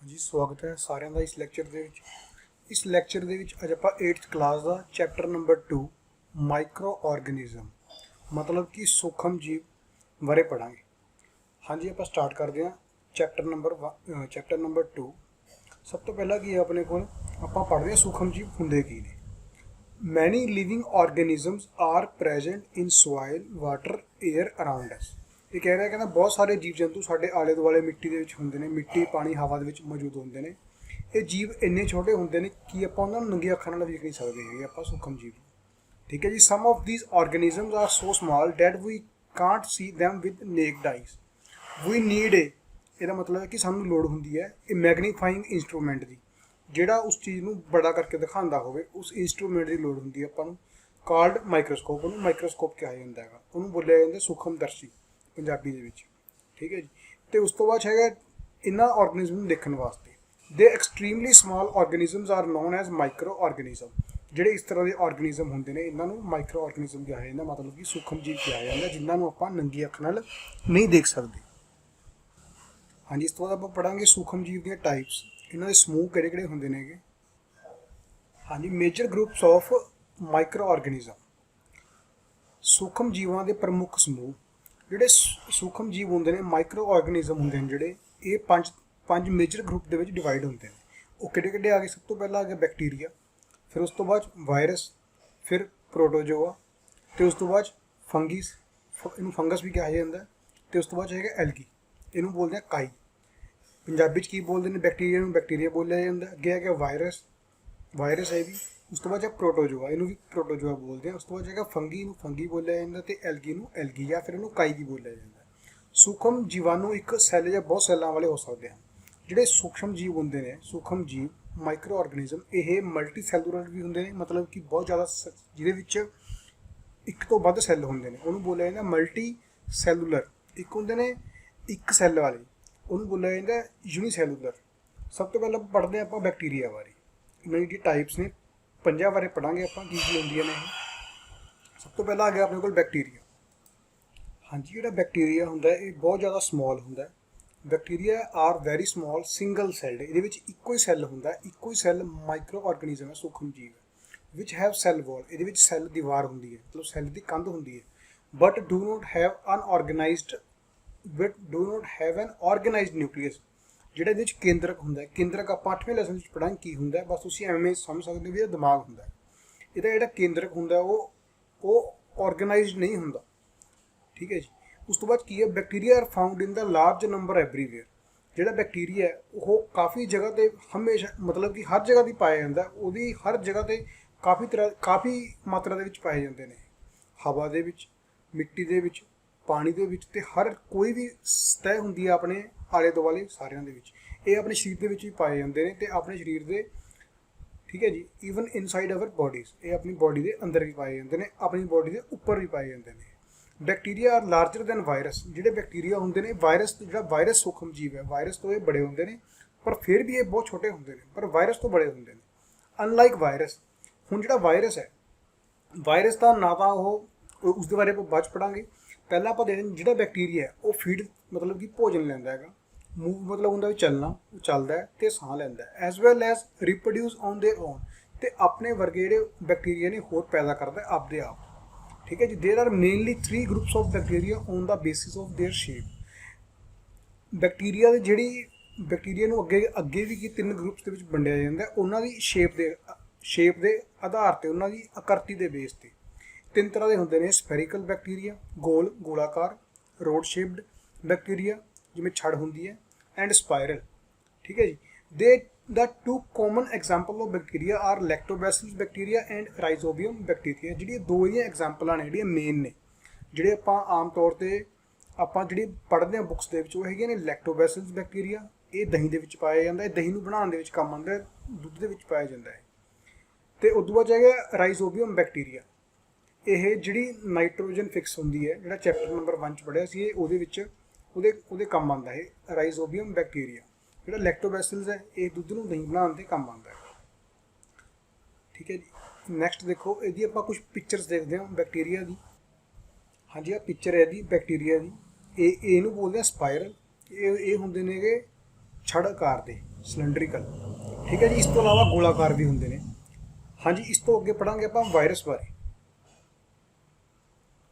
जी स्वागत है साਰਿਆਂ ਦਾ ਇਸ ਲੈਕਚਰ ਦੇ ਵਿੱਚ। ਇਸ ਲੈਕਚਰ ਦੇ ਵਿੱਚ ਅੱਜ ਆਪਾਂ 8th ਕਲਾਸ ਦਾ ਚੈਪਟਰ ਨੰਬਰ 2 ਮਾਈਕਰੋ ਆਰਗੇਨਿਜ਼ਮ मतलब कि सूक्ष्म जीव बारे पढ़ांगे। हाँ जी, ਆਪਾਂ स्टार्ट करते हैं चैप्टर नंबर 2। सब तो पहला की है अपने को ਆਪਾਂ पढ़ते हैं सूक्ष्म जीव ਹੁੰਦੇ ਕੀ ਨੇ। Many living organisms are present in soil, water, air around us। ਇਹ ਕਹਿ ਰਿਹਾ ਕਹਿੰਦਾ ਬਹੁਤ ਸਾਰੇ ਜੀਵ ਜੰਤੂ ਸਾਡੇ ਆਲੇ ਦੁਆਲੇ ਮਿੱਟੀ ਦੇ ਵਿੱਚ ਹੁੰਦੇ ਨੇ, ਮਿੱਟੀ ਪਾਣੀ ਹਵਾ ਦੇ ਵਿੱਚ ਮੌਜੂਦ ਹੁੰਦੇ ਨੇ। ਇਹ ਜੀਵ ਇੰਨੇ ਛੋਟੇ ਹੁੰਦੇ ਨੇ ਕਿ ਆਪਾਂ ਉਹਨਾਂ ਨੂੰ ਨੰਗੀਆਂ ਅੱਖਾਂ ਨਾਲ ਵੇਖ ਨਹੀਂ ਸਕਦੇ ਹੈਗੇ ਆਪਾਂ ਸੂਖਮ ਜੀਵ। ठीक है जी, some of these organisms are so small that we can't see them with naked eyes। we need ਇਹਦਾ ਮਤਲਬ ਹੈ ਕਿ ਸਾਨੂੰ ਲੋੜ ਹੁੰਦੀ ਹੈ ਇਹ ਮੈਗਨੀਫਾਈਂਗ ਇੰਸਟਰੂਮੈਂਟ ਦੀ, ਜਿਹੜਾ ਉਸ ਚੀਜ਼ ਨੂੰ ਬੜਾ ਕਰਕੇ ਦਿਖਾਉਂਦਾ ਹੋਵੇ। ਉਸ ਇੰਸਟਰੂਮੈਂਟ ਦੀ ਲੋੜ ਹੁੰਦੀ ਹੈ ਆਪਾਂ ਨੂੰ, ਕਾਲਡ ਮਾਈਕਰੋਸਕੋਪ। ਉਹਨੂੰ ਮਾਈਕਰੋਸਕੋਪ ਕਿਹਾ ਜਾਂਦਾ ਹੈਗਾ, ਉਹਨੂੰ ਬੋਲਿਆ ਜਾਂਦਾ ਸੂਖਮਦਰਸ਼ੀ ਪੰਜਾਬੀ ਦੇ ਵਿੱਚ। ਠੀਕ ਹੈ ਜੀ। ਅਤੇ ਉਸ ਤੋਂ ਬਾਅਦ ਹੈਗਾ ਇਹਨਾਂ ਆਰਗੇਨਿਜ਼ਮ ਨੂੰ ਦੇਖਣ ਵਾਸਤੇ the extremely small organisms are known as microorganism. ਜਿਹੜੇ ਇਸ ਤਰ੍ਹਾਂ ਦੇ ਆਰਗੇਨਿਜ਼ਮ ਹੁੰਦੇ ਨੇ ਇਹਨਾਂ ਨੂੰ ਮਾਈਕਰੋ ਆਰਗੇਨਿਜ਼ਮ ਕਿਹਾ ਜਾਂਦਾ, ਮਤਲਬ ਕਿ ਸੂਖਮ ਜੀਵ ਕਿਹਾ ਜਾਂਦਾ, ਜਿਨ੍ਹਾਂ ਨੂੰ ਆਪਾਂ ਨੰਗੀ ਅੱਖ ਨਾਲ ਨਹੀਂ ਦੇਖ ਸਕਦੇ। ਹਾਂਜੀ, ਇਸ ਤੋਂ ਬਾਅਦ ਆਪਾਂ ਪੜਾਂਗੇ ਸੂਖਮ ਜੀਵ ਦੀਆਂ ਟਾਈਪਸ, ਇਹਨਾਂ ਦੇ ਸਮੂਹ ਕਿਹੜੇ ਕਿਹੜੇ ਹੁੰਦੇ ਨੇਗੇ। ਹਾਂਜੀ, major groups of micro organism. ਸੂਖਮ ਜੀਵਾਂ ਦੇ ਪ੍ਰਮੁੱਖ ਸਮੂਹ ਜਿਹੜੇ ਸੂਖਮ ਜੀਵ ਹੁੰਦੇ ਨੇ, ਮਾਈਕਰੋ ਆਰਗੇਨਿਜ਼ਮ ਹੁੰਦੇ ਨੇ ਜਿਹੜੇ, ਇਹ ਪੰਜ ਮੇਜਰ ਗਰੁੱਪ ਦੇ ਵਿੱਚ ਡਿਵਾਈਡ ਹੁੰਦੇ ਨੇ। ਉਹ ਕਿਹੜੇ ਕਿਹੜੇ ਆ ਗਏ? ਸਭ ਤੋਂ ਪਹਿਲਾਂ ਆ ਗਿਆ ਬੈਕਟੀਰੀਆ, फिर उस तो बाद वायरस, फिर प्रोटोजोआ, तो उस तो बाद फंगिस, इनू फंगस भी कहा जाता है, तो उस तो बाद है एल्गी, इनू बोलते हैं काई। पंजाबी की बोलते हैं बैक्टीरिया, बैक्टीरिया बोलिया जाता है। अगे है वायरस, वायरस है भी। उस तो बाद है प्रोटोजोआ, इनू भी प्रोटोजोआ बोलते हैं। उस तो बाद है फंगी, इनू फंगी बोलिया जाता है, तो एल्गी नू एल्गी या फिर इनू काई भी बोलिया जाता है। सूखम जीवाणु एक सैल या बहुत सैलों वाले हो सकते हैं। ਜਿਹੜੇ ਸੂਖਮ ਜੀਵ ਹੁੰਦੇ ਨੇ, ਸੂਖਮ ਜੀਵ ਮਾਈਕਰੋ ਆਰਗੇਨਿਜ਼ਮ, ਇਹ ਮਲਟੀ ਸੈਲੂਲਰ ਵੀ ਹੁੰਦੇ ਨੇ, ਮਤਲਬ ਕਿ ਬਹੁਤ ਜ਼ਿਆਦਾ ਜਿਹਦੇ ਵਿੱਚ ਇੱਕ ਤੋਂ ਵੱਧ ਸੈੱਲ ਹੁੰਦੇ ਨੇ, ਉਹਨੂੰ ਬੋਲਿਆ ਜਾਂਦਾ ਮਲਟੀ ਸੈਲੂਲਰ। ਇੱਕ ਹੁੰਦੇ ਨੇ ਇੱਕ ਸੈੱਲ ਵਾਲੇ, ਉਹਨੂੰ ਬੋਲਿਆ ਜਾਂਦਾ ਯੂਨੀਸੈਲੂਲਰ। ਸਭ ਤੋਂ ਪਹਿਲਾਂ ਪੜ੍ਹਦੇ ਆਪਾਂ ਬੈਕਟੀਰੀਆ ਬਾਰੇ। ਇਹਨਾਂ ਦੀ ਟਾਈਪਸ ਨੇ, ਪੰਜਾਂ ਬਾਰੇ ਪੜ੍ਹਾਂਗੇ ਆਪਾਂ ਕੀ ਕੀ ਹੁੰਦੀਆਂ ਨੇ ਇਹ। ਸਭ ਤੋਂ ਪਹਿਲਾਂ ਆ ਗਿਆ ਆਪਣੇ ਕੋਲ ਬੈਕਟੀਰੀਆ। ਹਾਂਜੀ, ਜਿਹੜਾ ਬੈਕਟੀਰੀਆ ਹੁੰਦਾ ਇਹ ਬਹੁਤ ਜ਼ਿਆਦਾ ਸਮੋਲ ਹੁੰਦਾ। Bacteria are very small single salad. ਇਹਦੇ ਵਿੱਚ ਇੱਕੋ ਹੀ ਸੈੱਲ ਹੁੰਦਾ, ਇੱਕੋ ਹੀ ਸੈੱਲ ਮਾਈਕਰੋ ਆਰਗੇਨਿਜ਼ਮ ਹੈ, ਸੂਖਮ ਜੀਵ ਹੈ। ਵਿਚ ਹੈਵ ਸੈੱਲ ਵਾਲ, ਇਹਦੇ ਵਿੱਚ ਸੈੱਲ ਦੀਵਾਰ ਹੁੰਦੀ ਹੈ, ਮਤਲਬ ਸੈੱਲ ਦੀ ਕੰਧ ਹੁੰਦੀ ਹੈ। But do not have an organised nucleus. ਜਿਹੜਾ ਇਹਦੇ ਵਿੱਚ ਕੇਂਦਰਕ ਹੁੰਦਾ, ਕੇਂਦਰਕ ਆਪਾਂ 8ਵੇਂ ਲੈਸਨ ਵਿੱਚ ਪੜ੍ਹਾਂਗੇ ਕੀ ਹੁੰਦਾ, ਬਸ ਤੁਸੀਂ ਐਵੇਂ ਸਮਝ ਸਕਦੇ ਹੋ ਵੀ ਇਹ ਦਿਮਾਗ ਹੁੰਦਾ। ਇਹਦਾ ਜਿਹੜਾ ਕੇਂਦਰਕ ਹੁੰਦਾ ਉਹ ਆਰਗੇਨਾਈਜ਼ਡ ਨਹੀਂ ਹੁੰਦਾ। ਠੀਕ ਹੈ ਜੀ। ਉਸ ਤੋਂ ਬਾਅਦ ਕੀ ਹੈ, ਬੈਕਟੀਰੀਆ ਆਰ ਫਾਊਂਡ ਇਨ ਦਾ ਲਾਰਜ ਨੰਬਰ ਐਵਰੀਵੇਅਰ। ਜਿਹੜਾ ਬੈਕਟੀਰੀਆ ਹੈ ਉਹ ਕਾਫੀ ਜਗ੍ਹਾ 'ਤੇ ਹਮੇਸ਼ਾ, ਮਤਲਬ ਕਿ ਹਰ ਜਗ੍ਹਾ 'ਤੇ ਪਾਇਆ ਜਾਂਦਾ। ਉਹਦੀ ਹਰ ਜਗ੍ਹਾ 'ਤੇ ਕਾਫੀ ਮਾਤਰਾ ਦੇ ਵਿੱਚ ਪਾਏ ਜਾਂਦੇ ਨੇ, ਹਵਾ ਦੇ ਵਿੱਚ, ਮਿੱਟੀ ਦੇ ਵਿੱਚ, ਪਾਣੀ ਦੇ ਵਿੱਚ, ਅਤੇ ਹਰ ਕੋਈ ਵੀ ਸਤਹ ਹੁੰਦੀ ਹੈ ਆਪਣੇ ਆਲੇ ਦੁਆਲੇ ਸਾਰਿਆਂ ਦੇ ਵਿੱਚ। ਇਹ ਆਪਣੇ ਸਰੀਰ ਦੇ ਵਿੱਚ ਵੀ ਪਾਏ ਜਾਂਦੇ ਨੇ, ਅਤੇ ਆਪਣੇ ਸਰੀਰ ਦੇ, ਠੀਕ ਹੈ ਜੀ, ਈਵਨ ਇਨਸਾਈਡ ਆਵਰ ਬੋਡੀਜ਼, ਇਹ ਆਪਣੀ ਬੋਡੀ ਦੇ ਅੰਦਰ ਵੀ ਪਾਏ ਜਾਂਦੇ ਨੇ, ਆਪਣੀ ਬੋਡੀ ਦੇ ਉੱਪਰ ਵੀ ਪਾਏ ਜਾਂਦੇ ਨੇ। Bacteria are larger than virus. ਜਿਹੜੇ ਬੈਕਟੀਰੀਆ ਹੁੰਦੇ ਨੇ, ਜਿਹੜਾ ਵਾਇਰਸ ਸੂਖਮ ਜੀਵ ਹੈ, ਵਾਇਰਸ ਤੋਂ ਇਹ ਬੜੇ ਹੁੰਦੇ ਨੇ, ਪਰ ਫਿਰ ਵੀ ਇਹ ਬਹੁਤ ਛੋਟੇ ਹੁੰਦੇ ਨੇ, ਪਰ ਵਾਇਰਸ ਤੋਂ ਬੜੇ ਹੁੰਦੇ ਨੇ। ਅਨਲਾਈਕ ਵਾਇਰਸ। ਹੁਣ ਜਿਹੜਾ ਵਾਇਰਸ ਹੈ, ਵਾਇਰਸ ਦਾ ਨਾ ਤਾਂ ਉਸ ਦੇ ਬਾਰੇ ਆਪਾਂ ਬਾਅਦ 'ਚ ਪੜ੍ਹਾਂਗੇ। ਪਹਿਲਾਂ ਆਪਾਂ ਦੇਖਦੇ ਜਿਹੜਾ ਬੈਕਟੀਰੀਆ ਉਹ ਫੀਡ, ਮਤਲਬ ਕਿ ਭੋਜਨ ਲੈਂਦਾ ਹੈਗਾ। ਮੂਵ ਮਤਲਬ ਹੁੰਦਾ ਵੀ ਚੱਲਣਾ, ਉਹ ਚੱਲਦਾ ਹੈ ਅਤੇ ਸਾਹ ਲੈਂਦਾ, as well as reproduce on their own, ਅਤੇ ਆਪਣੇ ਵਰਗੇ ਜਿਹੜੇ ਬੈਕਟੀਰੀਆ ਨੇ ਹੋਰ ਪੈਦਾ ਕਰਦਾ ਆਪਦੇ ਆਪ। ਠੀਕ ਹੈ ਜੀ। ਦੇਰ R mainly 3 groups of bacteria on the basis of there shape. Bacteria ਦੀ ਜਿਹੜੀ ਬੈਕਟੀਰੀਆ ਨੂੰ ਅੱਗੇ ਵੀ ਕੀ 3 ਗਰੁੱਪਸ ਦੇ ਵਿੱਚ ਵੰਡਿਆ ਜਾਂਦਾ, ਉਹਨਾਂ ਦੀ ਸ਼ੇਪ ਦੇ ਆਧਾਰ 'ਤੇ, ਉਹਨਾਂ ਦੀ ਆਕਰਤੀ ਦੇ ਬੇਸ 'ਤੇ। 3 ਤਰ੍ਹਾਂ ਦੇ ਹੁੰਦੇ ਨੇ, ਸਪੈਰੀਕਲ ਬੈਕਟੀਰੀਆ, ਗੋਲਾਕਾਰ, ਰੋਡ ਸ਼ੇਪਡ ਬੈਕਟੀਰੀਆ ਜਿਵੇਂ ਛੜ ਹੁੰਦੀ ਹੈ, ਐਂਡ ਸਪਾਇਰਲ। ਠੀਕ ਹੈ ਜੀ। The 2 common example of bacteria are lactobacillus bacteria and rhizobium bacteria। ਜਿਹੜੀਆਂ ਦੋ ਹੀ ਐਗਜ਼ਾਮਪਲਾਂ ਨੇ ਜਿਹੜੀਆਂ ਮੇਨ ਨੇ, ਜਿਹੜੇ ਆਪਾਂ ਆਮ ਤੌਰ 'ਤੇ ਆਪਾਂ ਜਿਹੜੀ ਪੜ੍ਹਦੇ ਹਾਂ ਬੁੱਕਸ ਦੇ ਵਿੱਚ, ਉਹ ਹੈਗੀਆਂ ਨੇ ਲੈਕਟੋਬੈਸਿਲਸ ਬੈਕਟੀਰੀਆ। ਇਹ ਦਹੀਂ ਦੇ ਵਿੱਚ ਪਾਇਆ ਜਾਂਦਾ, ਇਹ ਦਹੀਂ ਨੂੰ ਬਣਾਉਣ ਦੇ ਵਿੱਚ ਕੰਮ ਆਉਂਦਾ, ਦੁੱਧ ਦੇ ਵਿੱਚ ਪਾਇਆ ਜਾਂਦਾ ਹੈ। ਅਤੇ ਉਦੋਂ ਬਾਅਦ ਹੈਗਾ ਰਾਈਜ਼ੋਬੀਅਮ ਬੈਕਟੀਰੀਆ। ਇਹ ਜਿਹੜੀ ਨਾਈਟ੍ਰੋਜਨ ਫਿਕਸ ਹੁੰਦੀ ਹੈ, ਜਿਹੜਾ ਚੈਪਟਰ ਨੰਬਰ 1 'ਚ ਪੜ੍ਹਿਆ ਸੀ, ਇਹ ਉਹਦੇ ਵਿੱਚ ਉਹਦੇ ਕੰਮ ਆਉਂਦਾ ਹੈ ਰਾਈਜ਼ੋਬੀਅਮ ਬੈਕਟੀਰੀਆ। ਜਿਹੜਾ ਲੈਕਟੋਬੈਸਿਲਸ ਹੈ, ਇਹ ਦੁੱਧ ਨੂੰ ਦਹੀਂ ਬਣਾਉਣ 'ਤੇ ਕੰਮ ਆਉਂਦਾ ਹੈ। ਠੀਕ ਹੈ ਜੀ। ਨੈਕਸਟ ਦੇਖੋ, ਇਹਦੀ ਆਪਾਂ ਕੁਝ ਪਿਕਚਰਸ ਦੇਖਦੇ ਹਾਂ ਬੈਕਟੀਰੀਆ ਦੀ। ਹਾਂਜੀ, ਆਹ ਪਿਕਚਰ ਹੈ ਇਹਦੀ ਬੈਕਟੀਰੀਆ ਦੀ। ਇਹਨੂੰ ਬੋਲਦੇ ਆ ਸਪਾਇਰਲ। ਇਹ ਹੁੰਦੇ ਨੇਗੇ ਛੜ ਆਕਾਰ ਦੇ ਸਿਲੰਡਰੀਕਲ, ਠੀਕ ਹੈ ਜੀ। ਇਸ ਤੋਂ ਇਲਾਵਾ ਗੋਲਾਕਾਰ ਵੀ ਹੁੰਦੇ ਨੇ। ਹਾਂਜੀ, ਇਸ ਤੋਂ ਅੱਗੇ ਪੜਾਂਗੇ ਆਪਾਂ ਵਾਇਰਸ ਬਾਰੇ।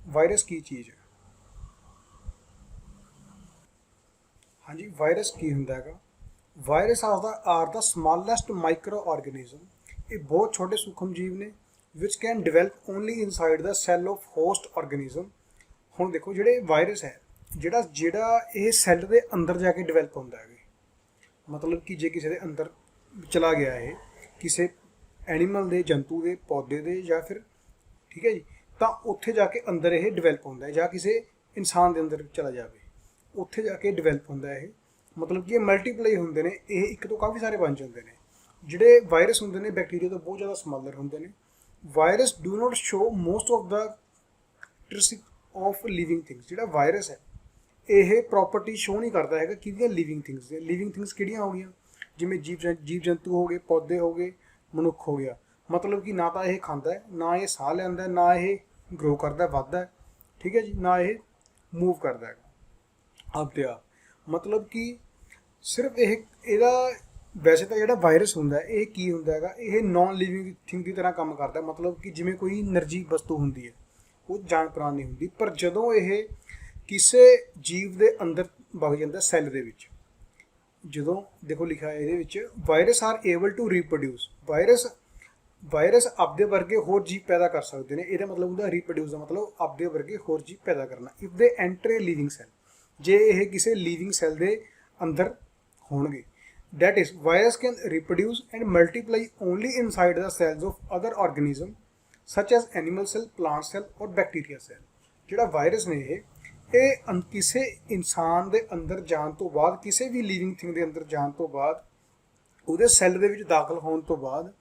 ਵਾਇਰਸ ਕੀ ਚੀਜ਼ ਹੈ? ਹਾਂਜੀ, ਵਾਇਰਸ ਕੀ ਹੁੰਦਾ ਹੈਗਾ? Virus are the smallest microorganism. ਇਹ ਬਹੁਤ ਛੋਟੇ ਸੂਖਮ ਜੀਵ ਨੇ which can develop only inside the cell of host organism. ਹੁਣ ਦੇਖੋ, ਜਿਹੜੇ ਵਾਇਰਸ ਹੈ ਜਿਹੜਾ ਇਹ ਸੈੱਲ ਦੇ ਅੰਦਰ ਜਾ ਕੇ ਡਿਵੈਲਪ ਹੁੰਦਾ ਹੈ। ਮਤਲਬ ਕਿ ਜੇ ਕਿਸੇ ਦੇ ਅੰਦਰ ਚਲਾ ਗਿਆ ਇਹ, ਕਿਸੇ ਐਨੀਮਲ ਦੇ, ਜੰਤੂ ਦੇ, ਪੌਦੇ ਦੇ, ਜਾਂ ਫਿਰ, ਠੀਕ ਹੈ ਜੀ, ਤਾਂ ਉੱਥੇ ਜਾ ਕੇ ਅੰਦਰ ਇਹ ਡਿਵੈਲਪ ਹੁੰਦਾ ਹੈ। ਜਾਂ ਕਿਸੇ ਇਨਸਾਨ ਦੇ ਅੰਦਰ ਚਲਾ ਜਾਵੇ, ਉੱਥੇ ਜਾ ਕੇ ਡਿਵੈਲਪ ਹੁੰਦਾ ਹੈ ਇਹ। ਮਤਲਬ ਕਿ ਇਹ ਮਲਟੀਪਲਾਈ ਹੁੰਦੇ ਨੇ, ਇਹ ਇੱਕ ਤੋਂ ਕਾਫੀ ਸਾਰੇ ਬਣ ਜਾਂਦੇ ਨੇ। ਜਿਹੜੇ ਵਾਇਰਸ ਹੁੰਦੇ ਨੇ ਬੈਕਟੀਰੀਆ ਤੋਂ ਬਹੁਤ ਜ਼ਿਆਦਾ ਸਮਾਲਰ ਹੁੰਦੇ ਨੇ। Virus do not show most of the characteristic of living things. ਜਿਹੜਾ ਵਾਇਰਸ ਹੈ ਇਹ ਪ੍ਰੋਪਰਟੀ ਸ਼ੋ ਨਹੀਂ ਕਰਦਾ ਹੈਗਾ ਕਿਹਦੀਆਂ? ਲਿਵਿੰਗ ਥਿੰਗਸ ਦੇ। ਲਿਵਿੰਗ ਥਿੰਗਸ ਕਿਹੜੀਆਂ ਹੋ ਗਈਆਂ? ਜਿਵੇਂ ਜੀਵ ਜੰਤੂ ਹੋ ਗਏ, ਪੌਦੇ ਹੋ ਗਏ, ਮਨੁੱਖ ਹੋ ਗਿਆ। ਮਤਲਬ ਕਿ ਨਾ ਤਾਂ ਇਹ ਖਾਂਦਾ ਹੈ, ਨਾ ਇਹ ਸਾਹ ਲੈਂਦਾ, ਨਾ ਇਹ ਗਰੋ ਕਰਦਾ, ਵੱਧਦਾ, ਠੀਕ ਹੈ ਜੀ, ਨਾ ਇਹ ਮੂਵ ਕਰਦਾ ਹੈਗਾ ਆਪਦੇ ਆਪ। ਮਤਲਬ ਕਿ ਸਿਰਫ ਇਹਦਾ ਵੈਸੇ ਤਾਂ ਜਿਹੜਾ ਵਾਇਰਸ ਹੁੰਦਾ ਇਹ ਕੀ ਹੁੰਦਾ ਹੈਗਾ? ਇਹ ਨॉन ਲਿਵਿੰਗ ਥਿੰਗ ਦੀ ਤਰ੍ਹਾਂ ਕੰਮ ਕਰਦਾ। ਮਤਲਬ ਕਿ ਜਿਵੇਂ ਕੋਈ ਨਿਰਜੀਵ ਵਸਤੂ ਹੁੰਦੀ ਹੈ, ਉਹ ਜਾਨ ਪ੍ਰਾਣ ਨਹੀਂ ਹੁੰਦੀ, ਪਰ ਜਦੋਂ ਇਹ ਕਿਸੇ ਜੀਵ ਦੇ ਅੰਦਰ ਵਗ ਜਾਂਦਾ ਸੈੱਲ ਦੇ ਵਿੱਚ, ਜਦੋਂ ਦੇਖੋ ਲਿਖਿਆ ਇਹਦੇ ਵਿੱਚ virus are able to reproduce. Virus ਆਪਦੇ ਵਰਗੇ ਹੋਰ ਜੀਵ ਪੈਦਾ ਕਰ ਸਕਦੇ ਨੇ। ਇਹਦਾ ਮਤਲਬ ਹੁੰਦਾ ਰੀਪਰੋਡਿਊਸ ਦਾ ਮਤਲਬ ਆਪਦੇ ਵਰਗੇ ਹੋਰ ਜੀਵ ਪੈਦਾ ਕਰਨਾ। If they enter A living cell, ਜੇ ਇਹ ਕਿਸੇ ਲਿਵਿੰਗ ਸੈੱਲ ਦੇ ਅੰਦਰ ਹੋਣਗੇ। that is virus can reproduce and multiply only inside the cells of other organism such as animal cell, plant cell or bacteria cell। ਜਿਹੜਾ virus ਨੇ ਇਹ ਕਿਸੇ ਇਨਸਾਨ ਦੇ ਅੰਦਰ ਜਾਣ ਤੋਂ ਬਾਅਦ, ਕਿਸੇ ਵੀ ਲਿਵਿੰਗ ਥਿੰਗ ਦੇ ਅੰਦਰ ਜਾਣ ਤੋਂ ਬਾਅਦ, ਉਹਦੇ ਸੈੱਲ ਦੇ ਵਿੱਚ ਦਾਖਲ ਹੋਣ ਤੋਂ ਬਾਅਦ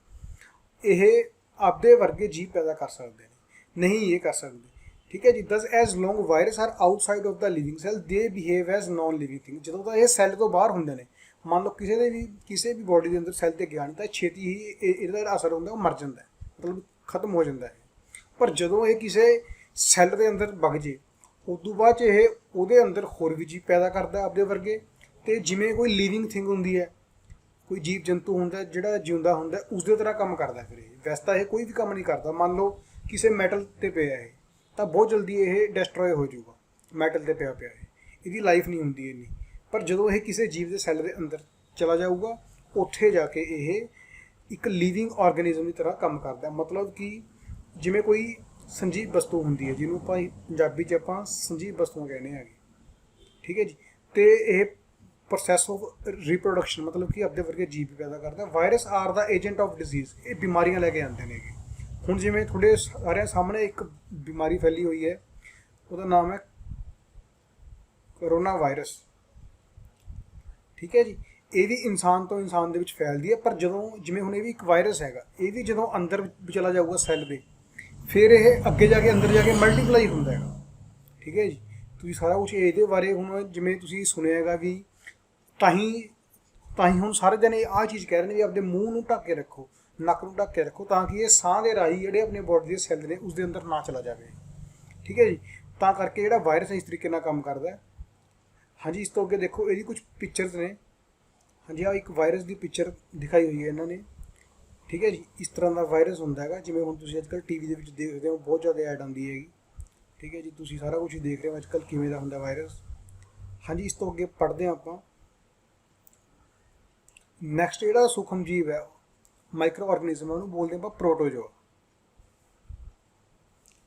ਇਹ ਆਪਦੇ ਵਰਗੇ ਜੀਵ ਪੈਦਾ ਕਰ ਸਕਦੇ ਨੇ, ਨਹੀਂ ਇਹ ਕਰ ਸਕਦੇ, ਠੀਕ ਹੈ ਜੀ। Thus as long virus are outside of the living cell they behave as non living thing. ਜਦੋਂ ਤਾਂ ਇਹ ਸੈੱਲ ਤੋਂ ਬਾਹਰ ਹੁੰਦੇ ਨੇ, ਮੰਨ ਲਓ ਕਿਸੇ ਵੀ ਬੋਡੀ ਦੇ ਅੰਦਰ ਸੈੱਲ ਤੇ ਗਿਆ ਨਹੀਂ, ਤਾਂ ਛੇਤੀ ਹੀ ਇਹਦਾ ਜਿਹੜਾ ਅਸਰ ਹੁੰਦਾ ਉਹ ਮਰ ਜਾਂਦਾ ਹੈ, ਮਤਲਬ ਖਤਮ ਹੋ ਜਾਂਦਾ ਹੈ। ਪਰ ਜਦੋਂ ਇਹ ਕਿਸੇ ਸੈੱਲ ਦੇ ਅੰਦਰ ਵਗ ਜੇ, ਉਦੋਂ ਬਾਅਦ 'ਚ ਇਹ ਉਹਦੇ ਅੰਦਰ ਹੋਰ ਵੀ ਜੀਵ ਪੈਦਾ ਕਰਦਾ ਆਪਦੇ ਵਰਗੇ। ਅਤੇ ਜਿਵੇਂ ਕੋਈ ਲਿਵਿੰਗ ਥਿੰਗ ਹੁੰਦੀ ਹੈ, ਕੋਈ ਜੀਵ ਜੰਤੂ ਹੁੰਦਾ ਜਿਹੜਾ ਜਿਉਂਦਾ ਹੁੰਦਾ, ਉਸਦੇ ਤਰ੍ਹਾਂ ਕੰਮ ਕਰਦਾ ਫਿਰ ਇਹ। ਵੈਸੇ ਤਾਂ ਇਹ ਕੋਈ ਵੀ ਕੰਮ ਨਹੀਂ ਕਰਦਾ। ਮੰਨ ਲਓ ਕਿਸੇ ਮੈਟਲ 'ਤੇ ਪਿਆ ਇਹ, ਤਾਂ ਬਹੁਤ ਜਲਦੀ ਇਹ ਡਿਸਟਰੋਏ ਹੋ ਜਾਊਗਾ। ਮੈਟਲ 'ਤੇ ਪਿਆ ਇਹਦੀ ਲਾਈਫ ਨਹੀਂ ਹੁੰਦੀ ਇੰਨੀ। ਪਰ ਜਦੋਂ ਇਹ ਕਿਸੇ ਜੀਵ ਦੇ ਸੈੱਲ ਦੇ ਅੰਦਰ ਚਲਾ ਜਾਊਗਾ, ਉੱਥੇ ਜਾ ਕੇ ਇਹ ਇੱਕ ਲਿਵਿੰਗ ਆਰਗੇਨਿਜ਼ਮ ਦੀ ਤਰ੍ਹਾਂ ਕੰਮ ਕਰਦਾ। ਮਤਲਬ ਕਿ ਜਿਵੇਂ ਕੋਈ ਸੰਜੀਵ ਵਸਤੂ ਹੁੰਦੀ ਹੈ, ਜਿਹਨੂੰ ਆਪਾਂ ਪੰਜਾਬੀ 'ਚ ਆਪਾਂ ਸੰਜੀਵ ਵਸਤੂਆਂ ਕਹਿੰਦੇ ਹੈਗੇ, ਠੀਕ ਹੈ ਜੀ। ਅਤੇ ਇਹ ਪ੍ਰੋਸੈਸ ਆਫ ਰੀਪਰੋਡਕਸ਼ਨ, ਮਤਲਬ ਕਿ ਆਪਦੇ ਵਰਗੇ ਜੀਵ ਪੈਦਾ ਕਰਦਾ। Virus are the agent of disease. ਇਹ ਬਿਮਾਰੀਆਂ ਲੈ ਕੇ ਆਉਂਦੇ ਨੇਗੇ। ਹੁਣ ਜਿਵੇਂ ਤੁਹਾਡੇ ਸਾਰਿਆਂ ਸਾਹਮਣੇ ਇੱਕ ਬਿਮਾਰੀ ਫੈਲੀ ਹੋਈ ਹੈ, ਉਹਦਾ ਨਾਮ ਹੈ ਕਰੋਨਾ ਵਾਇਰਸ, ਠੀਕ ਹੈ ਜੀ। ਇਹ ਵੀ ਇਨਸਾਨ ਤੋਂ ਇਨਸਾਨ ਦੇ ਵਿੱਚ ਫੈਲਦੀ ਹੈ। ਪਰ ਜਦੋਂ ਜਿਵੇਂ ਹੁਣ ਇਹ ਵੀ ਇੱਕ ਵਾਇਰਸ ਹੈਗਾ, ਇਹ ਵੀ ਜਦੋਂ ਅੰਦਰ ਚਲਾ ਜਾਊਗਾ ਸੈੱਲ ਦੇ, ਫਿਰ ਇਹ ਅੱਗੇ ਜਾ ਕੇ ਅੰਦਰ ਜਾ ਕੇ ਮਲਟੀਪਲਾਈ ਹੁੰਦਾ ਹੈਗਾ, ਠੀਕ ਹੈ ਜੀ। ਤੁਸੀਂ ਸਾਰਾ ਕੁਛ ਇਹਦੇ ਬਾਰੇ ਹੁਣ ਜਿਵੇਂ ਤੁਸੀਂ ਸੁਣਿਆ ਹੈਗਾ ਵੀ, ਤਾਂ ਹੀ ਹੁਣ ਸਾਰੇ ਜਣੇ ਆਹ ਚੀਜ਼ ਕਹਿ ਰਹੇ ਨੇ ਵੀ ਆਪਦੇ ਮੂੰਹ ਨੂੰ ਢੱਕ ਕੇ ਰੱਖੋ, ਨੱਕ ਨੂੰ ਢੱਕ ਕੇ ਰੱਖੋ, ਤਾਂ ਕਿ ਇਹ ਸਾਹ ਦੇ ਰਾਹੀਂ ਜਿਹੜੇ ਆਪਣੇ ਬੋਡੀ ਦੇ ਸੈੱਲ ਨੇ ਉਸਦੇ ਅੰਦਰ ਨਾ ਚਲਾ ਜਾਵੇ, ਠੀਕ ਹੈ ਜੀ। ਤਾਂ ਕਰਕੇ ਜਿਹੜਾ ਵਾਇਰਸ ਹੈ ਇਸ ਤਰੀਕੇ ਨਾਲ ਕੰਮ ਕਰਦਾ। ਹਾਂਜੀ, ਇਸ ਤੋਂ ਅੱਗੇ ਦੇਖੋ ਇਹਦੀ ਕੁਝ ਪਿਕਚਰਸ ਨੇ। ਹਾਂਜੀ, ਆਹ ਇੱਕ ਵਾਇਰਸ ਦੀ ਪਿਕਚਰ ਦਿਖਾਈ ਹੋਈ ਹੈ ਇਹਨਾਂ ਨੇ, ਠੀਕ ਹੈ ਜੀ। ਇਸ ਤਰ੍ਹਾਂ ਦਾ ਵਾਇਰਸ ਹੁੰਦਾ ਹੈਗਾ, ਜਿਵੇਂ ਹੁਣ ਤੁਸੀਂ ਅੱਜ ਕੱਲ੍ਹ TV ਦੇ ਵਿੱਚ ਦੇਖਦੇ ਹੋ, ਬਹੁਤ ਜ਼ਿਆਦਾ ਐਡ ਆਉਂਦੀ ਹੈਗੀ, ਠੀਕ ਹੈ ਜੀ। ਤੁਸੀਂ ਸਾਰਾ ਕੁਝ ਦੇਖ ਰਹੇ ਹੋ ਅੱਜ ਕੱਲ੍ਹ ਕਿਵੇਂ ਦਾ ਹੁੰਦਾ ਵਾਇਰਸ। ਹਾਂਜੀ, ਇਸ ਤੋਂ ਅੱਗੇ ਪੜ੍ਹਦੇ ਹਾਂ ਆਪਾਂ। ਨੈਕਸਟ ਜਿਹੜਾ ਸੂਖਮ ਜੀਵ ਹੈ, ਮਾਈਕਰੋ ਆਰਗੇਨਿਜ਼ਮ, ਉਹਨੂੰ ਬੋਲਦੇ ਆਪਾਂ ਪ੍ਰੋਟੋਜੋਆ।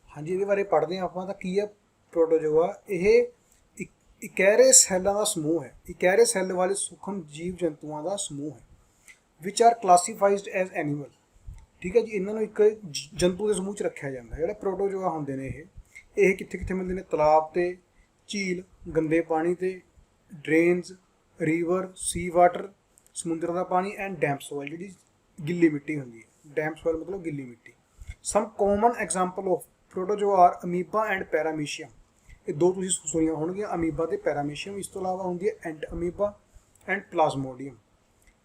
ਹਾਂਜੀ, ਇਹਦੇ ਬਾਰੇ ਪੜ੍ਹਦੇ ਹਾਂ ਆਪਾਂ। ਤਾਂ ਕੀ ਹੈ ਪ੍ਰੋਟੋਜੋਆ? ਇਹ ਇਕਹਿਰੇ ਸੈੱਲਾਂ ਦਾ ਸਮੂਹ ਹੈ, ਇਕਹਿਰੇ ਸੈੱਲ ਵਾਲੇ ਸੂਖਮ ਜੀਵ ਜੰਤੂਆਂ ਦਾ ਸਮੂਹ ਹੈ, ਵਿਚ ਆਰ ਕਲਾਸੀਫਾਈਜ਼ਡ ਐਜ਼ ਐਨੀਮਲ, ਠੀਕ ਹੈ ਜੀ। ਇਹਨਾਂ ਨੂੰ ਇੱਕ ਜੰਤੂ ਦੇ ਸਮੂਹ 'ਚ ਰੱਖਿਆ ਜਾਂਦਾ। ਜਿਹੜੇ ਪ੍ਰੋਟੋਜੋਆ ਹੁੰਦੇ ਨੇ ਇਹ ਕਿੱਥੇ ਕਿੱਥੇ ਮਿਲਦੇ ਨੇ? ਤਲਾਬ 'ਤੇ, ਝੀਲ, ਗੰਦੇ ਪਾਣੀ 'ਤੇ, ਡਰੇਨਸ, ਰੀਵਰ, ਸੀ ਵਾਟਰ, ਸਮੁੰਦਰ ਦਾ ਪਾਣੀ, ਐਂਡ ਡੈਂਪ ਸੋਇਲ, ਜਿਹੜੀ ਗਿੱਲੀ ਮਿੱਟੀ ਹੁੰਦੀ ਹੈ। ਡੈਂਪ ਸੋਇਲ ਮਤਲਬ ਗਿੱਲੀ ਮਿੱਟੀ। Some common example of protozoa are amoeba and paramecium. ਇਹ ਦੋ ਤੁਸੀਂ ਸੁਣੀਆਂ ਹੋਣਗੀਆਂ, ਅਮੀਬਾ ਅਤੇ ਪੈਰਾਮੀਸ਼ੀਅਮ। ਇਸ ਤੋਂ ਇਲਾਵਾ ਹੁੰਦੀ ਹੈ ਐਂਟ ਅਮੀਬਾ ਐਂਡ ਪਲਾਜ਼ਮੋਡੀਅਮ।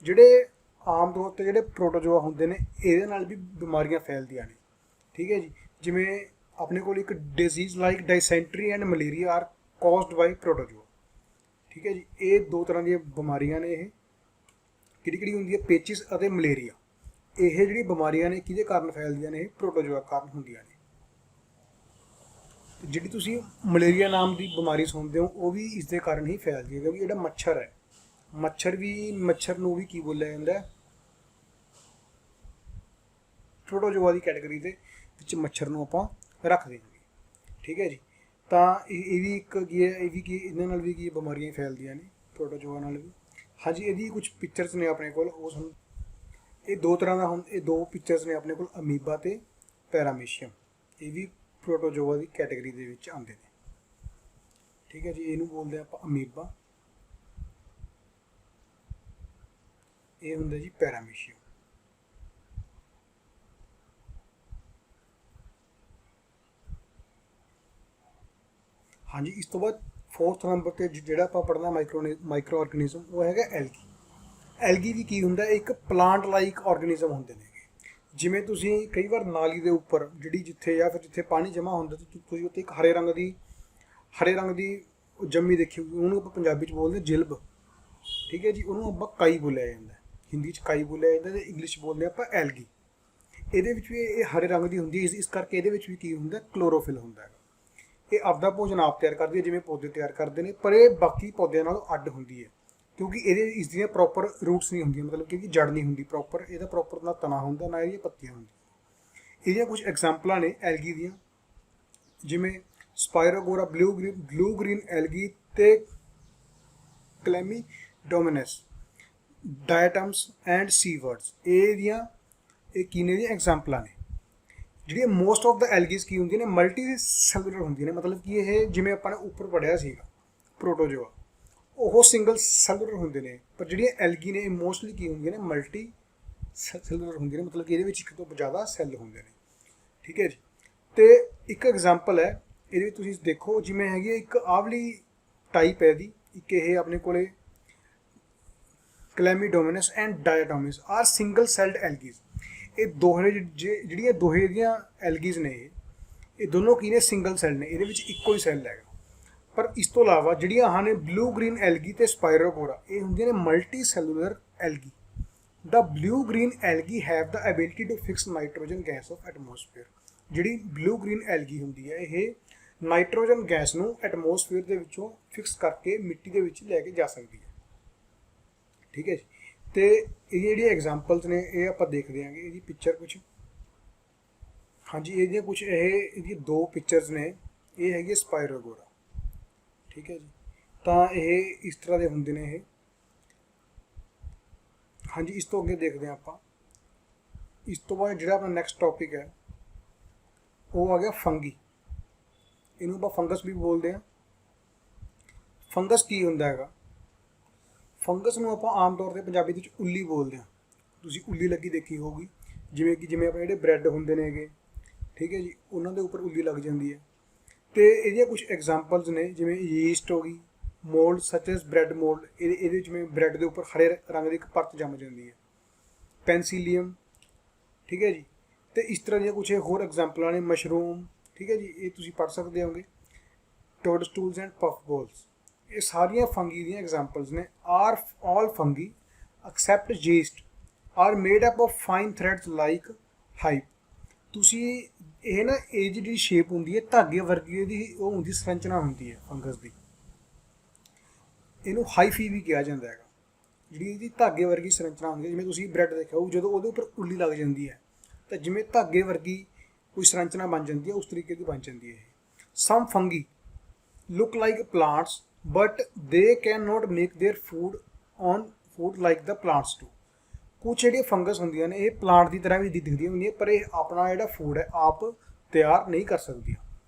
ਜਿਹੜੇ ਆਮ ਤੌਰ 'ਤੇ ਜਿਹੜੇ ਪ੍ਰੋਟੋਜੋਆ ਹੁੰਦੇ ਨੇ, ਇਹਦੇ ਨਾਲ ਵੀ ਬਿਮਾਰੀਆਂ ਫੈਲਦੀਆਂ ਨੇ, ਠੀਕ ਹੈ ਜੀ। ਜਿਵੇਂ ਆਪਣੇ ਕੋਲ ਇੱਕ disease like dysentery and malaria are caused by protozoa, ਠੀਕ ਹੈ ਜੀ। ਇਹ ਦੋ ਤਰ੍ਹਾਂ ਦੀਆਂ ਬਿਮਾਰੀਆਂ ਨੇ ਇਹ, ਕਿਹੜੀ ਹੁੰਦੀ ਹੈ, ਪੇਚਿਸ ਅਤੇ ਮਲੇਰੀਆ। ਇਹ ਜਿਹੜੀ ਬਿਮਾਰੀਆਂ ਨੇ ਕਿਹਦੇ ਕਾਰਨ ਫੈਲਦੀਆਂ ਨੇ, ਪ੍ਰੋਟੋਜੋਆ ਕਾਰਨ ਹੁੰਦੀਆਂ ਨੇ। ਜਿਹੜੀ ਤੁਸੀਂ ਮਲੇਰੀਆ ਨਾਮ ਦੀ ਬਿਮਾਰੀ ਸੁਣਦੇ ਹੋ ਉਹ ਵੀ ਇਸ ਦੇ ਕਾਰਨ ਹੀ ਫੈਲਦੀ ਹੈ, ਕਿਉਂਕਿ ਜਿਹੜਾ ਮੱਛਰ ਹੈ, ਮੱਛਰ ਨੂੰ ਵੀ ਕੀ ਬੋਲਿਆ ਜਾਂਦਾ ਹੈ, ਪ੍ਰੋਟੋਜੋਆ ਦੀ ਕੈਟਾਗਰੀ ਦੇ ਵਿੱਚ ਮੱਛਰ ਨੂੰ ਆਪਾਂ ਰੱਖਦੇ ਹਾਂ। ਠੀਕ ਹੈ ਜੀ। ਤਾਂ ਇਹ ਵੀ ਇੱਕ ਕੀ ਹੈ, ਇਹ ਵੀ ਕੀ ਇਹਨਾਂ ਨਾਲ ਵੀ ਕੀ ਬਿਮਾਰੀਆਂ ਫੈਲਦੀਆਂ ਨੇ, ਪ੍ਰੋਟੋਜੋਆ ਨਾਲ ਵੀ। ਹਾਂਜੀ, ਇਹਦੀ ਕੁਝ ਪਿਕਚਰਸ ਨੇ ਆਪਣੇ ਕੋਲ, ਉਹ ਸਾਨੂੰ ਇਹ ਦੋ ਤਰ੍ਹਾਂ ਦਾ ਇਹ ਦੋ ਪਿਕਚਰਸ ਨੇ ਆਪਣੇ ਕੋਲ, ਅਮੀਬਾ ਤੇ ਪੈਰਾਮੀਸ਼ੀਅਮ। ਇਹ ਵੀ ਪ੍ਰੋਟੋਜੋਆ ਦੀ ਕੈਟਾਗਰੀ ਦੇ ਵਿੱਚ ਆਉਂਦੇ ਨੇ। ਠੀਕ ਹੈ ਜੀ। ਇਹਨੂੰ ਬੋਲਦੇ ਆਪਾਂ ਅਮੀਬਾ, ਇਹ ਹੁੰਦਾ ਜੀ ਪੈਰਾਮੀਸ਼ੀਅਮ। ਹਾਂਜੀ, ਇਸ ਤੋਂ ਬਾਅਦ 4th ਨੰਬਰ ਤੇ ਜਿਹੜਾ ਆਪਾਂ ਪੜ੍ਹਨਾ ਮਾਈਕਰੋ ਆਰਗੇਨਿਜ਼ਮ, ਉਹ ਹੈਗਾ ਐਲਗੀ। ਐਲਗੀ ਵੀ ਕੀ ਹੁੰਦਾ, ਇੱਕ ਪਲਾਂਟ ਲਾਈਕ ਆਰਗੇਨਿਜ਼ਮ ਹੁੰਦੇ ਨੇ। ਜਿਵੇਂ ਤੁਸੀਂ ਕਈ ਵਾਰ ਨਾਲੀ ਦੇ ਉੱਪਰ ਜਿੱਥੇ ਜਾਂ ਫਿਰ ਜਿੱਥੇ ਪਾਣੀ ਜਮ੍ਹਾਂ ਹੁੰਦਾ, ਤੁਸੀਂ ਉੱਥੇ ਇੱਕ ਹਰੇ ਰੰਗ ਦੀ ਜੰਮੀ ਦੇਖੀ ਹੋਊਗੀ, ਉਹਨੂੰ ਆਪਾਂ ਪੰਜਾਬੀ 'ਚ ਬੋਲਦੇ ਜਿਲਬ। ਠੀਕ ਹੈ ਜੀ। ਉਹਨੂੰ ਆਪਾਂ ਕਾਈ ਬੋਲਿਆ ਜਾਂਦਾ, ਹਿੰਦੀ 'ਚ ਕਾਈ ਬੋਲਿਆ ਜਾਂਦਾ, ਤੇ ਇੰਗਲਿਸ਼ 'ਚ ਬੋਲਦੇ ਆਪਾਂ ਐਲਗੀ। ਇਹਦੇ ਵਿੱਚ ਵੀ ਇਹ ਹਰੇ ਰੰਗ ਦੀ ਹੁੰਦੀ ਹੈ, ਇਸ ਕਰਕੇ ਇਹਦੇ ਵਿੱਚ ਵੀ ਕੀ ਹੁੰਦਾ, ਕਲੋਰੋਫਿਲ ਹੁੰਦਾ ਹੈ। ਇਹ ਆਪਦਾ ਭੋਜਨ ਆਪ ਤਿਆਰ ਕਰਦੀ ਹੈ, ਜਿਵੇਂ ਪੌਦੇ ਤਿਆਰ ਕਰਦੇ ਨੇ, ਪਰ ਇਹ ਬਾਕੀ ਪੌਦਿਆਂ ਨਾਲੋਂ ਅੱਡ ਹੁੰਦੀ ਹੈ, ਕਿਉਂਕਿ ਇਸ ਦੀਆਂ ਪ੍ਰੋਪਰ ਰੂਟਸ ਨਹੀਂ ਹੁੰਦੀਆਂ, ਮਤਲਬ ਕਿ ਜੜ ਨਹੀਂ ਹੁੰਦੀ ਪ੍ਰੋਪਰ, ਇਹਦਾ ਪ੍ਰੋਪਰ ਨਾ ਤਣਾ ਹੁੰਦਾ, ਨਾ ਇਹਦੀਆਂ ਪੱਤੀਆਂ ਹੁੰਦੀਆਂ। ਇਹਦੀਆਂ ਕੁਝ ਐਗਜ਼ਾਮਪਲਾਂ ਨੇ ਐਲਗੀ ਦੀਆਂ, ਜਿਵੇਂ ਸਪਾਇਰੋਗੋਰਾ, ਬਲੂ ਗ੍ਰੀਨ ਐਲਗੀ ਤੇ ਕਲੈਮੀਡੋਮੋਨਸ, ਡਾਇਟਮਸ ਐਂਡ ਸੀਵਰਡਸ। ਇਹ ਕਿਨੇ ਦੀਆਂ ਐਗਜ਼ਾਮਪਲਾਂ ਨੇ। ਜਿਹੜੀਆਂ ਮੋਸਟ ਆਫ ਦਾ ਐਲਗੀਜ਼ ਕੀ ਹੁੰਦੀਆਂ ਨੇ, ਮਲਟੀ ਸੈਲੂਲਰ ਹੁੰਦੀਆਂ ਨੇ, ਮਤਲਬ ਕਿ ਇਹ ਜਿਵੇਂ ਆਪਾਂ ਨੇ ਉੱਪਰ ਪੜ੍ਹਿਆ ਸੀਗਾ ਪ੍ਰੋਟੋਜੋਆ, ਉਹ ਸਿੰਗਲ ਸੈਲੂਲਰ ਹੁੰਦੇ ਨੇ, ਪਰ ਜਿਹੜੀਆਂ ਐਲਗੀ ਨੇ ਇਹ ਮੋਸਟਲੀ ਕੀ ਹੁੰਦੀਆਂ ਨੇ, ਮਲਟੀ ਸੈਲੂਲਰ ਹੁੰਦੀਆਂ ਨੇ, ਮਤਲਬ ਕਿ ਇਹਦੇ ਵਿੱਚ ਇੱਕ ਤੋਂ ਜ਼ਿਆਦਾ ਸੈੱਲ ਹੁੰਦੇ ਨੇ। ਠੀਕ ਹੈ ਜੀ। ਤੇ ਇੱਕ ਐਗਜ਼ਾਮਪਲ ਹੈ ਇਹਦੇ ਵਿੱਚ, ਤੁਸੀਂ ਦੇਖੋ ਜਿਵੇਂ ਹੈਗੀ ਇੱਕ ਆਵਲੀ ਟਾਈਪ ਹੈ ਇਹਦੀ, ਇੱਕ ਇਹ ਆਪਣੇ ਕੋਲੇ ਕਲੈਮੀਡੋਮੋਨਸ ਐਂਡ ਡਾਇਟੋਮਸ ਆਰ ਸਿੰਗਲ ਸੈਲਡ ਐਲਗੀਜ਼। ਇਹ ਜਿਹੜੀਆਂ ਦੋਹੇ ਦੀਆਂ ਐਲਗੀਜ਼ ਨੇ, ਇਹ ਦੋਨੋਂ ਕੀ ਨੇ, ਸਿੰਗਲ ਸੈੱਲ ਨੇ, ਇਹਦੇ ਵਿੱਚ ਇੱਕੋ ਹੀ ਸੈੱਲ ਹੈਗਾ। ਪਰ ਇਸ ਤੋਂ ਇਲਾਵਾ ਜਿਹੜੀਆਂ ਹਨ ਬਲੂ ਗ੍ਰੀਨ ਐਲਗੀ ਤੇ ਸਪਾਇਰੋਗੋਰਾ, ਇਹ ਹੁੰਦੀਆਂ ਨੇ multicellular algae. The blue green algae have the ability to fix nitrogen gas of atmosphere. ਜਿਹੜੀ ਬਲੂ ਗ੍ਰੀਨ ਐਲਗੀ ਹੁੰਦੀ ਹੈ, ਇਹ ਨਾਈਟ੍ਰੋਜਨ ਗੈਸ ਨੂੰ ਐਟਮੋਸਫੇਅਰ ਦੇ ਵਿੱਚੋਂ ਫਿਕਸ ਕਰਕੇ ਮਿੱਟੀ ਦੇ ਵਿੱਚ ਲੈ ਕੇ ਜਾ ਸਕਦੀ ਹੈ। ਠੀਕ ਹੈ ਜੀ। ਤੇ ਇਹ ਜਿਹੜੀਆਂ ਐਗਜ਼ਾਮਪਲਸ ਨੇ ਇਹ ਆਪਾਂ ਦੇਖਦੇ ਆਂਗੇ, ਇਹਦੀ ਪਿਕਚਰ ਕੁਝ। ਹਾਂਜੀ, ਇਹਦੀਆਂ ਕੁਝ ਇਹਦੀਆਂ ਦੋ ਪਿਕਚਰਸ ਨੇ। ਇਹ ਹੈਗੀ ਸਪਾਇਰੋਗੋਰਾ। ਠੀਕ ਹੈ ਜੀ। ਤਾਂ ਇਹ ਇਸ ਤਰ੍ਹਾਂ ਦੇ ਹੁੰਦੇ ਨੇ ਇਹ। ਹਾਂਜੀ, ਇਸ ਤੋਂ ਅੱਗੇ ਦੇਖਦੇ ਹਾਂ ਆਪਾਂ। ਇਸ ਤੋਂ ਬਾਅਦ ਜਿਹੜਾ ਆਪਣਾ ਨੈਕਸਟ ਟੌਪਿਕ ਹੈ ਉਹ ਆ ਗਿਆ ਫੰਗੀ। ਇਹਨੂੰ ਆਪਾਂ ਫੰਗਸ ਵੀ ਬੋਲਦੇ ਹਾਂ। ਫੰਗਸ ਕੀ ਹੁੰਦਾ ਹੈਗਾ, ਫੰਗਸ ਨੂੰ ਆਪਾਂ ਆਮ ਤੌਰ 'ਤੇ ਪੰਜਾਬੀ ਦੇ ਵਿੱਚ ਉੱਲੀ ਬੋਲਦੇ ਹਾਂ। ਤੁਸੀਂ ਉੱਲੀ ਲੱਗੀ ਦੇਖੀ ਹੋਊਗੀ, ਜਿਵੇਂ ਆਪਣੇ ਜਿਹੜੇ ਬ੍ਰੈਡ ਹੁੰਦੇ ਨੇ ਹੈਗੇ, ਠੀਕ ਹੈ ਜੀ, ਉਹਨਾਂ ਦੇ ਉੱਪਰ ਉੱਲੀ ਲੱਗ ਜਾਂਦੀ ਹੈ। ਤੇ ਇਹਦੀਆਂ ਕੁਝ ਐਗਜ਼ਾਮਪਲਸ ਨੇ, ਜਿਵੇਂ ਯੀਸਟ ਹੋ ਗਈ, ਮੋਲਡ ਸੱਚ ਐਸ ਬ੍ਰੈਡ ਮੋਲਡ, ਇਹਦੇ ਵਿੱਚ ਜਿਵੇਂ ਬ੍ਰੈਡ ਦੇ ਉੱਪਰ ਹਰੇ ਰੰਗ ਦੀ ਇੱਕ ਪਰਤ ਜੰਮ ਜਾਂਦੀ ਹੈ, ਪੈਨਸੀਲੀਅਮ। ਠੀਕ ਹੈ ਜੀ। ਤੇ ਇਸ ਤਰ੍ਹਾਂ ਦੀਆਂ ਕੁਝ ਹੋਰ ਐਗਜ਼ਾਮਪਲਾਂ ਨੇ, ਮਸ਼ਰੂਮ। ਠੀਕ ਹੈ ਜੀ, ਇਹ ਤੁਸੀਂ ਪੜ੍ਹ ਸਕਦੇ ਹੋਗੇ। ਟੋਡਸਟੂਲਸ ਐਂਡ ਪਫ ਬੋਲਸ, ਇਹ ਸਾਰੀਆਂ ਫੰਗੀ ਦੀਆਂ ਐਗਜ਼ਾਮਪਲਸ ਨੇ। All fungi except yeast are made up of fine threads like hyphae. ਤੁਸੀਂ ਇਹ ਨਾ, ਇਹ ਜਿਹੜੀ ਸ਼ੇਪ ਹੁੰਦੀ ਹੈ ਧਾਗੇ ਵਰਗੀ ਦੀ, ਉਹ ਹੁੰਦੀ ਸੰਰਚਨਾ ਹੁੰਦੀ ਹੈ ਫੰਗਸ ਦੀ, ਇਹਨੂੰ ਹਾਈਫੀ ਵੀ ਕਿਹਾ ਜਾਂਦਾ ਹੈਗਾ। ਜਿਹੜੀ ਇਹਦੀ ਧਾਗੇ ਵਰਗੀ ਸੰਰਚਨਾ ਹੁੰਦੀ ਹੈ, ਜਿਵੇਂ ਤੁਸੀਂ ਬ੍ਰੈਡ ਦੇਖਿਆ ਹੋਊ, ਜਦੋਂ ਉਹਦੇ ਉੱਪਰ ਉੱਲੀ ਲੱਗ ਜਾਂਦੀ ਹੈ ਤਾਂ ਜਿਵੇਂ ਧਾਗੇ ਵਰਗੀ ਕੋਈ ਸੰਰਚਨਾ ਬਣ ਜਾਂਦੀ ਹੈ, ਉਸ ਤਰੀਕੇ ਦੀ ਬਣ ਜਾਂਦੀ ਹੈ ਇਹ। ਸਮ fungi look like plants but they cannot make their food like the plants do। ਕੁਛ ਜਿਹੜੀਆਂ ਫੰਗਸ ਹੁੰਦੀਆਂ ਨੇ ਇਹ ਪਲਾਂਟ ਦੀ ਤਰ੍ਹਾਂ ਵੀ ਦਿਖਦੀਆਂ ਹੁੰਦੀਆਂ, ਪਰ ਇਹ ਆਪਣਾ ਜਿਹੜਾ ਫੂਡ ਹੈ ਆਪ ਤਿਆਰ ਨਹੀਂ ਕਰ ਸਕਦੀਆਂ।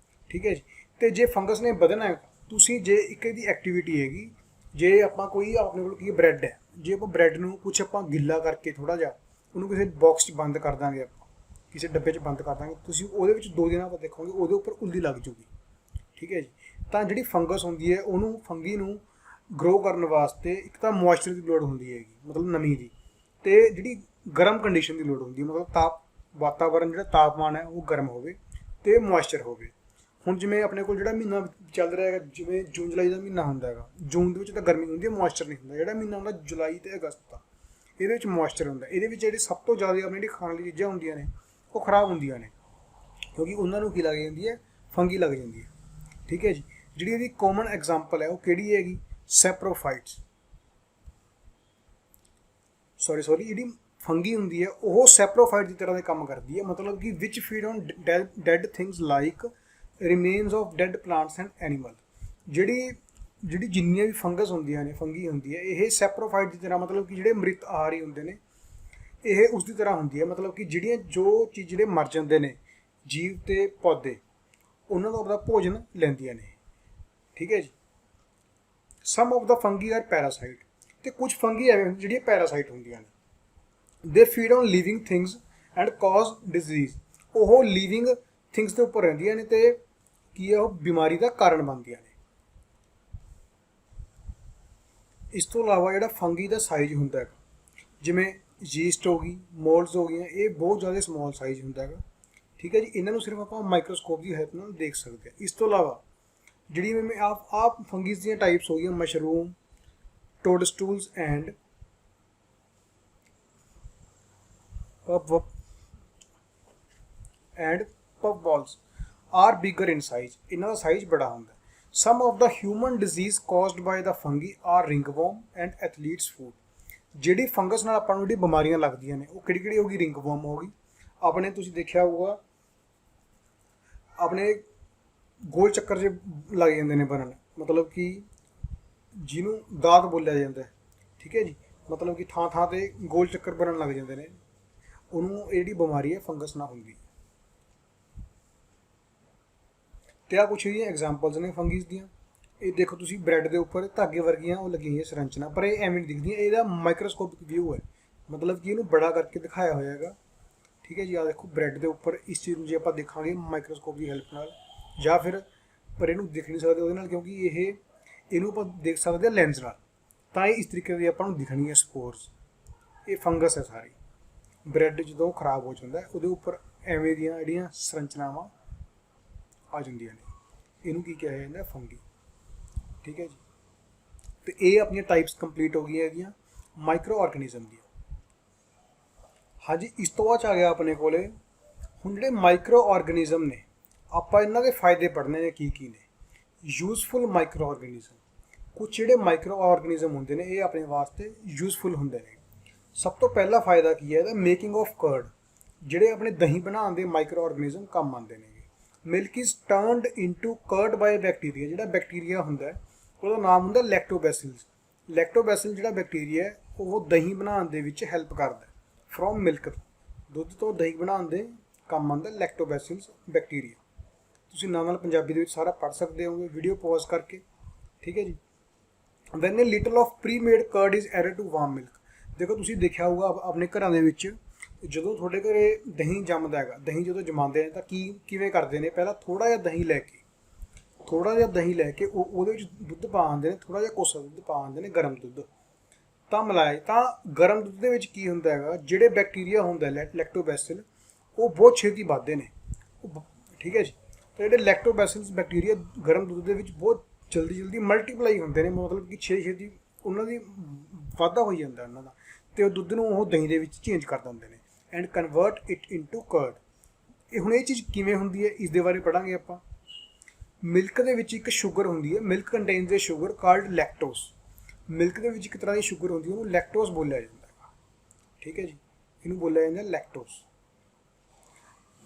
ਠੀਕ ਹੈ ਜੀ। ਤੇ ਜੇ ਫੰਗਸ ਨੇ ਵਧਣਾ, ਤੁਸੀਂ ਜੇ ਇੱਕ ਇਹਦੀ ਐਕਟੀਵਿਟੀ ਹੈਗੀ, ਜੇ ਆਪਾਂ ਕੋਈ ਆਪਣੇ ਕੋਲ ਕੀ ਬ੍ਰੈਡ ਹੈ, ਜੇ ਆਪਾਂ ਬ੍ਰੈਡ ਨੂੰ ਕੁਛ ਆਪਾਂ ਗਿੱਲਾ ਕਰਕੇ ਥੋੜ੍ਹਾ ਜਿਹਾ ਉਹਨੂੰ ਕਿਸੇ ਬਾਕਸ 'ਚ ਬੰਦ ਕਰ ਦਾਂਗੇ, ਆਪਾਂ ਕਿਸੇ ਡੱਬੇ 'ਚ ਬੰਦ ਕਰ ਦਾਂਗੇ, ਤੁਸੀਂ ਉਹਦੇ ਵਿੱਚ 2 ਦਿਨਾਂ ਬਾਅਦ ਦੇਖੋਗੇ ਉਹਦੇ ਉੱਪਰ ਉੱਲੀ ਲੱਗ ਜੂਗੀ। ਠੀਕ ਹੈ ਜੀ। ਤਾਂ ਜਿਹੜੀ ਫੰਗਸ ਹੁੰਦੀ ਹੈ, ਉਹਨੂੰ ਫੰਗੀ ਨੂੰ ਗਰੋ ਕਰਨ ਵਾਸਤੇ ਇੱਕ ਤਾਂ ਮੋਇਸਚਰ ਦੀ ਲੋੜ ਹੁੰਦੀ ਹੈਗੀ, ਮਤਲਬ ਨਮੀ ਦੀ, ਤੇ ਜਿਹੜੀ ਗਰਮ ਕੰਡੀਸ਼ਨ ਦੀ ਲੋੜ ਹੁੰਦੀ ਹੈ, ਮਤਲਬ ਵਾਤਾਵਰਨ ਜਿਹੜਾ ਤਾਪਮਾਨ ਹੈ ਉਹ ਗਰਮ ਹੋਵੇ ਤੇ ਮੋਇਸਚਰ ਹੋਵੇ। ਹੁਣ ਜਿਵੇਂ ਆਪਣੇ ਕੋਲ ਜਿਹੜਾ ਮਹੀਨਾ ਚੱਲ ਰਿਹਾ ਹੈਗਾ, ਜਿਵੇਂ ਜੂਨ ਜੁਲਾਈ ਦਾ ਮਹੀਨਾ ਹੁੰਦਾ ਹੈਗਾ, ਜੂਨ ਦੇ ਵਿੱਚ ਤਾਂ ਗਰਮੀ ਹੁੰਦੀ ਹੈ, ਮੋਇਸਚਰ ਨਹੀਂ ਹੁੰਦਾ। ਜਿਹੜਾ ਮਹੀਨਾ ਹੁੰਦਾ ਜੁਲਾਈ ਤੇ ਅਗਸਤ ਦਾ, ਇਹਦੇ ਵਿੱਚ ਮੋਇਸਚਰ ਹੁੰਦਾ, ਇਹਦੇ ਵਿੱਚ ਜਿਹੜੇ ਸਭ ਤੋਂ ਜ਼ਿਆਦਾ ਆਪਣੀ ਜਿਹੜੀ ਖਾਣ ਵਾਲੀ ਚੀਜ਼ਾਂ ਹੁੰਦੀਆਂ ਨੇ ਉਹ ਖਰਾਬ ਹੁੰਦੀਆਂ ਨੇ, ਕਿਉਂਕਿ ਉਹਨਾਂ ਨੂੰ ਕੀ ਲੱਗ ਜਾਂਦੀ ਹੈ, ਫੰਗੀ ਲੱਗ ਜਾਂਦੀ ਹੈ। ਠੀਕ ਹੈ ਜੀ। ਜਿਹੜੀ ਇਹਦੀ ਕਾਮਨ ਐਗਜ਼ਾਮਪਲ ਹੈ ਉਹ ਕਿਹੜੀ ਹੈਗੀ, ਸੈਪਰੋਫਾਈਟਸ, ਸੌਰੀ ਜਿਹੜੀ ਫੰਗੀ ਹੁੰਦੀ ਹੈ ਉਹ ਸੈਪਰੋਫਾਈਟ ਦੀ ਤਰ੍ਹਾਂ ਦੇ ਕੰਮ ਕਰਦੀ ਹੈ, ਮਤਲਬ ਕਿ which feed on dead things like remains of dead plants and animal. ਜਿਹੜੀ ਜਿੰਨੀਆਂ ਵੀ ਫੰਗਸ ਹੁੰਦੀਆਂ ਨੇ, ਫੰਗੀ ਹੁੰਦੀ ਹੈ, ਇਹ ਸੈਪਰੋਫਾਈਟ ਦੀ ਤਰ੍ਹਾਂ, ਮਤਲਬ ਕਿ ਜਿਹੜੇ ਮ੍ਰਿਤ ਆਹਾਰੀ ਹੁੰਦੇ ਨੇ ਇਹ ਉਸ ਦੀ ਤਰ੍ਹਾਂ ਹੁੰਦੀ ਹੈ, ਮਤਲਬ ਕਿ ਜੋ ਚੀਜ਼ ਜਿਹੜੇ ਮਰ ਜਾਂਦੇ ਨੇ ਜੀਵ ਤੇ ਪੌਦੇ, ਉਹਨਾਂ ਦਾ ਆਪਣਾ ਭੋਜਨ ਲੈਂਦੀਆਂ ਨੇ। ਠੀਕ ਹੈ ਜੀ। Some of the fungi are parasite, ਤੇ ਕੁਝ ਫੰਗੀ ਐਵੇਂ ਜਿਹੜੀਆਂ ਪੈਰਾਸਾਈਟ ਹੁੰਦੀਆਂ ਨੇ। They feed on living things and cause disease, ਉਹ ਲਿਵਿੰਗ ਥਿੰਗਸ ਦੇ ਉੱਪਰ ਰਹਿੰਦੀਆਂ ਨੇ ਤੇ ਕੀ ਹੈ, ਉਹ ਬਿਮਾਰੀ ਦਾ ਕਾਰਨ ਬਣਦੀਆਂ ਨੇ। ਇਸ ਤੋਂ ਇਲਾਵਾ ਜਿਹੜਾ ਫੰਗੀ ਦਾ ਸਾਈਜ਼ ਹੁੰਦਾ ਹੈ, ਜਿਵੇਂ ਯੀਸਟ ਹੋ ਗਈ, ਮੋਲਡਸ ਹੋ ਗਈਆਂ, ਇਹ ਬਹੁਤ ਜ਼ਿਆਦਾ ਸਮਾਲ ਸਾਈਜ਼ ਹੁੰਦਾ ਹੈਗਾ। ਠੀਕ ਹੈ ਜੀ। ਇਹਨਾਂ ਨੂੰ ਸਿਰਫ ਆਪਾਂ ਮਾਈਕਰੋਸਕੋਪ ਦੀ ਹੈਲਪ ਨਾਲ ਦੇਖ ਸਕਦੇ ਹਾਂ। ਇਸ ਤੋਂ ਇਲਾਵਾ ਜਿਹੜੀ ਆਪ ਫੰਗੀਜ਼ ਦੀਆਂ ਟਾਈਪਸ ਹੋ ਗਈਆਂ, mushroom, toadstools and puffballs are bigger in size, ਇਹਨਾਂ ਦਾ ਸਾਈਜ਼ ਬੜਾ ਹੁੰਦਾ। Some of the human disease caused by the fungi are ringworm and athlete's foot, ਜਿਹੜੀ ਫੰਗਸ ਨਾਲ ਆਪਾਂ ਨੂੰ ਜਿਹੜੀ ਬਿਮਾਰੀਆਂ ਲੱਗਦੀਆਂ ਨੇ ਉਹ ਕਿਹੜੀ ਹੋ ਗਈ, ਰਿੰਗਵਰਮ ਹੋ ਗਈ। ਆਪਣੇ ਤੁਸੀਂ ਦੇਖਿਆ ਹੋਊਗਾ ਆਪਣੇ ਗੋਲ ਚੱਕਰ 'ਚ ਲੱਗ ਜਾਂਦੇ ਨੇ ਬਣਨ, ਮਤਲਬ ਕਿ ਜਿਹਨੂੰ ਦਾਤ ਬੋਲਿਆ ਜਾਂਦਾ ਹੈ। ਠੀਕ ਹੈ ਜੀ। ਮਤਲਬ ਕਿ ਥਾਂ ਥਾਂ ਤੇ ਗੋਲ ਚੱਕਰ ਬਣਨ ਲੱਗ ਜਾਂਦੇ ਨੇ, ਉਹਨੂੰ ਇਹ ਜਿਹੜੀ ਬਿਮਾਰੀ ਹੈ ਫੰਗਸ ਨਾਲ ਹੁੰਦੀ। ਤੇ ਆ ਕੁਛ ਇਹਦੀਆਂ ਐਗਜ਼ਾਮਪਲਸ ਨੇ ਫੰਗੀਜ਼ ਦੀਆਂ। ਇਹ ਦੇਖੋ ਤੁਸੀਂ, ਬ੍ਰੈਡ ਦੇ ਉੱਪਰ ਧਾਗੇ ਵਰਗੀਆਂ ਉਹ ਲੱਗੀਆਂ ਹੋਈਆਂ ਸਰੰਚਨਾ, ਪਰ ਇਹ ਐਵੇਂ ਨਹੀਂ ਦਿਖਦੀਆਂ, ਇਹਦਾ ਮਾਈਕਰੋਸਕੋਪਿਕ ਵਿਊ ਹੈ, ਮਤਲਬ ਕਿ ਇਹਨੂੰ ਬੜਾ ਕਰਕੇ ਦਿਖਾਇਆ ਹੋਇਆ ਹੈਗਾ। ਠੀਕ ਹੈ ਜੀ। ਆ ਦੇਖੋ ਬ੍ਰੈਡ ਦੇ ਉੱਪਰ, ਇਸ ਚੀਜ਼ ਨੂੰ ਜੇ ਆਪਾਂ ਦੇਖਾਂਗੇ ਮਾਈਕਰੋਸਕੋਪ ਦੀ ਹੈਲਪ ਨਾਲ, ਜਾਂ ਫਿਰ ਪਰ ਇਹਨੂੰ ਦੇਖ ਨਹੀਂ ਸਕਦੇ ਉਹਦੇ ਨਾਲ, ਕਿਉਂਕਿ ਇਹਨੂੰ ਆਪਾਂ ਦੇਖ ਸਕਦੇ ਹਾਂ ਲੈਂਸ ਨਾਲ, ਤਾਂ ਇਹ ਇਸ ਤਰੀਕੇ ਦੀ ਆਪਾਂ ਨੂੰ ਦਿਖਣੀ ਹੈ ਸਪੋਰਸ। ਇਹ ਫੰਗਸ ਹੈ ਸਾਰੀ। ਬ੍ਰੈਡ ਜਦੋਂ ਖਰਾਬ ਹੋ ਜਾਂਦਾ ਉਹਦੇ ਉੱਪਰ ਐਵੇਂ ਦੀਆਂ ਜਿਹੜੀਆਂ ਸੰਰਚਨਾਵਾਂ ਆ ਜਾਂਦੀਆਂ ਨੇ, ਇਹਨੂੰ ਕੀ ਕਿਹਾ ਜਾਂਦਾ, ਫੰਗੀ। ਠੀਕ ਹੈ ਜੀ। ਤੇ ਇਹ ਆਪਣੀਆਂ ਟਾਈਪਸ ਕੰਪਲੀਟ ਹੋ ਗਈਆਂ ਇਹਦੀਆਂ ਮਾਈਕਰੋ ਆਰਗੇਨਿਜ਼ਮ ਦੀਆਂ। ਹਾਂਜੀ, ਇਸ ਤੋਂ ਬਾਅਦ ਆ ਗਿਆ ਆਪਣੇ ਕੋਲੇ ਹੁਣ ਜਿਹੜੇ ਮਾਈਕਰੋ ਆਰਗੇਨਿਜ਼ਮ ਨੇ, ਆਪਾਂ ਇਹਨਾਂ ਦੇ ਫਾਇਦੇ ਪੜ੍ਹਨੇ ਨੇ ਕੀ ਨੇ। ਯੂਜ਼ਫੁਲ ਮਾਈਕਰੋ ਆਰਗੇਨਿਜ਼ਮ, ਕੁਛ ਜਿਹੜੇ ਮਾਈਕਰੋ ਆਰਗੇਨਿਜ਼ਮ ਹੁੰਦੇ ਨੇ ਇਹ ਆਪਣੇ ਵਾਸਤੇ ਯੂਜ਼ਫੁਲ ਹੁੰਦੇ ਨੇ। ਸਭ ਤੋਂ ਪਹਿਲਾ ਫਾਇਦਾ ਕੀ ਹੈ ਇਹਦਾ, ਮੇਕਿੰਗ ਆਫ ਕਰਡ, ਜਿਹੜੇ ਆਪਣੇ ਦਹੀਂ ਬਣਾਉਣ ਦੇ ਮਾਈਕਰੋ ਆਰਗੇਨਿਜ਼ਮ ਕੰਮ ਆਉਂਦੇ ਨੇ। Milk is turned into curd by bacteria, ਜਿਹੜਾ ਬੈਕਟੀਰੀਆ ਹੁੰਦਾ ਉਹਦਾ ਨਾਮ ਹੁੰਦਾ ਲੈਕਟੋਬੈਸਿਲਸ। ਲੈਕਟੋਬੈਸਿਲ ਜਿਹੜਾ ਬੈਕਟੀਰੀਆ ਹੈ ਉਹ ਦਹੀਂ ਬਣਾਉਣ ਦੇ ਵਿੱਚ ਹੈਲਪ ਕਰਦਾ ਫਰੋਮ ਮਿਲਕ, ਦੁੱਧ ਤੋਂ ਦਹੀਂ ਬਣਾਉਣ ਦੇ ਕੰਮ ਆਉਂਦਾ ਲੈਕਟੋਬੈਸਿਲਸ ਬੈਕਟੀਰੀਆ। ਤੁਸੀਂ ਨਾਲ ਪੰਜਾਬੀ ਦੇ ਵਿੱਚ ਸਾਰਾ ਪੜ੍ਹ ਸਕਦੇ ਹੋਗੇ ਵੀਡੀਓ ਪੌਜ਼ ਕਰਕੇ। ਠੀਕ ਹੈ ਜੀ। When a little of premade curd is added to warm milk, ਦੇਖੋ ਤੁਸੀਂ ਦੇਖਿਆ ਹੋਊਗਾ ਆਪਣੇ ਘਰਾਂ ਦੇ ਵਿੱਚ, ਜਦੋਂ ਤੁਹਾਡੇ ਘਰੇ ਦਹੀਂ ਜੰਮਦਾ ਹੈਗਾ, ਦਹੀਂ ਜਦੋਂ ਜਮਾਉਂਦੇ ਨੇ ਤਾਂ ਕਿਵੇਂ ਕਰਦੇ ਨੇ, ਪਹਿਲਾਂ ਥੋੜਾ ਜਿਹਾ ਦਹੀਂ ਲੈ ਕੇ ਉਹਦੇ ਵਿੱਚ ਦੁੱਧ ਪਾ ਆਉਂਦੇ ਨੇ, ਥੋੜਾ ਜਿਹਾ ਕੋਸਾ ਦੁੱਧ ਪਾ ਆਉਂਦੇ ਨੇ, ਗਰਮ ਦੁੱਧ ਤਾਂ ਮਿਲਾਏ, ਤਾਂ ਗਰਮ ਦੁੱਧ ਦੇ ਵਿੱਚ ਕੀ ਹੁੰਦਾ ਹੈਗਾ, ਜਿਹੜੇ ਬੈਕਟੀਰੀਆ ਹੁੰਦਾ ਲੈਕਟੋਬੈਸਿਲ ਉਹ ਬਹੁਤ ਛੇਤੀ ਵੱਧਦੇ ਨੇ। ਠੀਕ ਹੈ ਜੀ। ਤਾਂ ਜਿਹੜੇ ਲੈਕਟੋਬੈਸਿਲਸ ਬੈਕਟੀਰੀਆ ਗਰਮ ਦੁੱਧ ਦੇ ਵਿੱਚ ਬਹੁਤ ਜਲਦੀ ਮਲਟੀਪਲਾਈ ਹੁੰਦੇ ਨੇ, ਮਤਲਬ ਕਿ ਛੇਤੀ ਉਹਨਾਂ ਦੀ ਵਾਧਾ ਹੋਈ ਜਾਂਦਾ ਉਹਨਾਂ ਦਾ, ਤੇ ਉਹ ਦੁੱਧ ਨੂੰ ਉਹ ਦਹੀਂ ਦੇ ਵਿੱਚ ਚੇਂਜ ਕਰ ਦਿੰਦੇ ਨੇ and convert it into curd. ਇਹ ਹੁਣ ਇਹ ਚੀਜ਼ ਕਿਵੇਂ ਹੁੰਦੀ ਹੈ ਇਸ ਦੇ ਬਾਰੇ ਪੜਾਂਗੇ ਆਪਾਂ। ਮਿਲਕ ਦੇ ਵਿੱਚ ਇੱਕ ਸ਼ੂਗਰ ਹੁੰਦੀ ਹੈ, ਮਿਲਕ ਕੰਟੇਨਸ ਏ ਸ਼ੂਗਰ ਕਾਲਡ ਲੈਕਟੋਸ। ਮਿਲਕ ਦੇ ਵਿੱਚ ਇੱਕ ਤਰ੍ਹਾਂ ਦੀ ਸ਼ੂਗਰ ਹੁੰਦੀ ਹੈ, ਉਹਨੂੰ ਲੈਕਟੋਸ ਬੋਲਿਆ ਜਾਂਦਾ ਹੈ। ਠੀਕ ਹੈ ਜੀ। ਇਹਨੂੰ ਬੋਲਿਆ ਜਾਂਦਾ ਲੈਕਟੋਸ।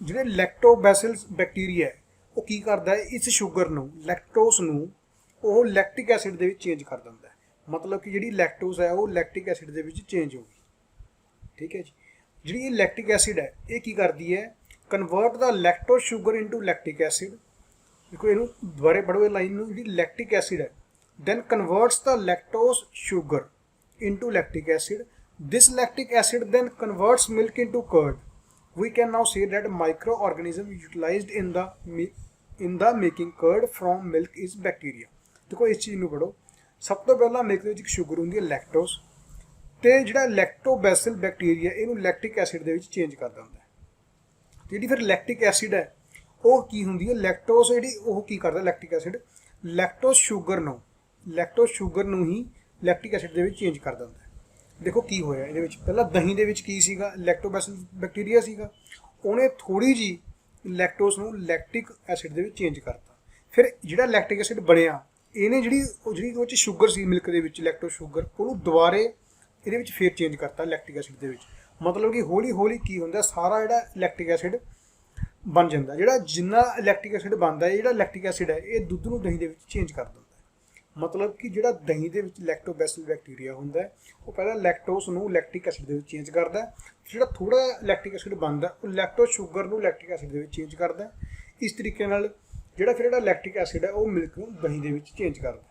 ਜਿਹੜੇ ਲੈਕਟੋਬੈਸਿਲਸ ਬੈਕਟੀਰੀਆ ਹੈ ਉਹ ਕੀ ਕਰਦਾ ਹੈ, ਇਸ ਸ਼ੂਗਰ ਨੂੰ, ਲੈਕਟੋਸ ਨੂੰ ਉਹ ਲੈਕਟਿਕ ਐਸਿਡ ਦੇ ਵਿੱਚ ਚੇਂਜ ਕਰ ਦਿੰਦਾ ਹੈ, ਮਤਲਬ ਕਿ ਜਿਹੜੀ ਲੈਕਟੋਸ ਹੈ ਉਹ ਲੈਕਟਿਕ ਐਸਿਡ ਦੇ ਵਿੱਚ ਚੇਂਜ ਹੋ ਗਈ। ਠੀਕ ਹੈ ਜੀ। ਜਿਹੜੀ ਇਹ ਲੈਕਟਿਕ ਐਸਿਡ ਹੈ ਇਹ ਕੀ ਕਰਦੀ ਹੈ, ਕਨਵਰਟ ਦਾ ਲੈਕਟੋਸ ਸ਼ੂਗਰ ਇਨਟੂ ਲੈਕਟਿਕ ਐਸਿਡ। ਦੇਖੋ ਇਹਨੂੰ ਦੁਬਾਰੇ ਪੜ੍ਹੋ ਇਹ ਲਾਈਨ ਨੂੰ, ਜਿਹੜੀ ਲੈਕਟਿਕ ਐਸਿਡ ਹੈ then converts the lactose sugar into lactic acid. This lactic acid then converts milk into curd. We can now say that microorganism utilized in the making curd from milk is bacteria. देखो इस चीज़ ਨੂੰ पढ़ो। सब तो पहला milk ਦੇ ਵਿੱਚ sugar ਹੁੰਦੀ ਹੈ ਲੈਕਟੋਸ, ਤੇ ਜਿਹੜਾ ਲੈਕਟੋਬੈਸਿਲ ਬੈਕਟੀਰੀਆ ਇਹਨੂੰ ਲੈਕਟਿਕ ਐਸਿਡ ਦੇ ਵਿੱਚ ਚੇਂਜ ਕਰ ਦਿੰਦਾ ਹੈ। ਜਿਹੜੀ ਫਿਰ ਲੈਕਟਿਕ ਐਸਿਡ ਹੈ ਉਹ ਕੀ ਹੁੰਦੀ ਹੈ, ਲੈਕਟੋਸ ਜਿਹੜੀ ਉਹ ਕੀ ਕਰਦਾ ਲੈਕਟਿਕ ਐਸਿਡ, ਲੈਕਟੋਸ ਸ਼ੂਗਰ ਨੂੰ ਹੀ ਲੈਕਟਿਕ ਐਸਿਡ ਦੇ ਵਿੱਚ ਚੇਂਜ ਕਰ ਦਿੰਦਾ ਹੈ। ਦੇਖੋ ਕੀ ਹੋਇਆ ਇਹਦੇ ਵਿੱਚ। ਪਹਿਲਾਂ ਦਹੀਂ ਦੇ ਵਿੱਚ ਕੀ ਸੀਗਾ, ਲੈਕਟੋਬੈਸਿਲ ਬੈਕਟੀਰੀਆ ਸੀਗਾ, ਉਹਨੇ ਥੋੜੀ ਜੀ ਲੈਕਟੋਸ ਨੂੰ ਲੈਕਟਿਕ ਐਸਿਡ ਦੇ ਵਿੱਚ ਚੇਂਜ ਕਰਤਾ। ਫਿਰ ਜਿਹੜਾ ਲੈਕਟਿਕ ਐਸਿਡ ਬਣਿਆ, ਇਹਨੇ ਜਿਹੜੀ ਉਹਦੇ ਵਿੱਚ ਸ਼ੂਗਰ ਸੀ ਮਿਲਕ ਦੇ ਵਿੱਚ, ਲੈਕਟੋਸ ਸ਼ੂਗਰ, ਉਹਨੂੰ ਦੁਬਾਰੇ ਇਹਦੇ ਵਿੱਚ ਫੇਰ ਚੇਂਜ ਕਰਤਾ ਲੈਕਟਿਕ ਐਸਿਡ ਦੇ ਵਿੱਚ। ਮਤਲਬ ਕਿ ਹੌਲੀ ਹੌਲੀ ਕੀ ਹੁੰਦਾ, ਸਾਰਾ ਜਿਹੜਾ ਲੈਕਟਿਕ ਐਸਿਡ ਬਣ ਜਾਂਦਾ। ਜਿਹੜਾ ਜਿੰਨਾ ਲੈਕਟਿਕ ਐਸਿਡ ਬਣਦਾ ਹੈ, ਜਿਹੜਾ ਲੈਕਟਿਕ ਐਸਿਡ ਹੈ ਇਹ ਦੁੱਧ ਨੂੰ ਦਹੀਂ ਦੇ ਵਿੱਚ ਚੇਂਜ ਕਰ ਦਿੰਦਾ। ਮਤਲਬ ਕਿ ਜਿਹੜਾ ਦਹੀਂ ਦੇ ਵਿੱਚ ਲੈਕਟੋਬੈਸਿਲ ਬੈਕਟੀਰੀਆ ਹੁੰਦਾ ਹੈ, ਉਹ ਪਹਿਲਾਂ ਲੈਕਟੋਸ ਨੂੰ ਲੈਕਟਿਕ ਐਸਿਡ ਦੇ ਵਿੱਚ ਚੇਂਜ ਕਰਦਾ। ਜਿਹੜਾ ਥੋੜਾ ਲੈਕਟਿਕ ਐਸਿਡ ਬਣਦਾ, ਉਹ ਲੈਕਟੋਸ ਸ਼ੂਗਰ ਨੂੰ ਲੈਕਟਿਕ ਐਸਿਡ ਦੇ ਵਿੱਚ ਚੇਂਜ ਕਰਦਾ। ਇਸ ਤਰੀਕੇ ਨਾਲ ਜਿਹੜਾ ਲੈਕਟਿਕ ਐਸਿਡ ਹੈ ਉਹ ਮਿਲਕ ਨੂੰ ਦਹੀਂ ਦੇ ਵਿੱਚ ਚੇਂਜ ਕਰਦਾ।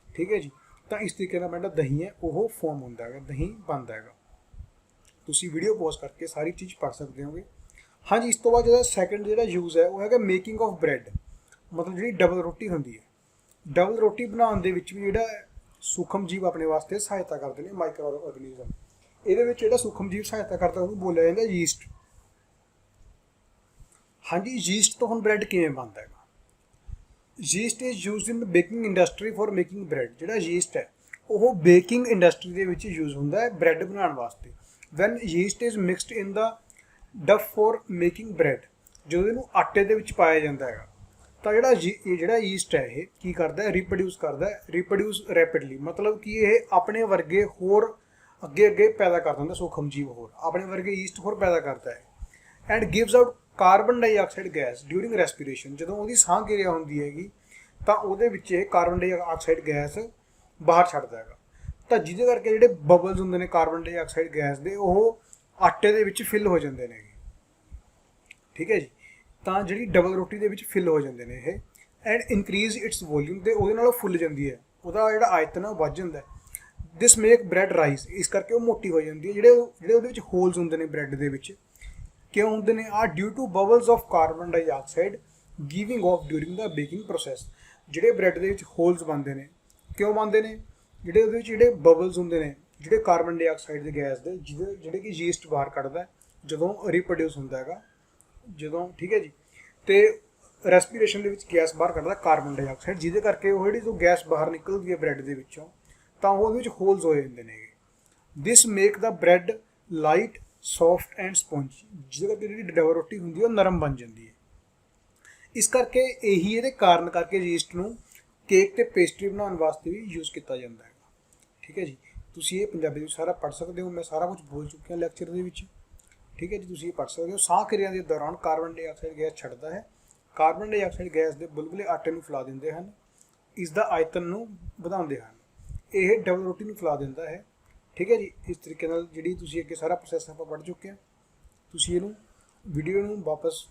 ਠੀਕ ਹੈ ਜੀ। ਤਾਂ ਇਸ ਤਰੀਕੇ ਨਾਲ ਜਿਹੜਾ ਦਹੀਂ ਹੈ ਉਹ ਫਾਰਮ ਹੁੰਦਾ ਹੈਗਾ, ਦਹੀਂ ਬਣਦਾ ਹੈਗਾ। ਤੁਸੀਂ ਵੀਡੀਓ ਪੌਜ਼ ਕਰਕੇ ਸਾਰੀ ਚੀਜ਼ ਪੜ੍ਹ ਸਕਦੇ ਹੋਗੇ। ਹਾਂਜੀ, ਇਸ ਤੋਂ ਬਾਅਦ ਜਿਹੜਾ ਸੈਕੰਡ ਜਿਹੜਾ ਯੂਜ਼ ਹੈ ਉਹ ਹੈਗਾ ਮੇਕਿੰਗ ਆਫ ਬ੍ਰੈਡ। ਮਤਲਬ ਜਿਹੜੀ ਡਬਲ ਰੋਟੀ ਹੁੰਦੀ ਹੈ, ਡਬਲ ਰੋਟੀ ਬਣਾਉਣ ਦੇ ਵਿੱਚ ਵੀ ਜਿਹੜਾ ਸੂਖਮ ਜੀਵ ਆਪਣੇ ਵਾਸਤੇ ਸਹਾਇਤਾ ਕਰਦੇ ਨੇ, ਮਾਈਕਰੋ ਆਰਗੈਨਿਜ਼ਮ। ਇਹਦੇ ਵਿੱਚ ਜਿਹੜਾ ਸੂਖਮ ਜੀਵ ਸਹਾਇਤਾ ਕਰਦਾ ਉਹਨੂੰ ਬੋਲਿਆ ਜਾਂਦਾ ਯੀਸਟ। ਹਾਂਜੀ, ਯੀਸਟ ਤੋਂ ਹੁਣ ਬ੍ਰੈਡ ਕਿਵੇਂ ਬਣਦਾ ਹੈਗਾ। Yeast is used in baking industry for making bread. ਜਿਹੜਾ ਯੀਸਟ ਹੈ ਉਹ ਬੇਕਿੰਗ ਇੰਡਸਟਰੀ ਦੇ ਵਿੱਚ ਯੂਜ਼ ਹੁੰਦਾ ਹੈ ਬ੍ਰੈਡ ਬਣਾਉਣ ਵਾਸਤੇ। When yeast is mixed in the dough for making bread, ਜਦੋਂ ਇਹਨੂੰ ਆਟੇ ਦੇ ਵਿੱਚ ਪਾਇਆ ਜਾਂਦਾ ਹੈਗਾ, ਤਾਂ ਜਿਹੜਾ ਯੀਸਟ ਹੈ ਇਹ ਕੀ ਕਰਦਾ ਹੈ, ਰੀਪਰੋਡਿਊਸ ਕਰਦਾ ਹੈ, ਰੀਪਰੋਡਿਊਸ ਰੈਪਿਡਲੀ। ਮਤਲਬ ਕਿ ਇਹ ਆਪਣੇ ਵਰਗੇ ਹੋਰ ਅੱਗੇ ਪੈਦਾ ਕਰ ਦਿੰਦਾ, ਸੂਖਮ ਜੀਵ ਹੋਰ ਆਪਣੇ ਵਰਗੇ ਯੀਸਟ ਹੋਰ ਪੈਦਾ ਕਰਦਾ ਹੈ। And gives out carbon dioxide gas during respiration. ਜਦੋਂ ਉਹਦੀ ਸਾਹ ਕਿਰਿਆ ਹੁੰਦੀ ਹੈਗੀ ਤਾਂ ਉਹਦੇ ਵਿੱਚ ਇਹ ਕਾਰਬਨ ਡਾਈਆਕਸਾਈਡ ਗੈਸ ਬਾਹਰ ਛੱਡਦਾ ਹੈਗਾ। ਤਾਂ ਜਿਹਦੇ ਕਰਕੇ ਜਿਹੜੇ ਬਬਲਸ ਹੁੰਦੇ ਨੇ ਕਾਰਬਨ ਡਾਈਆਕਸਾਈਡ ਗੈਸ ਦੇ, ਉਹ ਆਟੇ ਦੇ ਵਿੱਚ ਫਿਲ ਹੋ ਜਾਂਦੇ ਨੇ। ਠੀਕ ਹੈ ਜੀ। ਤਾਂ ਜਿਹੜੀ ਡਬਲ ਰੋਟੀ ਦੇ ਵਿੱਚ ਫਿਲ ਹੋ ਜਾਂਦੇ ਨੇ ਇਹ, ਐਂਡ ਇਨਕਰੀਜ਼ ਇਟਸ ਵੋਲਿਊਮ, ਤੇ ਉਹਦੇ ਨਾਲ ਉਹ ਫੁੱਲ ਜਾਂਦੀ ਹੈ, ਉਹਦਾ ਜਿਹੜਾ ਆਇਤਨ ਹੈ ਉਹ ਵੱਧ ਜਾਂਦਾ ਹੈ। ਦਿਸ ਮੇਕ ਬ੍ਰੈਡ ਰਾਈਸ, ਇਸ ਕਰਕੇ ਉਹ ਮੋਟੀ ਹੋ ਜਾਂਦੀ ਹੈ। ਜਿਹੜੇ ਉਹਦੇ ਵਿੱਚ ਹੋਲਸ ਹੁੰਦੇ ਨੇ ਬ੍ਰੈਡ ਦੇ ਵਿੱਚ, ਕਿਉਂ ਹੁੰਦੇ ਨੇ, are due to bubbles of carbon dioxide giving off during the baking process. ਜਿਹੜੇ ਬ੍ਰੈਡ ਦੇ ਵਿੱਚ ਹੋਲਸ ਬਣਦੇ ਨੇ, ਕਿਉਂ ਬਣਦੇ ਨੇ, ਜਿਹੜੇ ਉਹਦੇ ਵਿੱਚ ਜਿਹੜੇ ਬਬਲਸ ਹੁੰਦੇ ਨੇ, ਜਿਹੜੇ ਕਾਰਬਨ ਡਾਈਆਕਸਾਈਡ ਦੇ ਗੈਸ ਦੇ, ਜਿਹੜੇ ਕਿ ਯੀਸਟ ਬਾਹਰ ਕੱਢਦਾ ਜਦੋਂ ਰੀਪਰੋਡਿਊਸ ਹੁੰਦਾ ਹੈਗਾ, ਜਦੋਂ। ਠੀਕ ਹੈ ਜੀ। ਤੇ ਰੈਸਪੀਰੇਸ਼ਨ ਦੇ ਵਿੱਚ ਗੈਸ ਬਾਹਰ ਕੱਢਦਾ ਕਾਰਬਨ ਡਾਈਆਕਸਾਈਡ, ਜਿਹਦੇ ਕਰਕੇ ਉਹ ਜਿਹੜੀ ਜੋ ਗੈਸ ਬਾਹਰ ਨਿਕਲਦੀ ਹੈ ਬ੍ਰੈਡ ਦੇ ਵਿੱਚੋਂ, ਤਾਂ ਉਹਦੇ ਵਿੱਚ ਹੋਲਸ ਹੋ ਜਾਂਦੇ ਨੇ। This make the bread light, soft and spongy, ਜਿਹਦੇ ਕਰਕੇ ਜਿਹੜੀ ਡਬਲ ਰੋਟੀ ਹੁੰਦੀ ਹੈ ਉਹ ਨਰਮ ਬਣ ਜਾਂਦੀ ਹੈ। ਇਸ ਕਰਕੇ ਇਹੀ ਇਹਦੇ ਕਾਰਨ ਕਰਕੇ ਯੀਸਟ ਨੂੰ ਕੇਕ ਤੇ ਪੇਸਟਰੀ ਬਣਾਉਣ ਵਾਸਤੇ ਵੀ ਯੂਜ਼ ਕੀਤਾ ਜਾਂਦਾ ਹੈਗਾ। ਠੀਕ ਹੈ ਜੀ। ਤੁਸੀਂ ਇਹ ਪੰਜਾਬੀ ਵਿੱਚ ਸਾਰਾ ਪੜ੍ਹ ਸਕਦੇ ਹੋ, ਮੈਂ ਸਾਰਾ ਕੁਝ ਬੋਲ ਚੁੱਕਿਆ ਲੈਕਚਰ ਦੇ ਵਿੱਚ। ਠੀਕ ਹੈ ਜੀ। ਤੁਸੀਂ ਇਹ ਪੜ੍ਹ ਸਕਦੇ ਹੋ। ਸਾਹ ਕਿਰਿਆ ਦੇ ਦੌਰਾਨ ਕਾਰਬਨ ਡਾਈਆਕਸਾਈਡ ਗੈਸ ਛੱਡਦਾ ਹੈ। ਕਾਰਬਨ ਡਾਈਆਕਸਾਈਡ ਗੈਸ ਦੇ ਬੁਲਬੁਲੇ ਆਟੇ ਨੂੰ ਫੈਲਾ ਦਿੰਦੇ ਹਨ, ਇਸ ਦਾ ਆਇਤਨ ਨੂੰ ਵਧਾਉਂਦੇ ਹਨ। ਇਹ ਡਬਲ ਰੋਟੀ ਨੂੰ ਫੈਲਾ ਦਿੰਦਾ ਹੈ। ਠੀਕ ਹੈ ਜੀ। ਇਸ ਤਰੀਕੇ ਨਾਲ ਜਿਹੜੀ ਤੁਸੀਂ ਅੱਗੇ ਸਾਰਾ ਪ੍ਰੋਸੈਸ ਆਪਾਂ ਪੜ੍ਹ ਚੁੱਕੇ ਹਾਂ, ਤੁਸੀਂ ਇਹਨੂੰ ਵੀਡੀਓ ਨੂੰ ਵਾਪਸ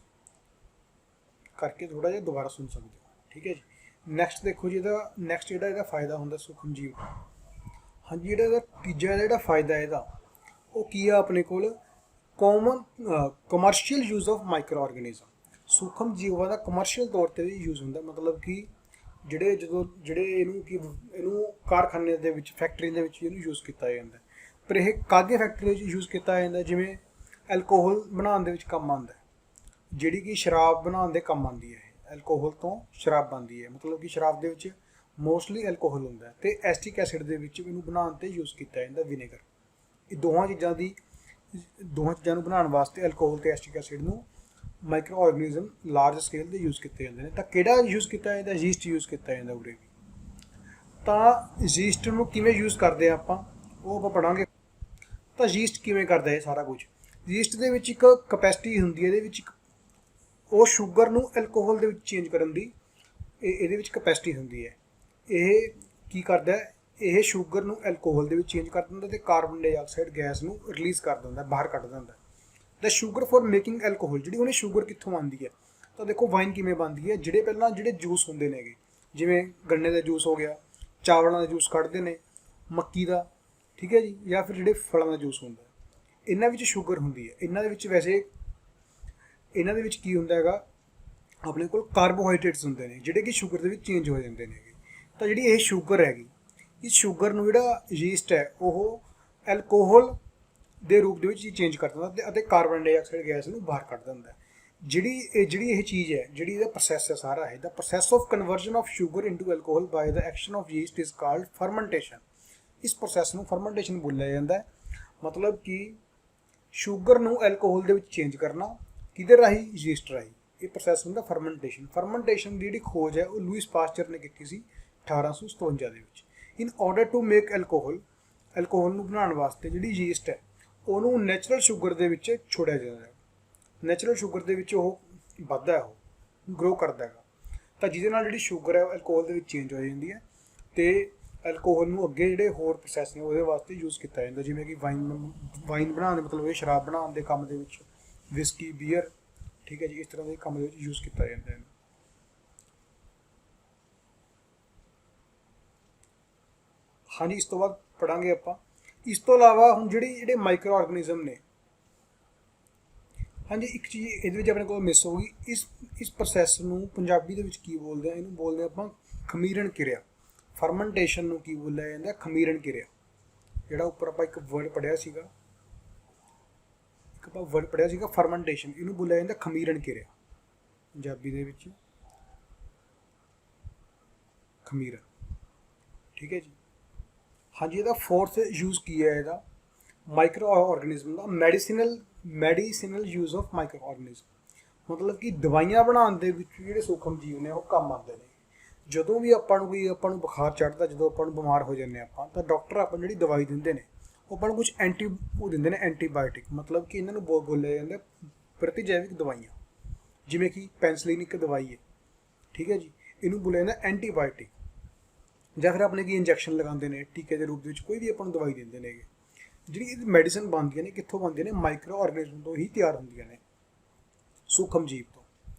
ਕਰਕੇ ਥੋੜਾ ਜਿਹਾ ਦੁਬਾਰਾ ਸੁਣ ਸਕਦੇ ਹੋ। ਠੀਕ ਹੈ ਜੀ। ਨੈਕਸਟ ਦੇਖੋ ਜੀ, ਜਿਹੜਾ ਇਹਦਾ ਫਾਇਦਾ ਹੁੰਦਾ ਸੂਖਮ ਜੀਵ ਦਾ। ਹਾਂਜੀ, ਜਿਹੜਾ ਇਹਦਾ ਤੀਜਾ ਜਿਹੜਾ ਫਾਇਦਾ ਇਹਦਾ ਉਹ ਕੀ ਆ ਆਪਣੇ ਕੋਲ, ਕਮਰਸ਼ੀਅਲ ਯੂਜ਼ ਆਫ ਮਾਈਕਰੋ ਆਰਗੈਨਿਜ਼ਮ। ਸੂਖਮ ਜੀਵਾਂ ਦਾ ਕਮਰਸ਼ੀਅਲ ਤੌਰ ਤੇ ਵੀ ਯੂਜ਼ ਹੁੰਦਾ। ਮਤਲਬ ਕਿ ਜਿਹੜੇ ਇਹਨੂੰ ਕਾਰਖਾਨੇ ਦੇ ਵਿੱਚ, ਫੈਕਟਰੀ ਦੇ ਵਿੱਚ ਇਹਨੂੰ ਯੂਜ਼ ਕੀਤਾ ਜਾਂਦਾ। ਪਰ ਇਹ ਕਾਹਦੀਆਂ ਫੈਕਟਰੀ ਵਿੱਚ ਯੂਜ਼ ਕੀਤਾ ਜਾਂਦਾ, ਜਿਵੇਂ ਐਲਕੋਹਲ ਬਣਾਉਣ ਦੇ ਵਿੱਚ ਕੰਮ ਆਉਂਦਾ, ਜਿਹੜੀ ਕਿ ਸ਼ਰਾਬ ਬਣਾਉਣ ਦੇ ਕੰਮ ਆਉਂਦੀ ਹੈ। ਐਲਕੋਹਲ ਤੋਂ ਸ਼ਰਾਬ ਬਣਦੀ ਹੈ, ਮਤਲਬ ਕਿ ਸ਼ਰਾਬ ਦੇ ਵਿੱਚ ਮੋਸਟਲੀ ਐਲਕੋਹਲ ਹੁੰਦਾ ਹੈ, ਤੇ ਐਸਟਿਕ ਐਸਿਡ ਦੇ ਵਿੱਚ ਇਹਨੂੰ ਬਣਾਉਣ ਤੇ ਯੂਜ਼ ਕੀਤਾ ਜਾਂਦਾ ਵਿਨੇਗਰ। ਇਹ ਦੋਹਾਂ ਚੀਜ਼ਾਂ ਨੂੰ ਬਣਾਉਣ ਵਾਸਤੇ ਐਲਕੋਹਲ ਤੇ ਐਸਟਿਕ ਐਸਿਡ ਨੂੰ ਮਾਈਕਰੋ ਆਰਗੈਨਿਜ਼ਮ ਲਾਰਜ ਸਕੇਲ ਤੇ ਯੂਜ਼ ਕੀਤੇ ਜਾਂਦੇ ਨੇ। ਤਾਂ ਕਿਹੜਾ ਯੂਜ਼ ਕੀਤਾ ਜਾਂਦਾ, ਯੀਸਟ ਯੂਜ਼ ਕੀਤਾ ਜਾਂਦਾ ਉਰੇ ਵੀ। ਤਾਂ ਯੀਸਟ ਨੂੰ ਕਿਵੇਂ ਯੂਜ਼ ਕਰਦੇ ਆ ਆਪਾਂ, ਉਹ ਆਪਾਂ ਪੜਾਂਗੇ। ਤਾਂ ਯੀਸਟ ਕਿਵੇਂ ਕਰਦਾ ਇਹ ਸਾਰਾ ਕੁਝ। ਯੀਸਟ ਦੇ ਵਿੱਚ ਇੱਕ ਕਪੈਸਿਟੀ ਹੁੰਦੀ ਹੈ, ਇਹਦੇ ਵਿੱਚ ਉਹ ਸ਼ੂਗਰ ਨੂੰ ਐਲਕੋਹਲ ਦੇ ਵਿੱਚ ਚੇਂਜ ਕਰਨ ਦੀ ਇਹਦੇ ਵਿੱਚ ਕਪੈਸਿਟੀ ਹੁੰਦੀ ਹੈ। ਇਹ ਕੀ ਕਰਦਾ, ਇਹ ਸ਼ੂਗਰ ਨੂੰ ਐਲਕੋਹਲ ਦੇ ਵਿੱਚ ਚੇਂਜ ਕਰ ਦਿੰਦਾ ਤੇ ਕਾਰਬਨ ਡਾਈਆਕਸਾਈਡ ਗੈਸ ਨੂੰ ਰਿਲੀਜ਼ ਕਰ ਦਿੰਦਾ, ਬਾਹਰ ਕੱਢ ਦਿੰਦਾ। ਦ ਸ਼ੂਗਰ ਫॉर ਮੇਕਿੰਗ ਐਲਕੋਹਲ, ਜਿਹੜੀ ਉਹਨੇ ਸ਼ੂਗਰ ਕਿੱਥੋਂ ਆਉਂਦੀ ਹੈ, ਤਾਂ ਦੇਖੋ ਵਾਈਨ ਕਿਵੇਂ ਬਣਦੀ ਹੈ। ਜਿਹੜੇ ਜੂਸ ਹੁੰਦੇ ਨੇਗੇ, ਜਿਵੇਂ ਗੰਨੇ ਦਾ ਜੂਸ ਹੋ ਗਿਆ, ਚਾਵਲਾਂ ਦਾ ਜੂਸ ਕੱਢਦੇ ਨੇ, ਮੱਕੀ ਦਾ, ਠੀਕ ਹੈ ਜੀ, ਜਾਂ ਫਿਰ ਜਿਹੜੇ ਫਲਾਂ ਦਾ ਜੂਸ ਹੁੰਦਾ, ਇਹਨਾਂ ਵਿੱਚ ਸ਼ੂਗਰ ਹੁੰਦੀ ਹੈ। ਇਹਨਾਂ ਦੇ ਵਿੱਚ ਕੀ ਹੁੰਦਾ ਹੈਗਾ, ਆਪਣੇ ਕੋਲ ਕਾਰਬੋਹਾਈਡਰੇਟਸ ਹੁੰਦੇ ਨੇ, ਜਿਹੜੇ ਕਿ ਸ਼ੂਗਰ ਦੇ ਵਿੱਚ ਚੇਂਜ ਹੋ ਜਾਂਦੇ ਨੇ। ਤਾਂ ਜਿਹੜੀ ਇਹ ਸ਼ੂਗਰ ਹੈਗੀ, ਇਸ ਸ਼ੂਗਰ ਨੂੰ ਜਿਹੜਾ ਯੀਸਟ ਹੈ ਉਹ ਐਲਕੋਹਲ ਦੇ ਰੂਪ ਦੇ ਵਿੱਚ ਚੇਂਜ ਕਰ ਦਿੰਦਾ ਅਤੇ ਕਾਰਬਨ ਡਾਈਆਕਸਾਈਡ ਗੈਸ ਨੂੰ ਬਾਹਰ ਕੱਢ ਦਿੰਦਾ। ਜਿਹੜੀ ਇਹ ਚੀਜ਼ ਹੈ, ਜਿਹੜੀ ਇਹਦਾ ਪ੍ਰੋਸੈਸ ਹੈ ਸਾਰਾ, ਇਹਦਾ process of conversion of sugar into alcohol by the action of yeast is called fermentation. ਇਸ ਪ੍ਰੋਸੈਸ ਨੂੰ ਫਰਮੈਂਟੇਸ਼ਨ ਬੋਲਿਆ ਜਾਂਦਾ ਹੈ। मतलब कि ਸ਼ੂਗਰ ਨੂੰ ਐਲਕੋਹਲ ਦੇ ਵਿੱਚ ਚੇਂਜ ਕਰਨਾ ਕਿਹਦੇ ਰਾਹੀਂ, ਯੀਸਟ ਰਾਹੀਂ। ਇਹ ਪ੍ਰੋਸੈਸ ਹੁੰਦਾ ਫਰਮੈਂਟੇਸ਼ਨ। ਫਰਮੈਂਟੇਸ਼ਨ ਦੀ ਜਿਹੜੀ ਖੋਜ ਹੈ ਉਹ ਲੂਇਸ ਪਾਸਚਰ ਨੇ ਕੀਤੀ ਸੀ 1857 ਦੇ ਵਿੱਚ। In order to make alcohol ਨੂੰ ਬਣਾਉਣ ਵਾਸਤੇ ਜਿਹੜੀ ਯੀਸਟ ਹੈ ਉਹਨੂੰ ਨੈਚੁਰਲ ਸ਼ੂਗਰ ਦੇ ਵਿੱਚ ਛੋੜਿਆ ਜਾਂਦਾ ਹੈ। ਨੈਚੁਰਲ ਸ਼ੂਗਰ ਦੇ ਵਿੱਚ ਉਹ ਵੱਧਦਾ, ਉਹ ਗਰੋ ਕਰਦਾ ਹੈਗਾ, ਤਾਂ ਜਿਹਦੇ ਨਾਲ ਜਿਹੜੀ ਸ਼ੂਗਰ ਹੈ ਉਹ ਐਲਕੋਹਲ ਦੇ ਵਿੱਚ ਚੇਂਜ ਹੋ ਜਾਂਦੀ ਹੈ ਅਤੇ ਐਲਕੋਹਲ ਨੂੰ ਅੱਗੇ ਜਿਹੜੇ ਹੋਰ ਪ੍ਰੋਸੈਸ ਨੇ ਉਹਦੇ ਵਾਸਤੇ ਯੂਜ਼ ਕੀਤਾ ਜਾਂਦਾ, ਜਿਵੇਂ ਕਿ ਵਾਈਨ ਬਣਾਉਣ ਦੇ ਮਤਲਬ ਇਹ ਸ਼ਰਾਬ ਬਣਾਉਣ ਦੇ ਕੰਮ ਦੇ ਵਿੱਚ, ਵਿਸਕੀ, ਬੀਅਰ, ਠੀਕ ਹੈ ਜੀ, ਇਸ ਤਰ੍ਹਾਂ ਦੇ ਕੰਮ ਦੇ ਵਿੱਚ ਯੂਜ਼ ਕੀਤਾ ਜਾਂਦਾ ਹੈ। ਹਾਂਜੀ, ਇਸ ਤੋਂ ਬਾਅਦ ਪੜ੍ਹਾਂਗੇ ਆਪਾਂ। ਇਸ ਤੋਂ ਇਲਾਵਾ ਹੁਣ ਜਿਹੜੇ ਮਾਈਕਰੋ ਆਰਗੈਨਿਜ਼ਮ ਨੇ, ਹਾਂਜੀ ਇੱਕ ਚੀਜ਼ ਇਹਦੇ ਵਿੱਚ ਆਪਣੇ ਕੋਲ ਮਿਸ ਹੋ ਗਈ। ਇਸ ਪ੍ਰੋਸੈਸ ਨੂੰ ਪੰਜਾਬੀ ਦੇ ਵਿੱਚ ਕੀ ਬੋਲਦੇ ਆ, ਇਹਨੂੰ ਬੋਲਦੇ ਆਪਾਂ ਖਮੀਰਨ ਕਿਰਿਆ। ਫਰਮੈਂਟੇਸ਼ਨ ਨੂੰ ਕੀ ਬੋਲਿਆ ਜਾਂਦਾ, ਖਮੀਰਨ ਕਿਰਿਆ। ਜਿਹੜਾ ਉੱਪਰ ਆਪਾਂ ਇੱਕ ਵਰਡ ਪੜ੍ਹਿਆ ਸੀਗਾ ਫਰਮੈਂਟੇਸ਼ਨ, ਇਹਨੂੰ ਬੋਲਿਆ ਜਾਂਦਾ ਖਮੀਰਨ ਕਿਰਿਆ, ਪੰਜਾਬੀ ਦੇ ਵਿੱਚ ਖਮੀਰਨ, ਠੀਕ ਹੈ ਜੀ। ਹਾਂਜੀ, ਇਹਦਾ ਫੋਰਥ ਯੂਜ਼ ਕੀ ਹੈ, ਇਹਦਾ ਮਾਈਕਰੋ ਆਰਗੈਨਿਜ਼ਮ ਦਾ medicinal use of microorganism. ਮਤਲਬ ਕਿ ਦਵਾਈਆਂ ਬਣਾਉਣ ਦੇ ਵਿੱਚ ਜਿਹੜੇ ਸੂਖਮ ਜੀਵ ਨੇ ਉਹ ਕੰਮ ਆਉਂਦੇ ਨੇ। ਜਦੋਂ ਵੀ ਆਪਾਂ ਨੂੰ ਬੁਖਾਰ ਚੜ੍ਹਦਾ, ਜਦੋਂ ਆਪਾਂ ਨੂੰ ਬਿਮਾਰ ਹੋ ਜਾਂਦੇ ਆਪਾਂ, ਤਾਂ ਡਾਕਟਰ ਆਪਾਂ ਜਿਹੜੀ ਦਵਾਈ ਦਿੰਦੇ ਨੇ ਉਹ ਆਪਾਂ ਨੂੰ ਕੁਝ ਦਿੰਦੇ ਨੇ ਐਂਟੀਬਾਇਓਟਿਕ। ਮਤਲਬ ਕਿ ਇਹਨਾਂ ਨੂੰ ਬੋਲਿਆ ਜਾਂਦਾ ਪ੍ਰਤੀਜੈਵਿਕ ਦਵਾਈਆਂ, ਜਿਵੇਂ ਕਿ ਪੈਨਸਲੀਨ ਇੱਕ ਦਵਾਈ ਹੈ, ਠੀਕ ਹੈ ਜੀ, ਇਹਨੂੰ ਬੋਲਿਆ ਜਾਂਦਾ ਐਂਟੀਬਾਇਓਟਿਕ। ਜਾਂ ਫਿਰ ਆਪਣੇ ਕੀ ਇੰਜੈਕਸ਼ਨ ਲਗਾਉਂਦੇ ਨੇ ਟੀਕੇ ਦੇ ਰੂਪ ਦੇ ਵਿੱਚ, ਕੋਈ ਵੀ ਆਪਾਂ ਨੂੰ ਦਵਾਈ ਦਿੰਦੇ ਨੇਗੇ। ਜਿਹੜੀ ਇਹ ਮੈਡੀਸਨ ਬਣਦੀਆਂ ਨੇ ਕਿੱਥੋਂ ਬਣਦੀਆਂ ਨੇ, ਮਾਈਕਰੋ ਆਰਗੈਨਿਜ਼ਮ ਤੋਂ ਹੀ ਤਿਆਰ ਹੁੰਦੀਆਂ ਨੇ, ਸੂਖਮ ਜੀਵ ਤੋਂ।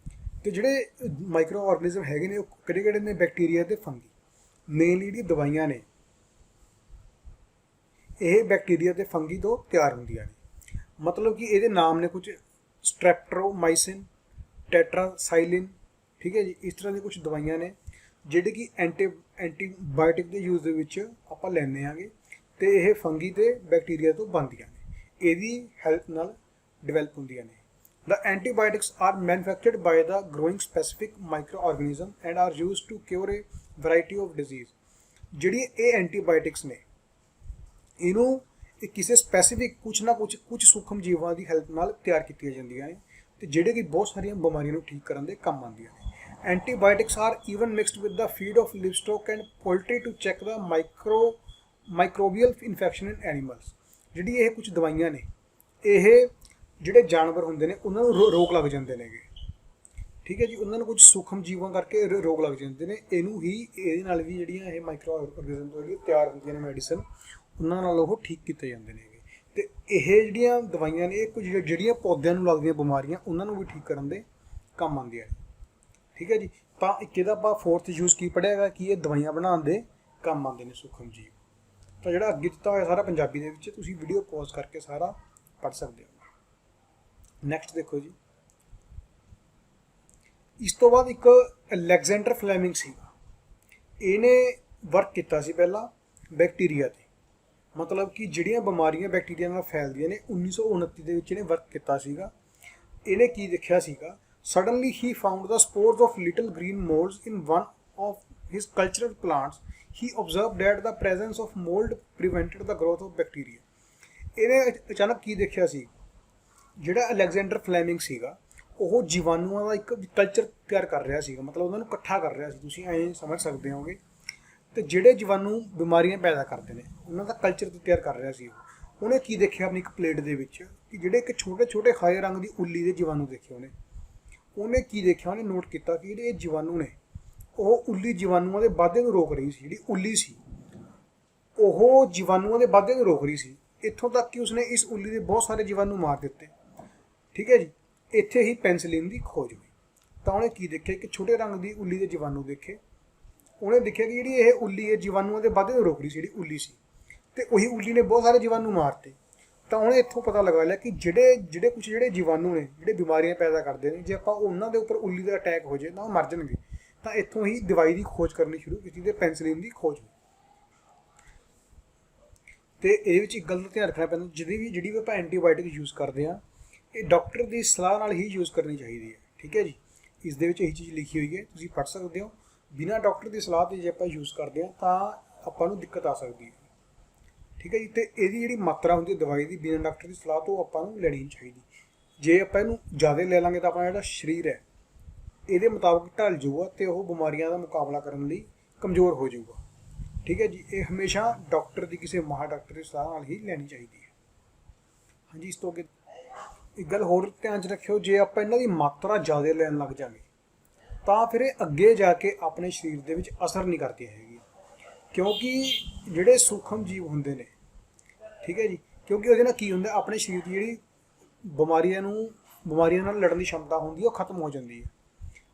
ਅਤੇ ਜਿਹੜੇ ਮਾਈਕਰੋ ਆਰਗੈਨਿਜ਼ਮ ਹੈਗੇ ਨੇ ਉਹ ਕਿਹੜੇ ਨੇ, ਬੈਕਟੀਰੀਆ ਅਤੇ ਫੰਗੀ। ਮੇਨਲੀ ਜਿਹੜੀਆਂ ਦਵਾਈਆਂ ਨੇ ਇਹ ਬੈਕਟੀਰੀਆ ਅਤੇ ਫੰਗੀ ਤੋਂ ਤਿਆਰ ਹੁੰਦੀਆਂ ਨੇ। ਮਤਲਬ ਕਿ ਇਹਦੇ ਨਾਮ ਨੇ ਕੁਝ ਸਟ੍ਰੈਪਟੋਮਾਈਸਿਨ, ਟੈਟਰਾਸਾਈਲਿਨ, ਠੀਕ ਹੈ ਜੀ, ਇਸ ਤਰ੍ਹਾਂ ਦੀ ਕੁਝ ਦਵਾਈਆਂ ਨੇ ਜਿਹੜੇ ਕਿ ਐਂਟੀਬਾਇਓਟਿਕ ਦੇ ਯੂਜ਼ ਦੇ ਵਿੱਚ ਆਪਾਂ ਲੈਂਦੇ ਆਂਗੇ, ਅਤੇ ਇਹ ਫੰਗੀ ਅਤੇ ਬੈਕਟੀਰੀਆ ਤੋਂ ਬਣਦੀਆਂ ਨੇ, ਇਹਦੀ ਹੈਲਪ ਨਾਲ ਡਿਵੈਲਪ ਹੁੰਦੀਆਂ ਨੇ। The antibiotics are manufactured by the growing specific microorganism and are used to cure a variety of disease। ਜਿਹੜੀ ਇਹ ਐਂਟੀਬਾਇਓਟਿਕਸ ਨੇ ਇਹਨੂੰ ਕਿਸੇ ਸਪੈਸੀਫਿਕ ਕੁਝ ਸੂਖਮ ਜੀਵਾਂ ਦੀ ਹੈਲਪ ਨਾਲ ਤਿਆਰ ਕੀਤੀਆਂ ਜਾਂਦੀਆਂ ਨੇ, ਅਤੇ ਜਿਹੜੇ ਕਿ ਬਹੁਤ ਸਾਰੀਆਂ ਬਿਮਾਰੀਆਂ ਨੂੰ ਠੀਕ ਕਰਨ ਦੇ ਕੰਮ ਆਉਂਦੀਆਂ ਨੇ। Antibiotics are even mixed with the feed of livestock and poultry to check the microbial infection in animals. ਜਿਹੜੀ ਇਹ ਕੁਝ ਦਵਾਈਆਂ ਨੇ ਇਹ ਜਿਹੜੇ ਜਾਨਵਰ ਹੁੰਦੇ ਨੇ ਉਹਨਾਂ ਨੂੰ ਰੋਗ ਲੱਗ ਜਾਂਦੇ ਨੇਗੇ, ਠੀਕ ਹੈ ਜੀ, ਉਹਨਾਂ ਨੂੰ ਕੁਝ ਸੂਖਮ ਜੀਵਾਂ ਕਰਕੇ ਰੋਗ ਲੱਗ ਜਾਂਦੇ ਨੇ। ਇਹਦੇ ਨਾਲ ਵੀ ਜਿਹੜੀਆਂ ਇਹ ਮਾਈਕਰੋ ਆਰਗੈਨਿਜ਼ਮ ਤੋਂ ਜਿਹੜੀਆਂ ਤਿਆਰ ਹੁੰਦੀਆਂ ਨੇ ਮੈਡੀਸਨ, ਉਹਨਾਂ ਨਾਲ ਉਹ ਠੀਕ ਕੀਤੇ ਜਾਂਦੇ ਨੇਗੇ। ਅਤੇ ਇਹ ਜਿਹੜੀਆਂ ਦਵਾਈਆਂ ਨੇ ਇਹ ਕੁਝ ਜਿਹੜੀਆਂ ਪੌਦਿਆਂ ਨੂੰ ਲੱਗਦੀਆਂ ਬਿਮਾਰੀਆਂ ਉਹਨਾਂ ਨੂੰ ਵੀ ਠੀਕ ਕਰਨ ਦੇ ਕੰਮ ਆਉਂਦੀਆਂ ਨੇ, ਠੀਕ ਹੈ ਜੀ। ਤਾਂ ਇੱਕ ਇਹਦਾ ਆਪਾਂ ਫੋਰਥ ਯੂਜ਼ ਕੀ ਪੜ੍ਹਿਆ ਹੈਗਾ ਕਿ ਇਹ ਦਵਾਈਆਂ ਬਣਾਉਣ ਦੇ ਕੰਮ ਆਉਂਦੇ ਨੇ ਸੂਖਮ ਜੀਵ। ਤਾਂ ਜਿਹੜਾ ਅੱਗੇ ਦਿੱਤਾ ਹੋਇਆ ਸਾਰਾ ਪੰਜਾਬੀ ਦੇ ਵਿੱਚ, ਤੁਸੀਂ ਵੀਡੀਓ ਪੌਜ਼ ਕਰਕੇ ਸਾਰਾ ਪੜ੍ਹ ਸਕਦੇ ਹੋ। ਨੈਕਸਟ ਦੇਖੋ ਜੀ, ਇਸ ਤੋਂ ਬਾਅਦ ਇੱਕ ਅਲੈਗਜ਼ੈਂਡਰ ਫਲੈਮਿੰਗ ਸੀਗਾ। ਇਹਨੇ ਵਰਕ ਕੀਤਾ ਸੀ ਪਹਿਲਾਂ ਬੈਕਟੀਰੀਆ 'ਤੇ, ਮਤਲਬ ਕਿ ਜਿਹੜੀਆਂ ਬਿਮਾਰੀਆਂ ਬੈਕਟੀਰੀਆ ਨਾਲ ਫੈਲਦੀਆਂ ਨੇ। 1929 ਦੇ ਵਿੱਚ ਇਹਨੇ ਵਰਕ ਕੀਤਾ ਸੀਗਾ। ਇਹਨੇ ਕੀ ਦੇਖਿਆ ਸੀਗਾ, suddenly he found the spores of little green moulds in one of his cultural plants. He observed that the presence of mould prevented the growth of bacteria. ਇਹਨੇ ਅਚਾਨਕ ਕੀ ਦੇਖਿਆ ਸੀ, ਜਿਹੜਾ ਅਲੈਗਜ਼ੈਂਡਰ ਫਲੈਮਿੰਗ ਸੀਗਾ ਉਹ ਜੀਵਾਣੂਆਂ ਦਾ ਇੱਕ ਕਲਚਰ ਤਿਆਰ ਕਰ ਰਿਹਾ ਸੀਗਾ, ਮਤਲਬ ਉਹਨਾਂ ਨੂੰ ਇਕੱਠਾ ਕਰ ਰਿਹਾ ਸੀ, ਤੁਸੀਂ ਐਂ ਸਮਝ ਸਕਦੇ ਹੋਗੇ। ਅਤੇ ਜਿਹੜੇ ਜੀਵਾਣੂ ਬਿਮਾਰੀਆਂ ਪੈਦਾ ਕਰਦੇ ਨੇ ਉਹਨਾਂ ਦਾ ਕਲਚਰ ਤਿਆਰ ਕਰ ਰਿਹਾ ਸੀ। ਉਹਨੇ ਕੀ ਦੇਖਿਆ ਆਪਣੀ ਇੱਕ ਪਲੇਟ ਦੇ ਵਿੱਚ ਕਿ ਜਿਹੜੇ ਇੱਕ ਛੋਟੇ ਛੋਟੇ ਹਰੇ ਰੰਗ ਦੀ ਉੱਲੀ ਦੇ ਜੀਵਾਣੂ ਦੇਖੇ ਉਹਨੇ ਕੀ ਦੇਖਿਆ, ਉਹਨੇ ਨੋਟ ਕੀਤਾ ਕਿ ਜਿਹੜੇ ਇਹ ਜੀਵਾਣੂ ਨੇ ਉਹ ਉੱਲੀ ਜੀਵਾਣੂਆਂ ਦੇ ਵਾਧੇ ਨੂੰ ਰੋਕ ਰਹੀ ਸੀ। ਜਿਹੜੀ ਉੱਲੀ ਸੀ ਉਹ ਜੀਵਾਣੂਆਂ ਦੇ ਵਾਧੇ ਨੂੰ ਰੋਕ ਰਹੀ ਸੀ, ਇੱਥੋਂ ਤੱਕ ਕਿ ਉਸਨੇ ਇਸ ਉੱਲੀ ਦੇ ਬਹੁਤ ਸਾਰੇ ਜੀਵਾਣੂ ਮਾਰ ਦਿੱਤੇ, ਠੀਕ ਹੈ ਜੀ। ਇੱਥੇ ਹੀ ਪੈਨਸਿਲਿਨ ਦੀ ਖੋਜ ਹੋਈ। ਤਾਂ ਉਹਨੇ ਕੀ ਦੇਖਿਆ ਕਿ ਛੋਟੇ ਰੰਗ ਦੀ ਉੱਲੀ ਦੇ ਜੀਵਾਣੂ ਦੇਖੇ। ਉਹਨੇ ਦੇਖਿਆ ਕਿ ਜਿਹੜੀ ਇਹ ਉੱਲੀ ਹੈ ਜੀਵਾਣੂਆਂ ਦੇ ਵਾਧੇ ਨੂੰ ਰੋਕ ਰਹੀ ਸੀ, ਜਿਹੜੀ ਉੱਲੀ ਸੀ, ਅਤੇ ਉਹੀ ਉੱਲੀ ਨੇ ਬਹੁਤ ਸਾਰੇ ਜੀਵਾਣੂ ਮਾਰਤੇ। ਤਾਂ ਉਹਨੇ ਇੱਥੋਂ ਪਤਾ ਲਗਾ ਲਿਆ ਕਿ ਜਿਹੜੇ ਜੀਵਾਣੂ ਨੇ ਜਿਹੜੇ ਬਿਮਾਰੀਆਂ ਪੈਦਾ ਕਰਦੇ ਨੇ, ਜੇ ਆਪਾਂ ਉਹਨਾਂ ਦੇ ਉੱਪਰ ਉੱਲੀ ਦਾ ਅਟੈਕ ਹੋ ਜਾਏ ਤਾਂ ਉਹ ਮਰ ਜਾਣਗੇ। ਤਾਂ ਇੱਥੋਂ ਹੀ ਦਵਾਈ ਦੀ ਖੋਜ ਕਰਨੀ ਸ਼ੁਰੂ ਕੀਤੀ ਅਤੇ ਪੈਨਸਿਲਿਨ ਦੀ ਖੋਜ ਹੋਈ। ਅਤੇ ਇਹਦੇ ਵਿੱਚ ਇੱਕ ਗੱਲ ਦਾ ਧਿਆਨ ਰੱਖਣਾ ਪੈਂਦਾ, ਜਿਹੜੀ ਵੀ ਆਪਾਂ ਐਂਟੀਬਾਇਓਟਿਕ ਯੂਜ਼ ਕਰਦੇ ਹਾਂ ਇਹ ਡਾਕਟਰ ਦੀ ਸਲਾਹ ਨਾਲ ਹੀ ਯੂਜ਼ ਕਰਨੀ ਚਾਹੀਦੀ ਹੈ, ਠੀਕ ਹੈ ਜੀ। ਇਸ ਦੇ ਵਿੱਚ ਇਹੀ ਚੀਜ਼ ਲਿਖੀ ਹੋਈ ਹੈ, ਤੁਸੀਂ ਪੜ੍ਹ ਸਕਦੇ ਹੋ। ਬਿਨਾਂ ਡਾਕਟਰ ਦੀ ਸਲਾਹ 'ਤੇ ਜੇ ਆਪਾਂ ਯੂਜ਼ ਕਰਦੇ ਹਾਂ ਤਾਂ ਆਪਾਂ ਨੂੰ ਦਿੱਕਤ ਆ ਸਕਦੀ ਹੈ। ठीक है जी। तो ਇਹਦੀ ਜਿਹੜੀ ਮਾਤਰਾ ਹੁੰਦੀ ਹੈ ਦਵਾਈ ਦੀ ਬਿਨਾਂ ਡਾਕਟਰ ਦੀ ਸਲਾਹ ਤੋਂ ਆਪਾਂ ਨੂੰ ਲੈਣੀ ਨਹੀਂ ਚਾਹੀਦੀ। ਜੇ ਆਪਾਂ ਇਹਨੂੰ ਜ਼ਿਆਦਾ ਲੈ ਲਾਂਗੇ ਤਾਂ ਆਪਣਾ ਜਿਹੜਾ ਸਰੀਰ ਹੈ ਇਹਦੇ ਮੁਤਾਬਕ ਢਲ ਜਾਊਗਾ ਤੇ ਉਹ ਬਿਮਾਰੀਆਂ ਦਾ ਮੁਕਾਬਲਾ ਕਰਨ ਲਈ ਕਮਜ਼ੋਰ ਹੋ ਜਾਊਗਾ। ਠੀਕ ਹੈ ਜੀ। ਇਹ ਹਮੇਸ਼ਾ ਡਾਕਟਰ ਦੀ ਕਿਸੇ ਮਾਹਰ ਡਾਕਟਰ ਦੀ ਸਲਾਹ ਨਾਲ ਹੀ ਲੈਣੀ ਚਾਹੀਦੀ ਹੈ। ਹਾਂਜੀ, ਇਸ ਤੋਂ ਅੱਗੇ ਇੱਕ ਗੱਲ ਹੋਰ ਧਿਆਨ 'ਚ ਰੱਖਿਓ, ਜੇ ਆਪਾਂ ਇਹਨਾਂ ਦੀ ਮਾਤਰਾ ਜ਼ਿਆਦਾ ਲੈਣ ਲੱਗ ਜਾਂਗੇ ਤਾਂ ਫਿਰ ਇਹ ਅੱਗੇ ਜਾ ਕੇ ਆਪਣੇ ਸਰੀਰ ਦੇ ਵਿੱਚ ਅਸਰ ਨਹੀਂ ਕਰਦੀ ਹੈਗੀ, ਕਿਉਂਕਿ ਜਿਹੜੇ ਸੂਖਮ ਜੀਵ ਹੁੰਦੇ ਨੇ, ਠੀਕ ਹੈ ਜੀ, ਕਿਉਂਕਿ ਉਹਦੇ ਨਾਲ ਕੀ ਹੁੰਦਾ, ਆਪਣੇ ਸਰੀਰ ਦੀ ਜਿਹੜੀ ਬਿਮਾਰੀਆਂ ਨਾਲ ਲੜਨ ਦੀ क्षमता ਹੁੰਦੀ ਹੈ ਉਹ ਖਤਮ ਹੋ ਜਾਂਦੀ ਹੈ।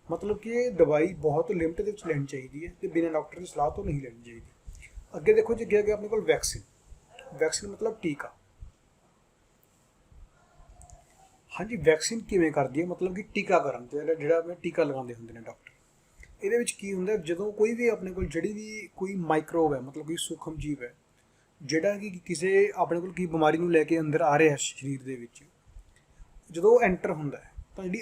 ਮਤਲਬ ਕਿ ਇਹ ਦਵਾਈ ਬਹੁਤ ਲਿਮਟ ਦੇ ਵਿੱਚ ਲੈਣੀ ਚਾਹੀਦੀ ਹੈ ਤੇ ਬਿਨਾਂ ਡਾਕਟਰ ਦੀ ਸਲਾਹ ਤੋਂ ਨਹੀਂ ਲੈਣੀ ਚਾਹੀਦੀ। ਅੱਗੇ ਦੇਖੋ ਜੀ, ਅੱਗੇ ਆਪਣੇ ਕੋਲ ਵੈਕਸੀਨ ਮਤਲਬ ਟੀਕਾ। ਹਾਂਜੀ, ਵੈਕਸੀਨ ਕਿਵੇਂ ਕਰਦੀ ਹੈ, ਮਤਲਬ ਕਿ ਟੀਕਾਕਰਨ ਤੇ ਜਿਹੜਾ ਆਪਣੇ ਟੀਕਾ ਲਗਾਉਂਦੇ ਹੁੰਦੇ ਨੇ ਡਾਕਟਰ। ਇਹਦੇ ਵਿੱਚ ਕੀ ਹੁੰਦਾ, ਜਦੋਂ ਕੋਈ ਵੀ ਆਪਣੇ ਕੋਲ ਜਿਹੜੀ ਵੀ ਕੋਈ ਮਾਈਕਰੋਬ ਹੈ, ਮਤਲਬ ਕੋਈ ਸੂਖਮ ਜੀਵ ਹੈ ਜਿਹੜਾ ਕਿ ਕਿਸੇ ਆਪਣੇ ਕੋਲ ਕੀ ਬਿਮਾਰੀ ਨੂੰ ਲੈ ਕੇ ਅੰਦਰ ਆ ਰਿਹਾ ਸਰੀਰ ਦੇ ਵਿੱਚ, ਜਦੋਂ ਉਹ ਐਂਟਰ ਹੁੰਦਾ ਹੈ ਤਾਂ ਜਿਹੜੀ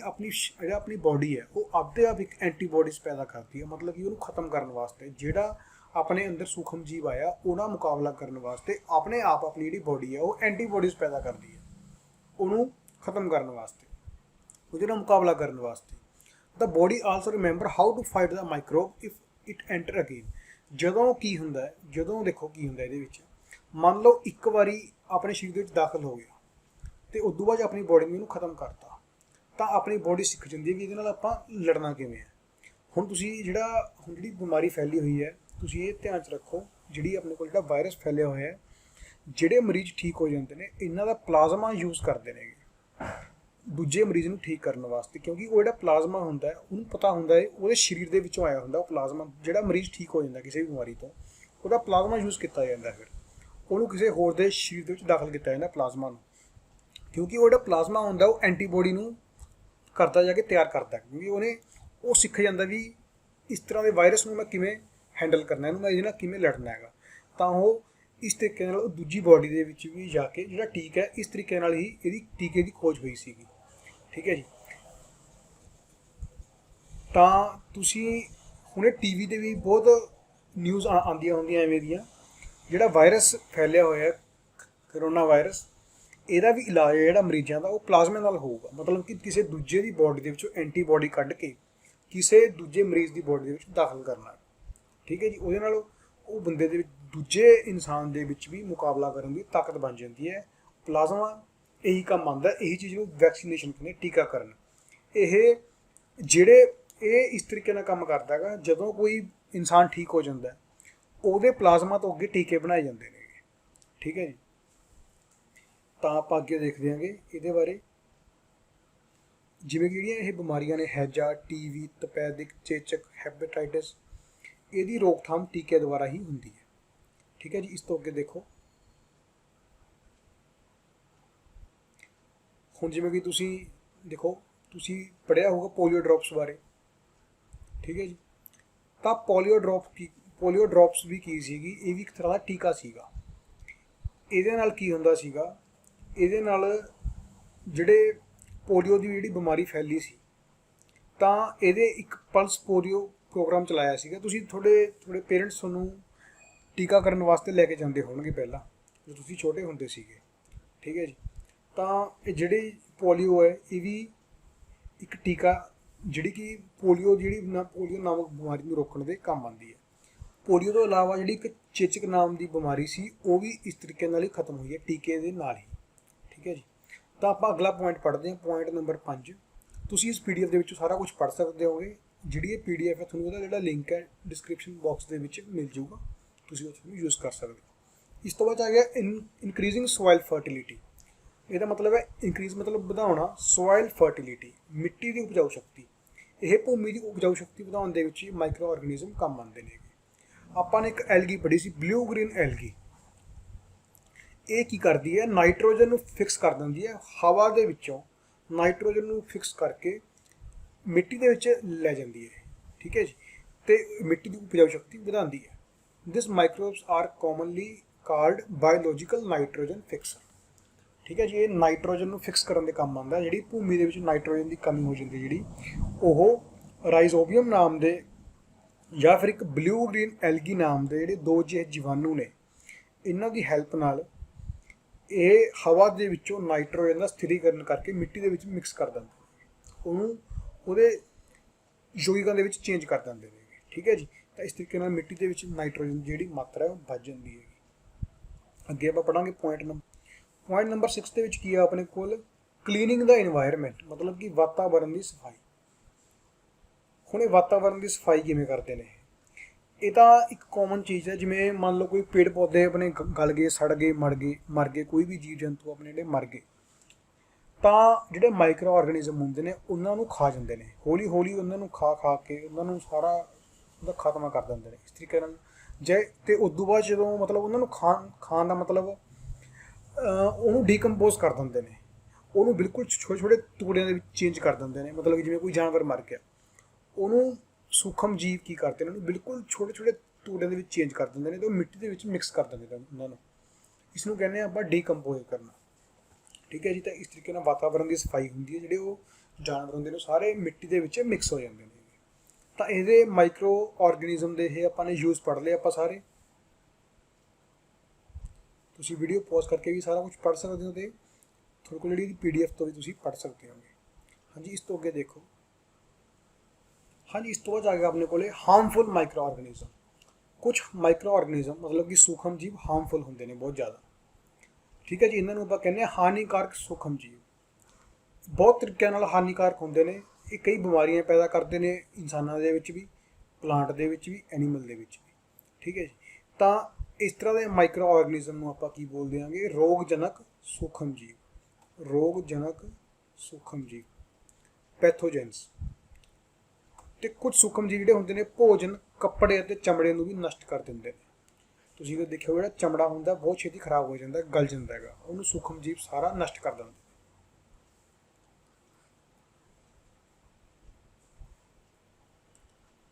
ਆਪਣੀ ਬੋਡੀ ਹੈ ਉਹ ਆਪਦੇ ਆਪ ਇੱਕ ਐਂਟੀਬੋਡੀਜ਼ ਪੈਦਾ ਕਰਦੀ ਹੈ, ਮਤਲਬ ਕਿ ਉਹਨੂੰ ਖਤਮ ਕਰਨ ਵਾਸਤੇ, ਜਿਹੜਾ ਆਪਣੇ ਅੰਦਰ ਸੂਖਮ ਜੀਵ ਆਇਆ ਉਹਦਾ ਮੁਕਾਬਲਾ ਕਰਨ ਵਾਸਤੇ ਆਪਣੇ ਆਪ ਆਪਣੀ ਜਿਹੜੀ ਬੋਡੀ ਹੈ ਉਹ ਐਂਟੀਬੋਡੀਜ਼ ਪੈਦਾ ਕਰਦੀ ਹੈ ਉਹਨੂੰ ਖਤਮ ਕਰਨ ਵਾਸਤੇ, ਉਹਦੇ ਨਾਲ ਮੁਕਾਬਲਾ ਕਰਨ ਵਾਸਤੇ। The body also remember how to fight the microbe if it enter again. ਜਦੋਂ ਕੀ ਹੁੰਦਾ ਹੈ, ਜਦੋਂ ਦੇਖੋ ਕੀ ਹੁੰਦਾ ਇਹਦੇ ਵਿੱਚ, ਮੰਨ ਲਓ ਇੱਕ ਵਾਰੀ ਆਪਣੇ ਸਰੀਰ ਦੇ ਵਿੱਚ ਦਾਖਲ ਹੋ ਗਿਆ ਤੇ ਉਸ ਤੋਂ ਬਾਅਦ ਆਪਣੀ ਬੋਡੀ ਨੇ ਉਹਨੂੰ ਖਤਮ ਕਰਤਾ, ਤਾਂ ਆਪਣੀ ਬੋਡੀ ਸਿੱਖ ਜਾਂਦੀ ਹੈ ਵੀ ਇਹਦੇ ਨਾਲ ਆਪਾਂ ਲੜਨਾ ਕਿਵੇਂ ਹੈ। ਹੁਣ ਤੁਸੀਂ ਜਿਹੜੀ ਬਿਮਾਰੀ ਫੈਲੀ ਹੋਈ ਹੈ, ਤੁਸੀਂ ਇਹ ਧਿਆਨ 'ਚ ਰੱਖੋ, ਜਿਹੜੀ ਆਪਣੇ ਕੋਲ ਜਿਹੜਾ ਵਾਇਰਸ ਫੈਲਿਆ ਹੋਇਆ ਹੈ, ਜਿਹੜੇ ਮਰੀਜ਼ ਠੀਕ ਹੋ ਜਾਂਦੇ ਨੇ ਇਹਨਾਂ ਦਾ ਪਲਾਜ਼ਮਾ ਯੂਜ਼ ਕਰਦੇ ਨੇ ਦੂਜੇ ਮਰੀਜ਼ ਨੂੰ ਠੀਕ ਕਰਨ ਵਾਸਤੇ, ਕਿਉਂਕਿ ਉਹ ਜਿਹੜਾ ਪਲਾਜ਼ਮਾ ਹੁੰਦਾ ਹੈ ਉਹਨੂੰ ਪਤਾ ਹੁੰਦਾ ਹੈ ਉਹਦੇ ਸਰੀਰ ਦੇ ਵਿੱਚੋਂ ਆਇਆ ਹੁੰਦਾ ਉਹ ਪਲਾਜ਼ਮਾ। ਜਿਹੜਾ ਮਰੀਜ਼ ਠੀਕ ਹੋ ਜਾਂਦਾ ਕਿਸੇ ਵੀ ਬਿਮਾਰੀ ਤੋਂ, ਉਹਦਾ ਪਲਾਜ਼ਮਾ ਯੂਜ਼ ਕੀਤਾ ਜਾਂਦਾ, ਫਿਰ ਉਹਨੂੰ ਕਿਸੇ ਹੋਰ ਦੇ ਸਰੀਰ ਦੇ ਵਿੱਚ ਦਾਖਲ ਕੀਤਾ ਜਾਂਦਾ ਪਲਾਜ਼ਮਾ ਨੂੰ, ਕਿਉਂਕਿ ਉਹ ਜਿਹੜਾ ਪਲਾਜ਼ਮਾ ਹੁੰਦਾ ਉਹ ਐਂਟੀਬੋਡੀ ਨੂੰ ਕਰਦਾ ਜਾ ਕੇ ਤਿਆਰ ਕਰਦਾ, ਕਿਉਂਕਿ ਉਹ ਸਿੱਖ ਜਾਂਦਾ ਵੀ ਇਸ ਤਰ੍ਹਾਂ ਦੇ ਵਾਇਰਸ ਨੂੰ ਮੈਂ ਕਿਵੇਂ ਹੈਂਡਲ ਕਰਨਾ, ਇਹਨੂੰ ਮੈਂ ਇਹਦੇ ਨਾਲ ਕਿਵੇਂ ਲੜਨਾ ਹੈਗਾ। ਤਾਂ ਉਹ ਇਸ ਤਰੀਕੇ ਨਾਲ ਉਹ ਦੂਜੀ ਬੋਡੀ ਦੇ ਵਿੱਚ ਵੀ ਜਾ ਕੇ ਜਿਹੜਾ ਟੀਕਾ ਹੈ, ਇਸ ਤਰੀਕੇ ਨਾਲ ਹੀ ਇਹਦੀ ਟੀਕੇ ਦੀ ਖੋਜ ਹੋਈ ਸੀਗੀ। ਠੀਕ ਹੈ ਜੀ। ਤਾਂ ਤੁਸੀਂ ਹੁਣੇ ਟੀਵੀ 'ਤੇ ਵੀ ਬਹੁਤ ਨਿਊਜ਼ ਆਉਂਦੀਆਂ ਹੁੰਦੀਆਂ ਐਵੇਂ ਦੀਆਂ, ਜਿਹੜਾ ਵਾਇਰਸ ਫੈਲਿਆ ਹੋਇਆ ਕਰੋਨਾ ਵਾਇਰਸ, ਇਹਦਾ ਵੀ ਇਲਾਜ ਜਿਹੜਾ ਮਰੀਜ਼ਾਂ ਦਾ ਉਹ ਪਲਾਜ਼ਮੇ ਨਾਲ ਹੋਊਗਾ, ਮਤਲਬ ਕਿ ਕਿਸੇ ਦੂਜੇ ਦੀ ਬੋਡੀ ਦੇ ਵਿੱਚੋਂ ਐਂਟੀਬੋਡੀ ਕੱਢ ਕੇ ਕਿਸੇ ਦੂਜੇ ਮਰੀਜ਼ ਦੀ ਬੋਡੀ ਦੇ ਵਿੱਚ ਦਾਖਲ ਕਰਨਾ। ਠੀਕ ਹੈ ਜੀ। ਉਹਦੇ ਨਾਲ ਉਹ ਬੰਦੇ ਦੇ ਵਿੱਚ ਦੂਜੇ ਇਨਸਾਨ ਦੇ ਵਿੱਚ ਵੀ ਮੁਕਾਬਲਾ ਕਰਨ ਦੀ ਤਾਕਤ ਬਣ ਜਾਂਦੀ ਹੈ। ਪਲਾਜ਼ਮਾ ਇਹੀ ਕੰਮ ਆਉਂਦਾ, ਇਹੀ ਚੀਜ਼ ਨੂੰ ਵੈਕਸੀਨੇਸ਼ਨ ਕਹਿੰਦੇ, ਟੀਕਾਕਰਨ। ਇਹ ਇਸ ਤਰੀਕੇ ਨਾਲ ਕੰਮ ਕਰਦਾ ਹੈਗਾ, ਜਦੋਂ ਕੋਈ ਇਨਸਾਨ ਠੀਕ ਹੋ ਜਾਂਦਾ ਉਹਦੇ ਪਲਾਜ਼ਮਾ ਤੋਂ ਅੱਗੇ ਟੀਕੇ ਬਣਾਏ ਜਾਂਦੇ ਨੇ। ਠੀਕ ਹੈ ਜੀ। ਤਾਂ ਆਪਾਂ ਅੱਗੇ ਦੇਖਦੇ ਹਾਂਗੇ ਇਹਦੇ ਬਾਰੇ, ਜਿਵੇਂ ਕਿ ਜਿਹੜੀਆਂ ਇਹ ਬਿਮਾਰੀਆਂ ਨੇ, ਹੈਜਾ, ਟੀਵੀ, ਤਪੈਦਿਕ, ਚੇਚਕ, ਹੈਪੇਟਾਈਟਸ, ਇਹਦੀ ਰੋਕਥਾਮ ਟੀਕੇ ਦੁਆਰਾ ਹੀ ਹੁੰਦੀ ਹੈ। ਠੀਕ ਹੈ ਜੀ। ਇਸ ਤੋਂ ਅੱਗੇ ਦੇਖੋ, ਹੁਣ ਜਿਵੇਂ ਕਿ ਤੁਸੀਂ ਪੜ੍ਹਿਆ ਹੋਊਗਾ ਪੋਲੀਓ ਡ੍ਰੌਪਸ ਬਾਰੇ। ਠੀਕ ਹੈ ਜੀ। ਤਾਂ ਪੋਲੀਓ ਡ੍ਰੌਪਸ ਵੀ ਕੀ ਸੀਗੀ, ਇਹ ਵੀ ਇੱਕ ਤਰ੍ਹਾਂ ਦਾ ਟੀਕਾ ਸੀਗਾ। ਇਹਦੇ ਨਾਲ ਕੀ ਹੁੰਦਾ ਸੀਗਾ, ਇਹਦੇ ਨਾਲ ਜਿਹੜੇ ਪੋਲੀਓ ਦੀ ਜਿਹੜੀ ਬਿਮਾਰੀ ਫੈਲੀ ਸੀ, ਤਾਂ ਇਹਦੇ ਇੱਕ ਪਲਸ ਪੋਲੀਓ ਪ੍ਰੋਗਰਾਮ ਚਲਾਇਆ ਸੀਗਾ। ਤੁਹਾਡੇ ਪੇਰੈਂਟਸ ਤੁਹਾਨੂੰ ਟੀਕਾਕਰਨ ਵਾਸਤੇ ਲੈ ਕੇ ਜਾਂਦੇ ਹੋਣਗੇ ਪਹਿਲਾਂ, ਜਦੋਂ ਤੁਸੀਂ ਛੋਟੇ ਹੁੰਦੇ ਸੀਗੇ। ਠੀਕ ਹੈ ਜੀ। ਤਾਂ ਇਹ ਜਿਹੜੀ ਪੋਲੀਓ ਹੈ, ਇਹ ਵੀ ਇੱਕ ਟੀਕਾ ਜਿਹੜੀ ਕਿ ਪੋਲੀਓ ਨਾਮਕ ਬਿਮਾਰੀ ਨੂੰ ਰੋਕਣ ਦੇ ਕੰਮ ਆਉਂਦੀ ਹੈ। ਪੋਲੀਓ ਤੋਂ ਇਲਾਵਾ ਜਿਹੜੀ ਇੱਕ ਚੇਚਕ ਨਾਮ ਦੀ ਬਿਮਾਰੀ ਸੀ, ਉਹ ਵੀ ਇਸ ਤਰੀਕੇ ਨਾਲ ਹੀ ਖਤਮ ਹੋਈ ਹੈ, ਟੀਕੇ ਦੇ ਨਾਲ ਹੀ। ਠੀਕ ਹੈ ਜੀ। ਤਾਂ ਆਪਾਂ ਅਗਲਾ ਪੁਆਇੰਟ ਪੜ੍ਹਦੇ ਹਾਂ, ਪੁਆਇੰਟ ਨੰਬਰ 5। ਤੁਸੀਂ ਇਸ PDF ਦੇ ਵਿੱਚੋਂ ਸਾਰਾ ਕੁਝ ਪੜ੍ਹ ਸਕਦੇ ਹੋਗੇ। ਜਿਹੜੀ ਇਹ PDF ਹੈ, ਤੁਹਾਨੂੰ ਉਹਦਾ ਜਿਹੜਾ ਲਿੰਕ ਹੈ ਡਿਸਕ੍ਰਿਪਸ਼ਨ ਬਾਕਸ ਦੇ ਵਿੱਚ ਮਿਲ ਜਾਊਗਾ, ਤੁਸੀਂ ਉਸ ਨੂੰ ਯੂਜ਼ ਕਰ ਸਕਦੇ ਹੋ। ਇਸ ਤੋਂ ਬਾਅਦ ਆ ਗਿਆ ਇਨਕਰੀਜ਼ਿੰਗ ਸੋਇਲ ਫਰਟੀਲਿਟੀ। ਇਹਦਾ ਮਤਲਬ ਹੈ ਇਨਕਰੀਜ਼ ਮਤਲਬ ਵਧਾਉਣਾ, ਸੋਇਲ ਫਰਟੀਲਿਟੀ ਮਿੱਟੀ ਦੀ ਉਪਜਾਊ ਸ਼ਕਤੀ। ਇਹ ਭੂਮੀ ਦੀ ਉਪਜਾਊ ਸ਼ਕਤੀ ਵਧਾਉਣ ਦੇ ਵਿੱਚ ਮਾਈਕਰੋ ਆਰਗੇਨਿਜ਼ਮ ਕੰਮ ਆਉਂਦੇ ਨੇ। ਆਪਾਂ ਨੇ ਇੱਕ ਐਲਗੀ ਪੜ੍ਹੀ ਸੀ, ਬਲੂ ਗ੍ਰੀਨ ਐਲਗੀ। ਇਹ ਕੀ ਕਰਦੀ ਹੈ, ਨਾਈਟ੍ਰੋਜਨ ਨੂੰ ਫਿਕਸ ਕਰ ਦਿੰਦੀ ਹੈ, ਹਵਾ ਦੇ ਵਿੱਚੋਂ ਨਾਈਟ੍ਰੋਜਨ ਨੂੰ ਫਿਕਸ ਕਰਕੇ ਮਿੱਟੀ ਦੇ ਵਿੱਚ ਲੈ ਜਾਂਦੀ ਹੈ। ਠੀਕ ਹੈ ਜੀ। ਤੇ ਮਿੱਟੀ ਦੀ ਉਪਜਾਊ ਸ਼ਕਤੀ ਵਧਾਉਂਦੀ ਹੈ। This microbes are commonly called biological nitrogen fixer. ਠੀਕ ਹੈ ਜੀ। ਇਹ ਨਾਈਟ੍ਰੋਜਨ ਨੂੰ ਫਿਕਸ ਕਰਨ ਦੇ ਕੰਮ ਆਉਂਦਾ। ਜਿਹੜੀ ਭੂਮੀ ਦੇ ਵਿੱਚ ਨਾਈਟ੍ਰੋਜਨ ਦੀ ਕਮੀ ਹੋ ਜਾਂਦੀ, ਜਿਹੜੀ ਉਹ ਰਾਈਜ਼ੋਬੀਅਮ ਨਾਮ ਦੇ ਜਾਂ ਫਿਰ ਇੱਕ ਬਲੂ ਗ੍ਰੀਨ ਐਲਗੀ ਨਾਮ ਦੇ ਜਿਹੜੇ ਦੋ ਜਿਹੇ ਜੀਵਾਣੂ ਨੇ, ਇਹਨਾਂ ਦੀ ਹੈਲਪ ਨਾਲ ਇਹ ਹਵਾ ਦੇ ਵਿੱਚੋਂ ਨਾਈਟ੍ਰੋਜਨ ਦਾ ਸਥਿਰੀਕਰਨ ਕਰਕੇ ਮਿੱਟੀ ਦੇ ਵਿੱਚ ਮਿਕਸ ਕਰ ਦਿੰਦੇ, ਉਹਨੂੰ ਉਹਦੇ ਯੋਗਿਕਾਂ ਦੇ ਵਿੱਚ ਚੇਂਜ ਕਰ ਦਿੰਦੇ ਨੇ। ਠੀਕ ਹੈ ਜੀ। ਤਾਂ ਇਸ ਤਰੀਕੇ ਨਾਲ ਮਿੱਟੀ ਦੇ ਵਿੱਚ ਨਾਈਟ੍ਰੋਜਨ ਜਿਹੜੀ ਮਾਤਰਾ ਹੈ ਉਹ ਵੱਧ ਜਾਂਦੀ ਹੈ। ਅੱਗੇ ਆਪਾਂ ਪੜਾਂਗੇ ਪੁਆਇੰਟ ਨੰਬਰ 6 ਦੇ ਵਿੱਚ ਕੀ ਆ ਆਪਣੇ ਕੋਲ, ਕਲੀਨਿੰਗ ਦਾ ਇਨਵਾਇਰਨਮੈਂਟ, ਮਤਲਬ ਕਿ ਵਾਤਾਵਰਨ ਦੀ ਸਫਾਈ। ਹੁਣ ਇਹ ਵਾਤਾਵਰਨ ਦੀ ਸਫਾਈ ਕਿਵੇਂ ਕਰਦੇ ਨੇ? ਇਹ ਤਾਂ ਇੱਕ ਕਾਮਨ ਚੀਜ਼ ਹੈ, ਜਿਵੇਂ ਮੰਨ ਲਓ ਕੋਈ ਪੇੜ ਪੌਦੇ ਆਪਣੇ ਗਲ ਗਏ, ਸੜ ਗਏ, ਮਰ ਗਏ, ਕੋਈ ਵੀ ਜੀਵ ਜੰਤੂ ਆਪਣੇ ਜਿਹੜੇ ਮਰ ਗਏ, ਤਾਂ ਜਿਹੜੇ ਮਾਈਕਰੋ ਆਰਗੈਨਿਜ਼ਮ ਹੁੰਦੇ ਨੇ ਉਹਨਾਂ ਨੂੰ ਖਾ ਜਾਂਦੇ ਨੇ, ਹੌਲੀ ਹੌਲੀ ਉਹਨਾਂ ਨੂੰ ਖਾ ਕੇ ਉਹਨਾਂ ਨੂੰ ਸਾਰਾ ਉਹਦਾ ਖਾਤਮਾ ਕਰ ਦਿੰਦੇ ਨੇ ਇਸ ਤਰੀਕੇ ਨਾਲ। ਜੇ ਅਤੇ ਉਸ ਤੋਂ ਬਾਅਦ ਜਦੋਂ ਮਤਲਬ ਉਹਨਾਂ ਨੂੰ ਖਾਣ ਦਾ ਮਤਲਬ ਉਹਨੂੰ ਡੀਕੰਪੋਜ਼ ਕਰ ਦਿੰਦੇ ਨੇ, ਉਹਨੂੰ ਬਿਲਕੁਲ ਛੋਟੇ ਛੋਟੇ ਟੁਕੜਿਆਂ ਦੇ ਵਿੱਚ ਚੇਂਜ ਕਰ ਦਿੰਦੇ ਨੇ। ਮਤਲਬ ਕਿ ਜਿਵੇਂ ਕੋਈ ਜਾਨਵਰ ਮਰ ਗਿਆ, ਉਹਨੂੰ ਸੂਖਮ ਜੀਵ ਕੀ ਕਰਦੇ ਨੇ, ਉਹਨੂੰ ਬਿਲਕੁਲ ਛੋਟੇ ਛੋਟੇ ਟੁਕੜਿਆਂ ਦੇ ਵਿੱਚ ਚੇਂਜ ਕਰ ਦਿੰਦੇ ਨੇ ਅਤੇ ਉਹ ਮਿੱਟੀ ਦੇ ਵਿੱਚ ਮਿਕਸ ਕਰ ਦਿੰਦੇ ਨੇ ਉਹਨਾਂ ਨੂੰ। ਇਸ ਨੂੰ ਕਹਿੰਦੇ ਆਪਾਂ ਡੀਕੰਪੋਜ਼ ਕਰਨਾ। ਠੀਕ ਹੈ ਜੀ। ਤਾਂ ਇਸ ਤਰੀਕੇ ਨਾਲ ਵਾਤਾਵਰਨ ਦੀ ਸਫਾਈ ਹੁੰਦੀ ਹੈ, ਜਿਹੜੇ ਉਹ ਜਾਨਵਰ ਹੁੰਦੇ ਨੇ ਸਾਰੇ ਮਿੱਟੀ ਦੇ ਵਿੱਚ ਮਿਕਸ ਹੋ ਜਾਂਦੇ ਨੇ। ਤਾਂ ਇਹਦੇ ਮਾਈਕਰੋ ਆਰਗੈਨਿਜ਼ਮ ਦੇ ਇਹ ਆਪਾਂ ਨੇ ਯੂਜ਼ ਪੜ੍ਹ ਲਏ ਆਪਾਂ ਸਾਰੇ। ਤੁਸੀਂ ਵੀਡੀਓ ਪੌਜ਼ ਕਰਕੇ ਵੀ ਸਾਰਾ ਕੁਝ ਪੜ੍ਹ ਸਕਦੇ ਹੋ, ਅਤੇ ਤੁਹਾਡੇ ਕੋਲ ਜਿਹੜੀ PDF ਤੋਂ ਵੀ ਤੁਸੀਂ ਪੜ੍ਹ ਸਕਦੇ ਹੋਗੇ। ਹਾਂਜੀ, ਇਸ ਤੋਂ ਅੱਗੇ ਦੇਖੋ। ਹਾਂਜੀ, ਇਸ ਤੋਂ ਬਾਅਦ ਆ ਗਿਆ ਆਪਣੇ ਕੋਲੇ ਹਾਰਮਫੁਲ ਮਾਈਕਰੋ ਆਰਗੈਨਿਜ਼ਮ। ਕੁਛ ਮਾਈਕਰੋ ਆਰਗੈਨਿਜ਼ਮ ਮਤਲਬ ਕਿ ਸੂਖਮ ਜੀਵ ਹਾਰਮਫੁਲ ਹੁੰਦੇ ਨੇ ਬਹੁਤ ਜ਼ਿਆਦਾ। ਠੀਕ ਹੈ ਜੀ। ਇਹਨਾਂ ਨੂੰ ਆਪਾਂ ਕਹਿੰਦੇ ਹਾਂ ਹਾਨੀਕਾਰਕ ਸੂਖਮ ਜੀਵ। ਬਹੁਤ ਤਰੀਕਿਆਂ ਨਾਲ ਹਾਨੀਕਾਰਕ ਹੁੰਦੇ ਨੇ। ਇਹ ਕਈ ਬਿਮਾਰੀਆਂ ਪੈਦਾ ਕਰਦੇ ਨੇ, ਇਨਸਾਨਾਂ ਦੇ ਵਿੱਚ ਵੀ, ਪਲਾਂਟ ਦੇ ਵਿੱਚ ਵੀ, ਐਨੀਮਲ ਦੇ ਵਿੱਚ ਵੀ। ਠੀਕ ਹੈ ਜੀ। ਤਾਂ ਇਸ ਤਰ੍ਹਾਂ ਦੇ ਮਾਈਕਰੋ ਆਰਗੈਨਿਜ਼ਮ ਨੂੰ ਆਪਾਂ ਕੀ ਬੋਲਦੇ ਹਾਂਗੇ, ਰੋਗਜਨਕ ਸੂਖਮ ਜੀਵ। ਰੋਗਜਨਕ ਸੂਖਮ ਜੀਵ, ਪੈਥੋਜੈਨਸ। ਅਤੇ ਕੁਝ ਸੂਖਮ ਜੀਵ ਜਿਹੜੇ ਹੁੰਦੇ ਨੇ ਭੋਜਨ, ਕੱਪੜੇ ਅਤੇ ਚਮੜੇ ਨੂੰ ਵੀ ਨਸ਼ਟ ਕਰ ਦਿੰਦੇ ਨੇ। ਤੁਸੀਂ ਇਹ ਦੇਖਿਓ, ਜਿਹੜਾ ਚਮੜਾ ਹੁੰਦਾ ਬਹੁਤ ਛੇਤੀ ਖਰਾਬ ਹੋ ਜਾਂਦਾ, ਗਲ ਜਾਂਦਾ ਹੈਗਾ, ਉਹਨੂੰ ਸੂਖਮ ਜੀਵ ਸਾਰਾ ਨਸ਼ਟ ਕਰ ਦਿੰਦੇ।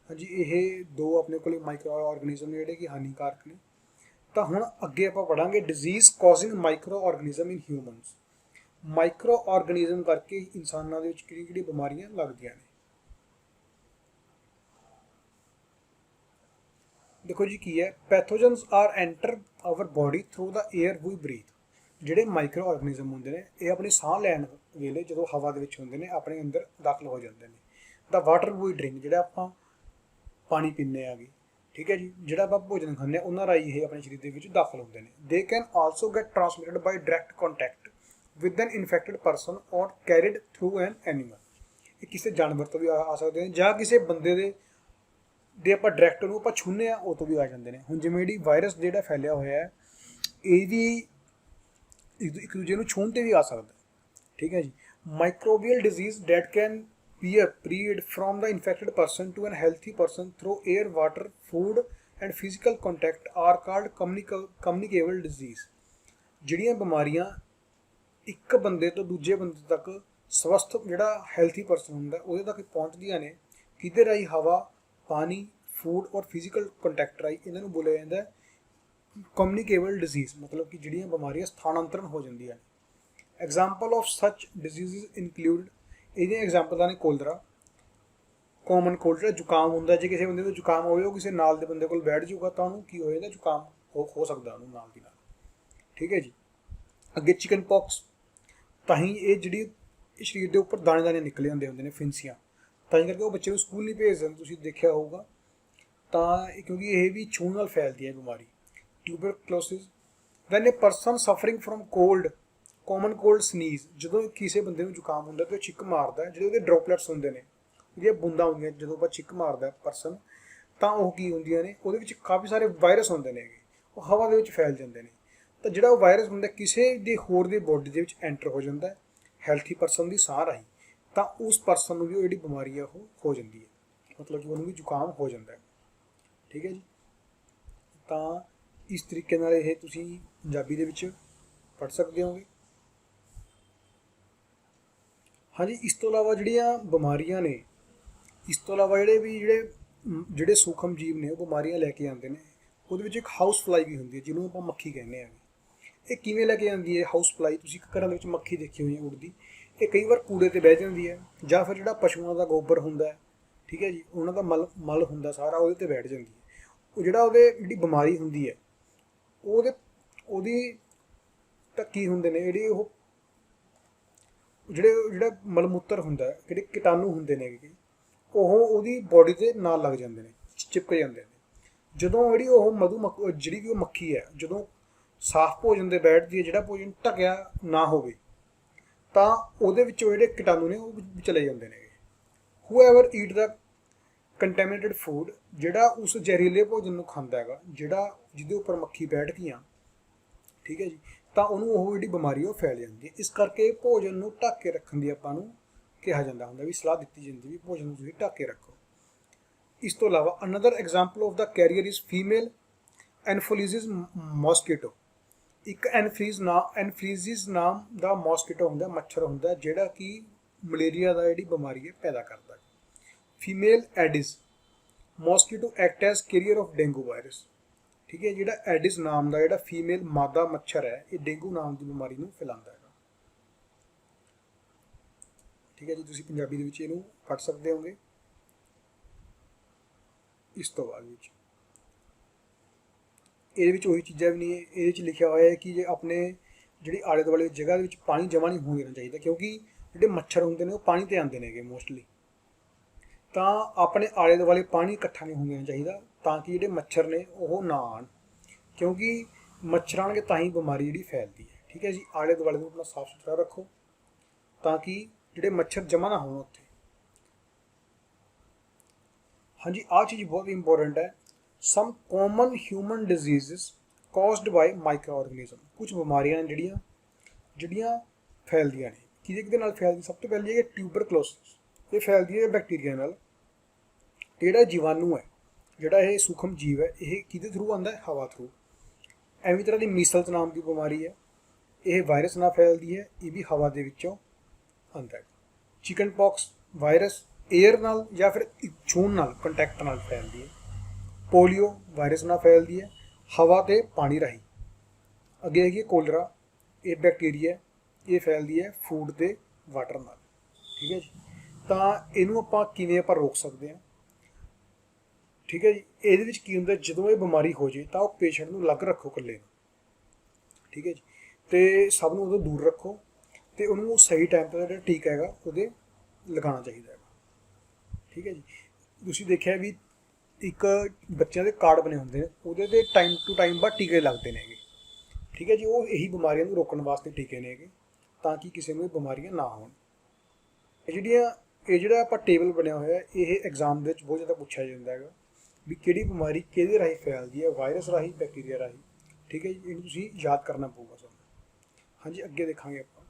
ਹਾਂਜੀ, ਇਹ ਦੋ ਆਪਣੇ ਕੋਲ ਮਾਈਕਰੋ ਆਰਗੈਨਿਜ਼ਮ ਨੇ ਜਿਹੜੇ ਕਿ ਹਾਨੀਕਾਰਕ ਨੇ। ਤਾਂ ਹੁਣ ਅੱਗੇ ਆਪਾਂ ਪੜਾਂਗੇ ਡਿਜ਼ੀਜ਼ ਕਾਜ਼ਿੰਗ ਮਾਈਕਰੋ ਆਰਗੈਨਿਜ਼ਮ ਇਨ ਹਿਊਮਨਸ। ਮਾਈਕਰੋ ਆਰਗੈਨਿਜ਼ਮ ਕਰਕੇ ਇਨਸਾਨਾਂ ਦੇ ਵਿੱਚ ਕਿਹੜੀ ਕਿਹੜੀ ਬਿਮਾਰੀਆਂ ਲੱਗਦੀਆਂ ਨੇ। ਦੇਖੋ ਜੀ ਕੀ ਹੈ, pathogens are enter our body through the air we breathe. ਜਿਹੜੇ ਮਾਈਕਰੋ ਆਰਗੈਨਿਜ਼ਮ ਹੁੰਦੇ ਨੇ ਇਹ ਆਪਣੇ ਸਾਹ ਲੈਣ ਵੇਲੇ ਜਦੋਂ ਹਵਾ ਦੇ ਵਿੱਚ ਹੁੰਦੇ ਨੇ ਆਪਣੇ ਅੰਦਰ ਦਾਖਲ ਹੋ ਜਾਂਦੇ ਨੇ। ਦਾ ਵਾਟਰ ਵੀ ਡਰਿੰਕ, ਜਿਹੜਾ ਆਪਾਂ ਪਾਣੀ ਪੀਂਦੇ ਆਗੇ। ਠੀਕ ਹੈ ਜੀ। ਜਿਹੜਾ ਆਪਾਂ ਭੋਜਨ ਖਾਂਦੇ ਹਾਂ ਉਹਨਾਂ ਰਾਹੀਂ ਇਹ ਆਪਣੇ ਸਰੀਰ ਦੇ ਵਿੱਚ ਦਾਖਲ ਹੁੰਦੇ ਨੇ। They can also get transmitted by direct contact with an infected person or carried through an animal. ਇਹ ਕਿਸੇ ਜਾਨਵਰ ਤੋਂ ਵੀ ਆ ਸਕਦੇ ਨੇ, ਜਾਂ ਕਿਸੇ ਬੰਦੇ ਦੇ ਆਪਾਂ ਡਾਇਰੈਕਟ ਨੂੰ ਆਪਾਂ ਛੂਹਨੇ ਆ ਉਹ ਤੋਂ ਵੀ ਆ ਜਾਂਦੇ ਨੇ। ਹੁਣ ਜਿਵੇਂ ਜਿਹੜੀ ਵਾਇਰਸ ਜਿਹੜਾ ਫੈਲਿਆ ਹੋਇਆ ਹੈ, ਇਹ ਵੀ ਇੱਕ ਦੂਜੇ ਨੂੰ ਛੂਹਣ 'ਤੇ ਵੀ ਆ ਸਕਦਾ। ਠੀਕ ਹੈ ਜੀ। Microbial disease that can be spread from the infected person to a healthy person through air, water, food and physical contact are called communicable disease। ਜਿਹੜੀਆਂ ਬਿਮਾਰੀਆਂ ਇੱਕ ਬੰਦੇ ਤੋਂ ਦੂਜੇ ਬੰਦੇ ਤੱਕ ਸਵਸਥ ਜਿਹੜਾ ਹੈਲਥੀ ਪਰਸਨ ਹੁੰਦਾ ਉਹਦੇ ਤੱਕ ਪਹੁੰਚਦੀਆਂ ਨੇ, ਕਿਹਦੇ ਰਾਹੀਂ? ਹਵਾ, ਪਾਣੀ, ਫੂਡ ਔਰ ਫਿਜ਼ੀਕਲ ਕੰਟੈਕਟ ਰਾਹੀਂ। ਇਹਨਾਂ ਨੂੰ ਬੋਲਿਆ ਜਾਂਦਾ ਕਮਿਊਨੀਕੇਬਲ ਡਿਜ਼ੀਜ਼, ਮਤਲਬ ਕਿ ਜਿਹੜੀਆਂ ਬਿਮਾਰੀਆਂ ਸਥਾਨਾਂਤਰਨ ਹੋ ਜਾਂਦੀਆਂ ਨੇ। ਐਗਜ਼ਾਮਪਲ ਆਫ ਸੱਚ ਡਿਜ਼ੀਜ਼ ਇਨਕਲੂਡ, ਇਹਦੀਆਂ ਐਗਜ਼ਾਮਪਲਾਂ ਨੇ ਕੋਲਰਾ, ਕਾਮਨ ਕੋਲਡ, ਜਿਹੜਾ ਜ਼ੁਕਾਮ ਹੁੰਦਾ। ਜੇ ਕਿਸੇ ਬੰਦੇ ਨੂੰ ਜ਼ੁਕਾਮ ਹੋਵੇ, ਉਹ ਕਿਸੇ ਨਾਲ ਦੇ ਬੰਦੇ ਕੋਲ ਬੈਠ ਜਾਊਗਾ ਤਾਂ ਉਹਨੂੰ ਕੀ ਹੋ ਜਾਂਦਾ, ਜ਼ੁਕਾਮ ਹੋ ਸਕਦਾ ਉਹਨੂੰ ਨਾਲ ਦੀ ਨਾਲ। ਠੀਕ ਹੈ ਜੀ। ਅੱਗੇ ਚਿਕਨ ਪੌਕਸ, ਤਾਂ ਹੀ ਇਹ ਜਿਹੜੀ ਸਰੀਰ ਦੇ ਉੱਪਰ ਦਾਣੇ ਦਾਣੇ ਨਿਕਲੇ ਹੁੰਦੇ ਨੇ, ਫਿੰਸੀਆਂ, ਤਾਂ ਹੀ ਕਰਕੇ ਉਹ ਬੱਚੇ ਨੂੰ ਸਕੂਲ ਨਹੀਂ ਭੇਜਦੇ, ਤੁਸੀਂ ਦੇਖਿਆ ਹੋਊਗਾ। ਤਾਂ ਕਿਉਂਕਿ ਇਹ ਵੀ ਛੂਹਣ ਨਾਲ ਫੈਲਦੀ ਹੈ ਬਿਮਾਰੀ। Tuberculosis, when a person suffering from cold, common cold sneezes, ਜਦੋਂ ਕਿਸੇ ਬੰਦੇ ਨੂੰ ਜ਼ੁਕਾਮ ਹੁੰਦਾ ਅਤੇ ਉਹ ਛਿੱਕ ਮਾਰਦਾ, ਜਿਹੜੇ ਉਹਦੇ ਡ੍ਰੋਪਲੈਟਸ ਹੁੰਦੇ ਨੇ, ਜਿਹੜੀਆਂ ਬੂੰਦਾਂ ਹੁੰਦੀਆਂ, ਜਦੋਂ ਆਪਾਂ ਛਿੱਕ ਮਾਰਦਾ ਪਰਸਨ, ਤਾਂ ਉਹ ਕੀ ਹੁੰਦੀਆਂ ਨੇ, ਉਹਦੇ ਵਿੱਚ ਕਾਫੀ ਸਾਰੇ ਵਾਇਰਸ ਹੁੰਦੇ ਨੇ, ਉਹ ਹਵਾ ਦੇ ਵਿੱਚ ਫੈਲ ਜਾਂਦੇ ਨੇ। ਤਾਂ ਜਿਹੜਾ ਉਹ ਵਾਇਰਸ ਹੁੰਦਾ ਕਿਸੇ ਦੇ ਹੋਰ ਦੀ ਬੋਡੀ ਦੇ ਵਿੱਚ ਐਂਟਰ ਹੋ ਜਾਂਦਾ ਹੈਲਥੀ ਪਰਸਨ ਦੀ ਸਾਹ ਰਾਹੀਂ, ਤਾਂ ਉਸ ਪਰਸਨ ਨੂੰ ਵੀ ਉਹ ਜਿਹੜੀ ਬਿਮਾਰੀ ਆ ਉਹ ਹੋ ਜਾਂਦੀ ਹੈ, ਮਤਲਬ ਕਿ ਉਹਨੂੰ ਵੀ ਜ਼ੁਕਾਮ ਹੋ ਜਾਂਦਾ ਹੈ। ਠੀਕ ਹੈ ਜੀ। ਤਾਂ ਇਸ ਤਰੀਕੇ ਨਾਲ ਇਹ ਤੁਸੀਂ ਪੰਜਾਬੀ ਦੇ ਵਿੱਚ ਪੜ੍ਹ ਸਕਦੇ ਹੋਗੇ। ਹਾਂਜੀ, ਇਸ ਤੋਂ ਇਲਾਵਾ ਜਿਹੜੀਆਂ ਬਿਮਾਰੀਆਂ ਨੇ, ਇਸ ਤੋਂ ਇਲਾਵਾ ਜਿਹੜੇ ਸੂਖਮ ਜੀਵ ਨੇ ਉਹ ਬਿਮਾਰੀਆਂ ਲੈ ਕੇ ਆਉਂਦੇ ਨੇ, ਉਹਦੇ ਵਿੱਚ ਇੱਕ ਹਾਊਸ ਫਲਾਈ ਵੀ ਹੁੰਦੀ ਹੈ ਜਿਹਨੂੰ ਆਪਾਂ ਮੱਖੀ ਕਹਿੰਦੇ ਹਾਂ। ਇਹ ਕਿਵੇਂ ਲੈ ਕੇ ਆਉਂਦੀ ਹੈ ਹਾਊਸ ਫਲਾਈ? ਤੁਸੀਂ ਘਰਾਂ ਦੇ ਵਿੱਚ ਮੱਖੀ ਦੇਖੀ ਹੋਈ ਹੈ ਉੱਡਦੀ। ਇਹ ਕਈ ਵਾਰ ਕੂੜੇ 'ਤੇ ਬਹਿ ਜਾਂਦੀ ਹੈ, ਜਾਂ ਫਿਰ ਜਿਹੜਾ ਪਸ਼ੂਆਂ ਦਾ ਗੋਬਰ ਹੁੰਦਾ ਹੈ, ਠੀਕ ਹੈ ਜੀ, ਉਹਨਾਂ ਦਾ ਮਲ ਹੁੰਦਾ ਸਾਰਾ, ਉਹਦੇ 'ਤੇ ਬੈਠ ਜਾਂਦੀ ਹੈ। ਉਹ ਜਿਹੜੀ ਬਿਮਾਰੀ ਹੁੰਦੀ ਹੈ ਉਹਦੇ ਉਹਦੀ ਤਾਂ ਕੀ ਹੁੰਦੇ ਨੇ ਜਿਹੜੇ ਉਹ ਜਿਹੜਾ ਮਲ ਮੂਤਰ ਹੁੰਦਾ, ਜਿਹੜੇ ਕੀਟਾਣੂ ਹੁੰਦੇ ਨੇ ਉਹ ਉਹਦੀ ਬੋਡੀ ਦੇ ਨਾਲ ਲੱਗ ਜਾਂਦੇ ਨੇ, ਚਿਪਕ ਜਾਂਦੇ ਨੇ। ਜਦੋਂ ਜਿਹੜੀ ਉਹ ਜਿਹੜੀ ਕਿ ਉਹ ਮੱਖੀ ਹੈ, ਜਦੋਂ ਸਾਫ਼ ਭੋਜਨ ਦੇ ਬੈਠਦੀ ਹੈ, ਜਿਹੜਾ ਭੋਜਨ ਢਕਿਆ ਨਾ ਹੋਵੇ, ਤਾਂ ਉਹਦੇ ਵਿੱਚੋਂ ਜਿਹੜੇ ਕੀਟਾਣੂ ਨੇ ਉਹ ਚਲੇ ਜਾਂਦੇ ਨੇ। ਹੂਐਵਰ ਈਟ ਦਾ ਕੰਟੈਮੀਨੇਟਡ ਫੂਡ, ਜਿਹੜਾ ਉਸ ਜ਼ਹਿਰੀਲੇ ਭੋਜਨ ਨੂੰ ਖਾਂਦਾ ਹੈਗਾ, ਜਿਹਦੇ ਉੱਪਰ ਮੱਖੀ ਬੈਠ ਗਈਆਂ, ਠੀਕ ਹੈ ਜੀ, ਤਾਂ ਉਹਨੂੰ ਉਹ ਜਿਹੜੀ ਬਿਮਾਰੀ ਉਹ ਫੈਲ ਜਾਂਦੀ ਹੈ। ਇਸ ਕਰਕੇ ਭੋਜਨ ਨੂੰ ਢੱਕ ਕੇ ਰੱਖਣ ਦੀ ਆਪਾਂ ਨੂੰ ਕਿਹਾ ਜਾਂਦਾ ਹੁੰਦਾ, ਵੀ ਸਲਾਹ ਦਿੱਤੀ ਜਾਂਦੀ ਵੀ ਭੋਜਨ ਨੂੰ ਤੁਸੀਂ ਢੱਕ ਕੇ ਰੱਖੋ। ਇਸ ਤੋਂ ਇਲਾਵਾ another example of the carrier is female anopheles mosquito. ਇੱਕ ਐਨਫਲੀਜ਼ਿਸ ਨਾਮ ਦਾ ਮੋਸਕੀਟੋ ਹੁੰਦਾ, ਮੱਛਰ ਹੁੰਦਾ, ਜਿਹੜਾ ਕਿ ਮਲੇਰੀਆ ਦਾ ਜਿਹੜੀ ਬਿਮਾਰੀ ਹੈ ਪੈਦਾ ਕਰਦਾ ਹੈ। Female aedes mosquito act as carrier of dengue virus, ਠੀਕ ਹੈ। ਜਿਹੜਾ ਐਡਿਸ ਨਾਮ ਦਾ ਜਿਹੜਾ ਫੀਮੇਲ ਮਾਦਾ ਮੱਛਰ ਹੈ, ਇਹ ਡੇਂਗੂ ਨਾਮ ਦੀ ਬਿਮਾਰੀ ਨੂੰ ਫੈਲਾਉਂਦਾ ਹੈਗਾ, ਠੀਕ ਹੈ ਜੀ। ਤੁਸੀਂ ਪੰਜਾਬੀ ਦੇ ਵਿੱਚ ਇਹਨੂੰ ਪੜ੍ਹ ਸਕਦੇ ਹੋਗੇ। ਇਸ ਤੋਂ ਬਾਅਦ ਵਿੱਚ ਇਹਦੇ ਵਿੱਚ ਉਹੀ ਚੀਜ਼ਾਂ ਵੀ ਨਹੀਂ ਹੈ, ਇਹਦੇ ਵਿੱਚ ਲਿਖਿਆ ਹੋਇਆ ਹੈ ਕਿ ਜੇ ਆਪਣੇ ਜਿਹੜੀ ਆਲੇ ਦੁਆਲੇ ਜਗ੍ਹਾ ਦੇ ਵਿੱਚ ਪਾਣੀ ਜਮ੍ਹਾਂ ਨਹੀਂ ਹੋਣ ਦੇਣਾ ਚਾਹੀਦਾ, ਕਿਉਂਕਿ ਜਿਹੜੇ ਮੱਛਰ ਹੁੰਦੇ ਨੇ ਉਹ ਪਾਣੀ 'ਤੇ ਆਉਂਦੇ ਨੇਗੇ ਮੋਸਟਲੀ, ਤਾਂ ਆਪਣੇ ਆਲੇ ਦੁਆਲੇ ਪਾਣੀ ਇਕੱਠਾ ਨਹੀਂ ਹੋਣ ਦੇਣਾ ਚਾਹੀਦਾ, ਤਾਂ ਕਿ ਜਿਹੜੇ ਮੱਛਰ ਨੇ ਉਹ ਨਾ ਆਉਣ, ਕਿਉਂਕਿ ਮੱਛਰ ਆਉਣਗੇ ਤਾਂ ਹੀ ਬਿਮਾਰੀ ਜਿਹੜੀ ਫੈਲਦੀ ਹੈ, ਠੀਕ ਹੈ ਜੀ। ਆਲੇ ਦੁਆਲੇ ਨੂੰ ਆਪਣਾ ਸਾਫ਼ ਸੁਥਰਾ ਰੱਖੋ ਤਾਂ ਕਿ ਜਿਹੜੇ ਮੱਛਰ ਜਮ੍ਹਾਂ ਨਾ ਹੋਣ ਉੱਥੇ। ਹਾਂਜੀ, ਆਹ ਚੀਜ਼ ਬਹੁਤ ਇੰਪੋਰਟੈਂਟ ਹੈ। ਸਮ ਕਾਮਨ ਹਿਊਮਨ ਡਿਜ਼ੀਜ਼ਸ ਕਾਜ਼ਡ ਬਾਈ ਮਾਈਕਰੋ ਆਰਗੇਨਿਜ਼ਮ। ਕੁਝ ਬਿਮਾਰੀਆਂ ਨੇ ਜਿਹੜੀਆਂ ਫੈਲਦੀਆਂ ਨੇ। ਕਿਹਦੇ ਨਾਲ ਫੈਲਦੀ? ਸਭ ਤੋਂ ਪਹਿਲੀ ਹੈ ਟਿਊਬਰਕਲੋਸਿਸ। ਇਹ ਫੈਲਦੀ ਹੈ ਬੈਕਟੀਰੀਆ ਨਾਲ। ਜਿਹੜਾ ਜੀਵਾਣੂ ਹੈ, ਜਿਹੜਾ ਇਹ ਸੂਖਮ ਜੀਵ ਹੈ, ਇਹ ਕਿਹਦੇ ਥਰੂ ਆਉਂਦਾ ਹੈ? ਹਵਾ ਥਰੂ। ਐਵੇਂ ਤਰ੍ਹਾਂ ਦੀ ਮੀਸਲਸ ਨਾਮ ਦੀ ਬਿਮਾਰੀ ਹੈ, ਇਹ ਵਾਇਰਸ ਨਾਲ ਫੈਲਦੀ ਹੈ, ਇਹ ਵੀ ਹਵਾ ਦੇ ਵਿੱਚੋਂ ਆਉਂਦਾ ਹੈ। ਚਿਕਨ ਪੌਕਸ ਵਾਇਰਸ ਏਅਰ ਨਾਲ ਜਾਂ ਫਿਰ ਛੂਹਣ ਨਾਲ, ਕੰਟੈਕਟ ਨਾਲ ਫੈਲਦੀ ਹੈ। ਪੋਲੀਓ ਵਾਇਰਸ ਨਾਲ ਫੈਲਦੀ ਹੈ, ਹਵਾ ਅਤੇ ਪਾਣੀ ਰਾਹੀਂ। ਅੱਗੇ ਹੈਗੀ ਕੋਲਰਾ, ਇਹ ਬੈਕਟੀਰੀਆ, ਇਹ ਫੈਲਦੀ ਹੈ ਫੂਡ ਅਤੇ ਵਾਟਰ ਨਾਲ, ਠੀਕ ਹੈ ਜੀ। ਤਾਂ ਇਹਨੂੰ ਆਪਾਂ ਕਿਵੇਂ ਰੋਕ ਸਕਦੇ ਹਾਂ, ਠੀਕ ਹੈ ਜੀ। ਇਹਦੇ ਵਿੱਚ ਕੀ ਹੁੰਦਾ, ਜਦੋਂ ਇਹ ਬਿਮਾਰੀ ਹੋ ਜੇ ਤਾਂ ਉਹ ਪੇਸ਼ੈਂਟ ਨੂੰ ਅਲੱਗ ਰੱਖੋ ਇਕੱਲੇ ਨੂੰ, ਠੀਕ ਹੈ ਜੀ, ਅਤੇ ਸਭ ਨੂੰ ਉਦੋਂ ਦੂਰ ਰੱਖੋ, ਅਤੇ ਉਹਨੂੰ ਸਹੀ ਟਾਈਮ 'ਤੇ ਜਿਹੜਾ ਟੀਕਾ ਹੈਗਾ ਉਹਦੇ ਲਗਾਉਣਾ ਚਾਹੀਦਾ ਹੈਗਾ, ਠੀਕ ਹੈ ਜੀ। ਤੁਸੀਂ ਦੇਖਿਆ ਵੀ ਇੱਕ ਬੱਚਿਆਂ ਦੇ ਕਾਰਡ ਬਣੇ ਹੁੰਦੇ ਨੇ, ਉਹਦੇ 'ਤੇ ਟਾਈਮ ਟੂ ਟਾਈਮ ਬਾਅਦ ਟੀਕੇ ਲੱਗਦੇ ਨੇਗੇ, ਠੀਕ ਹੈ ਜੀ। ਉਹ ਇਹੀ ਬਿਮਾਰੀਆਂ ਨੂੰ ਰੋਕਣ ਵਾਸਤੇ ਟੀਕੇ ਨੇਗੇ, ਤਾਂ ਕਿ ਕਿਸੇ ਨੂੰ ਇਹ ਬਿਮਾਰੀਆਂ ਨਾ ਹੋਣ। ਇਹ ਜਿਹੜਾ ਆਪਾਂ ਟੇਬਲ ਬਣਿਆ ਹੋਇਆ, ਇਹ ਐਗਜ਼ਾਮ ਦੇ ਵਿੱਚ ਬਹੁਤ ਜ਼ਿਆਦਾ ਪੁੱਛਿਆ ਜਾਂਦਾ ਹੈਗਾ ਵੀ ਕਿਹੜੀ ਬਿਮਾਰੀ ਕਿਹਦੇ ਰਾਹੀਂ ਫੈਲਦੀ ਹੈ, ਵਾਇਰਸ ਰਾਹੀਂ, ਬੈਕਟੀਰੀਆ ਰਾਹੀਂ, ਠੀਕ ਹੈ ਜੀ। ਇਹਨੂੰ ਤੁਸੀਂ ਯਾਦ ਕਰਨਾ ਪਊਗਾ ਤੁਹਾਨੂੰ। ਹਾਂਜੀ, ਅੱਗੇ ਦੇਖਾਂਗੇ ਆਪਾਂ।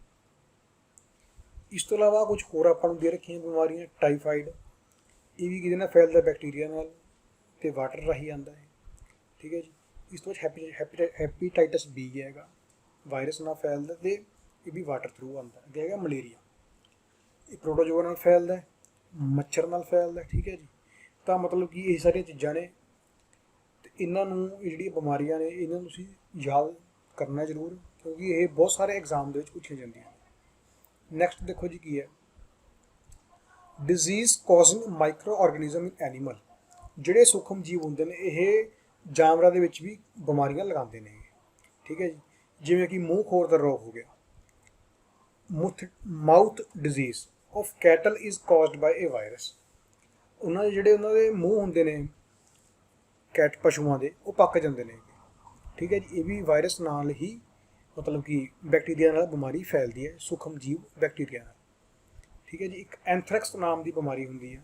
ਇਸ ਤੋਂ ਇਲਾਵਾ ਕੁਝ ਹੋਰ ਆਪਾਂ ਨੂੰ ਦੇ ਰੱਖੀਆਂ ਬਿਮਾਰੀਆਂ। ਟਾਈਫਾਈਡ, ਇਹ ਵੀ ਕਿਹਦੇ ਨਾਲ ਫੈਲਦਾ? ਬੈਕਟੀਰੀਆ ਨਾਲ ਅਤੇ ਵਾਟਰ ਰਾਹੀਂ ਆਉਂਦਾ ਹੈ, ਠੀਕ ਹੈ ਜੀ। ਇਸ ਤੋਂ ਬਾਅਦ ਹੈਪੇਟਾਈਟਸ ਬੀ ਹੈਗਾ, ਵਾਇਰਸ ਨਾਲ ਫੈਲਦਾ ਅਤੇ ਇਹ ਵੀ ਵਾਟਰ ਥਰੂ ਆਉਂਦਾ। ਅੱਗੇ ਹੈਗਾ ਮਲੇਰੀਆ, ਇਹ ਪ੍ਰੋਟੋਜੋਆ ਨਾਲ ਫੈਲਦਾ, ਮੱਛਰ ਨਾਲ ਫੈਲਦਾ, ਠੀਕ ਹੈ ਜੀ। ਤਾਂ ਮਤਲਬ ਕਿ ਇਹ ਸਾਰੀਆਂ ਚੀਜ਼ਾਂ ਨੇ, ਅਤੇ ਇਹਨਾਂ ਨੂੰ ਇਹ ਜਿਹੜੀਆਂ ਬਿਮਾਰੀਆਂ ਨੇ ਇਹਨਾਂ ਨੂੰ ਤੁਸੀਂ ਯਾਦ ਕਰਨਾ ਜ਼ਰੂਰ, ਕਿਉਂਕਿ ਇਹ ਬਹੁਤ ਸਾਰੇ ਐਗਜ਼ਾਮ ਦੇ ਵਿੱਚ ਪੁੱਛੀਆਂ ਜਾਂਦੀਆਂ ਨੇ। ਨੈਕਸਟ ਦੇਖੋ ਜੀ ਕੀ ਹੈ, ਡਿਜ਼ੀਜ਼ ਕੌਜ਼ਿੰਗ ਮਾਈਕਰੋ ਆਰਗੇਨਿਜ਼ਮ ਇਨ ਐਨੀਮਲ। ਜਿਹੜੇ ਸੂਖਮ ਜੀਵ ਹੁੰਦੇ ਨੇ ਇਹ ਜਾਨਵਰਾਂ ਦੇ ਵਿੱਚ ਵੀ ਬਿਮਾਰੀਆਂ ਲਗਾਉਂਦੇ ਨੇ, ਠੀਕ ਹੈ ਜੀ। ਜਿਵੇਂ ਕਿ ਮੂੰਹ ਖੋਰ ਦਾ ਰੋਗ ਹੋ ਗਿਆ। Mouth disease of cattle is caused by a virus. ਉਹਨਾਂ ਦੇ ਮੂੰਹ ਹੁੰਦੇ ਨੇ ਪਸ਼ੂਆਂ ਦੇ, ਉਹ ਪੱਕ ਜਾਂਦੇ ਨੇ, ਠੀਕ ਹੈ ਜੀ। ਇਹ ਵੀ ਵਾਇਰਸ ਨਾਲ ਹੀ ਮਤਲਬ ਕਿ ਬੈਕਟੀਰੀਆ ਨਾਲ ਬਿਮਾਰੀ ਫੈਲਦੀ ਹੈ, ਸੂਖਮ ਜੀਵ ਬੈਕਟੀਰੀਆ ਨਾਲ, ਠੀਕ ਹੈ ਜੀ। ਇੱਕ ਐਂਥਰੈਕਸ ਨਾਮ ਦੀ ਬਿਮਾਰੀ ਹੁੰਦੀ ਹੈ,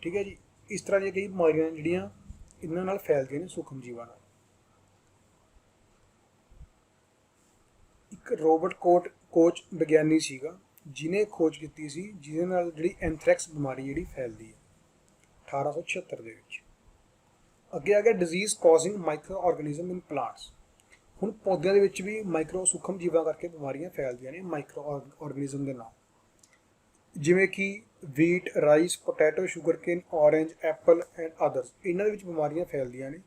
ਠੀਕ ਹੈ ਜੀ। ਇਸ ਤਰ੍ਹਾਂ ਦੀਆਂ ਕਈ ਬਿਮਾਰੀਆਂ ਜਿਹੜੀਆਂ ਇਹਨਾਂ ਨਾਲ ਫੈਲਦੀਆਂ ਨੇ, ਸੂਖਮ ਜੀਵਾਂ ਨਾਲ। ਇੱਕ ਰੋਬਰਟ ਕੋਚ ਵਿਗਿਆਨੀ ਸੀਗਾ, ਜਿਹਨੇ ਖੋਜ ਕੀਤੀ ਸੀ ਜਿਹਦੇ ਨਾਲ ਜਿਹੜੀ ਐਂਥਰੈਕਸ ਬਿਮਾਰੀ ਜਿਹੜੀ ਫੈਲਦੀ ਹੈ 1876 ਦੇ ਵਿੱਚ। ਅੱਗੇ ਆ ਗਿਆ ਡਿਜ਼ੀਜ਼ ਕੌਜ਼ਿੰਗ ਮਾਈਕਰੋ ਆਰਗੇਨਿਜ਼ਮ ਇਨ ਪਲਾਂਟਸ। ਹੁਣ ਪੌਦਿਆਂ ਦੇ ਵਿੱਚ ਵੀ ਮਾਈਕਰੋ ਸੂਖਮ ਜੀਵਾਂ ਕਰਕੇ ਬਿਮਾਰੀਆਂ ਫੈਲਦੀਆਂ ਨੇ ਮਾਈਕਰੋ ਆਰਗੇਨਿਜ਼ਮ ਦੇ ਨਾਲ, ਜਿਵੇਂ ਕਿ wheat, rice, potato, sugarcane, orange, Apple and others. ਇਹਨਾਂ ਦੇ ਵਿੱਚ ਬਿਮਾਰੀਆਂ ਫੈਲਦੀਆਂ ਨੇ।